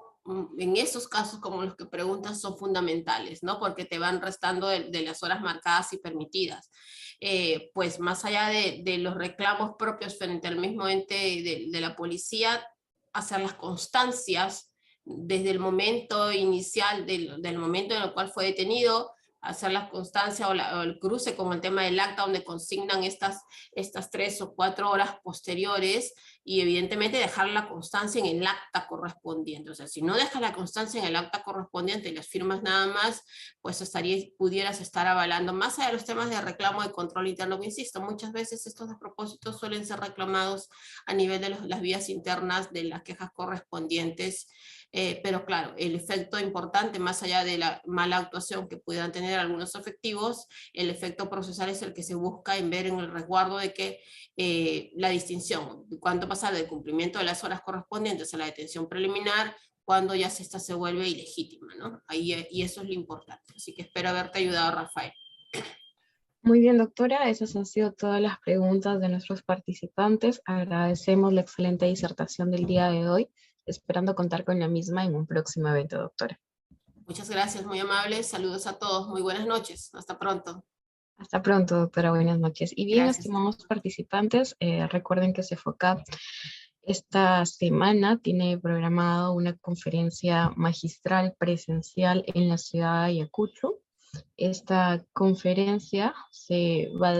en esos casos como los que preguntas son fundamentales, ¿no? Porque te van restando de las horas marcadas y permitidas. Pues más allá de los reclamos propios frente al mismo ente de la policía, hacer las constancias desde el momento inicial, del momento en el cual fue detenido, hacer la constancia o el cruce con el tema del acta donde consignan estas 3 o 4 horas posteriores, y evidentemente dejar la constancia en el acta correspondiente. O sea, si no dejas la constancia en el acta correspondiente y las firmas nada más, pues pudieras estar avalando, más allá de los temas de reclamo de control interno, que insisto, muchas veces estos despropósitos suelen ser reclamados a nivel de las vías internas de las quejas correspondientes, pero claro, el efecto importante, más allá de la mala actuación que puedan tener algunos efectivos, el efecto procesal es el que se busca en ver en el resguardo de que la distinción, cuánto pasa del cumplimiento de las horas correspondientes a la detención preliminar, cuando ya esta se vuelve ilegítima, ¿no? Y eso es lo importante. Así que espero haberte ayudado, Rafael. Muy bien, doctora, esas han sido todas las preguntas de nuestros participantes. Agradecemos la excelente disertación del día de hoy, esperando contar con la misma en un próximo evento, doctora. Muchas gracias, muy amables. Saludos a todos. Muy buenas noches. Hasta pronto. Hasta pronto, doctora. Buenas noches. Y bien, Gracias. estimados participantes, recuerden que CEFOCAP esta semana tiene programado una conferencia magistral presencial en la ciudad de Ayacucho. Esta conferencia se va a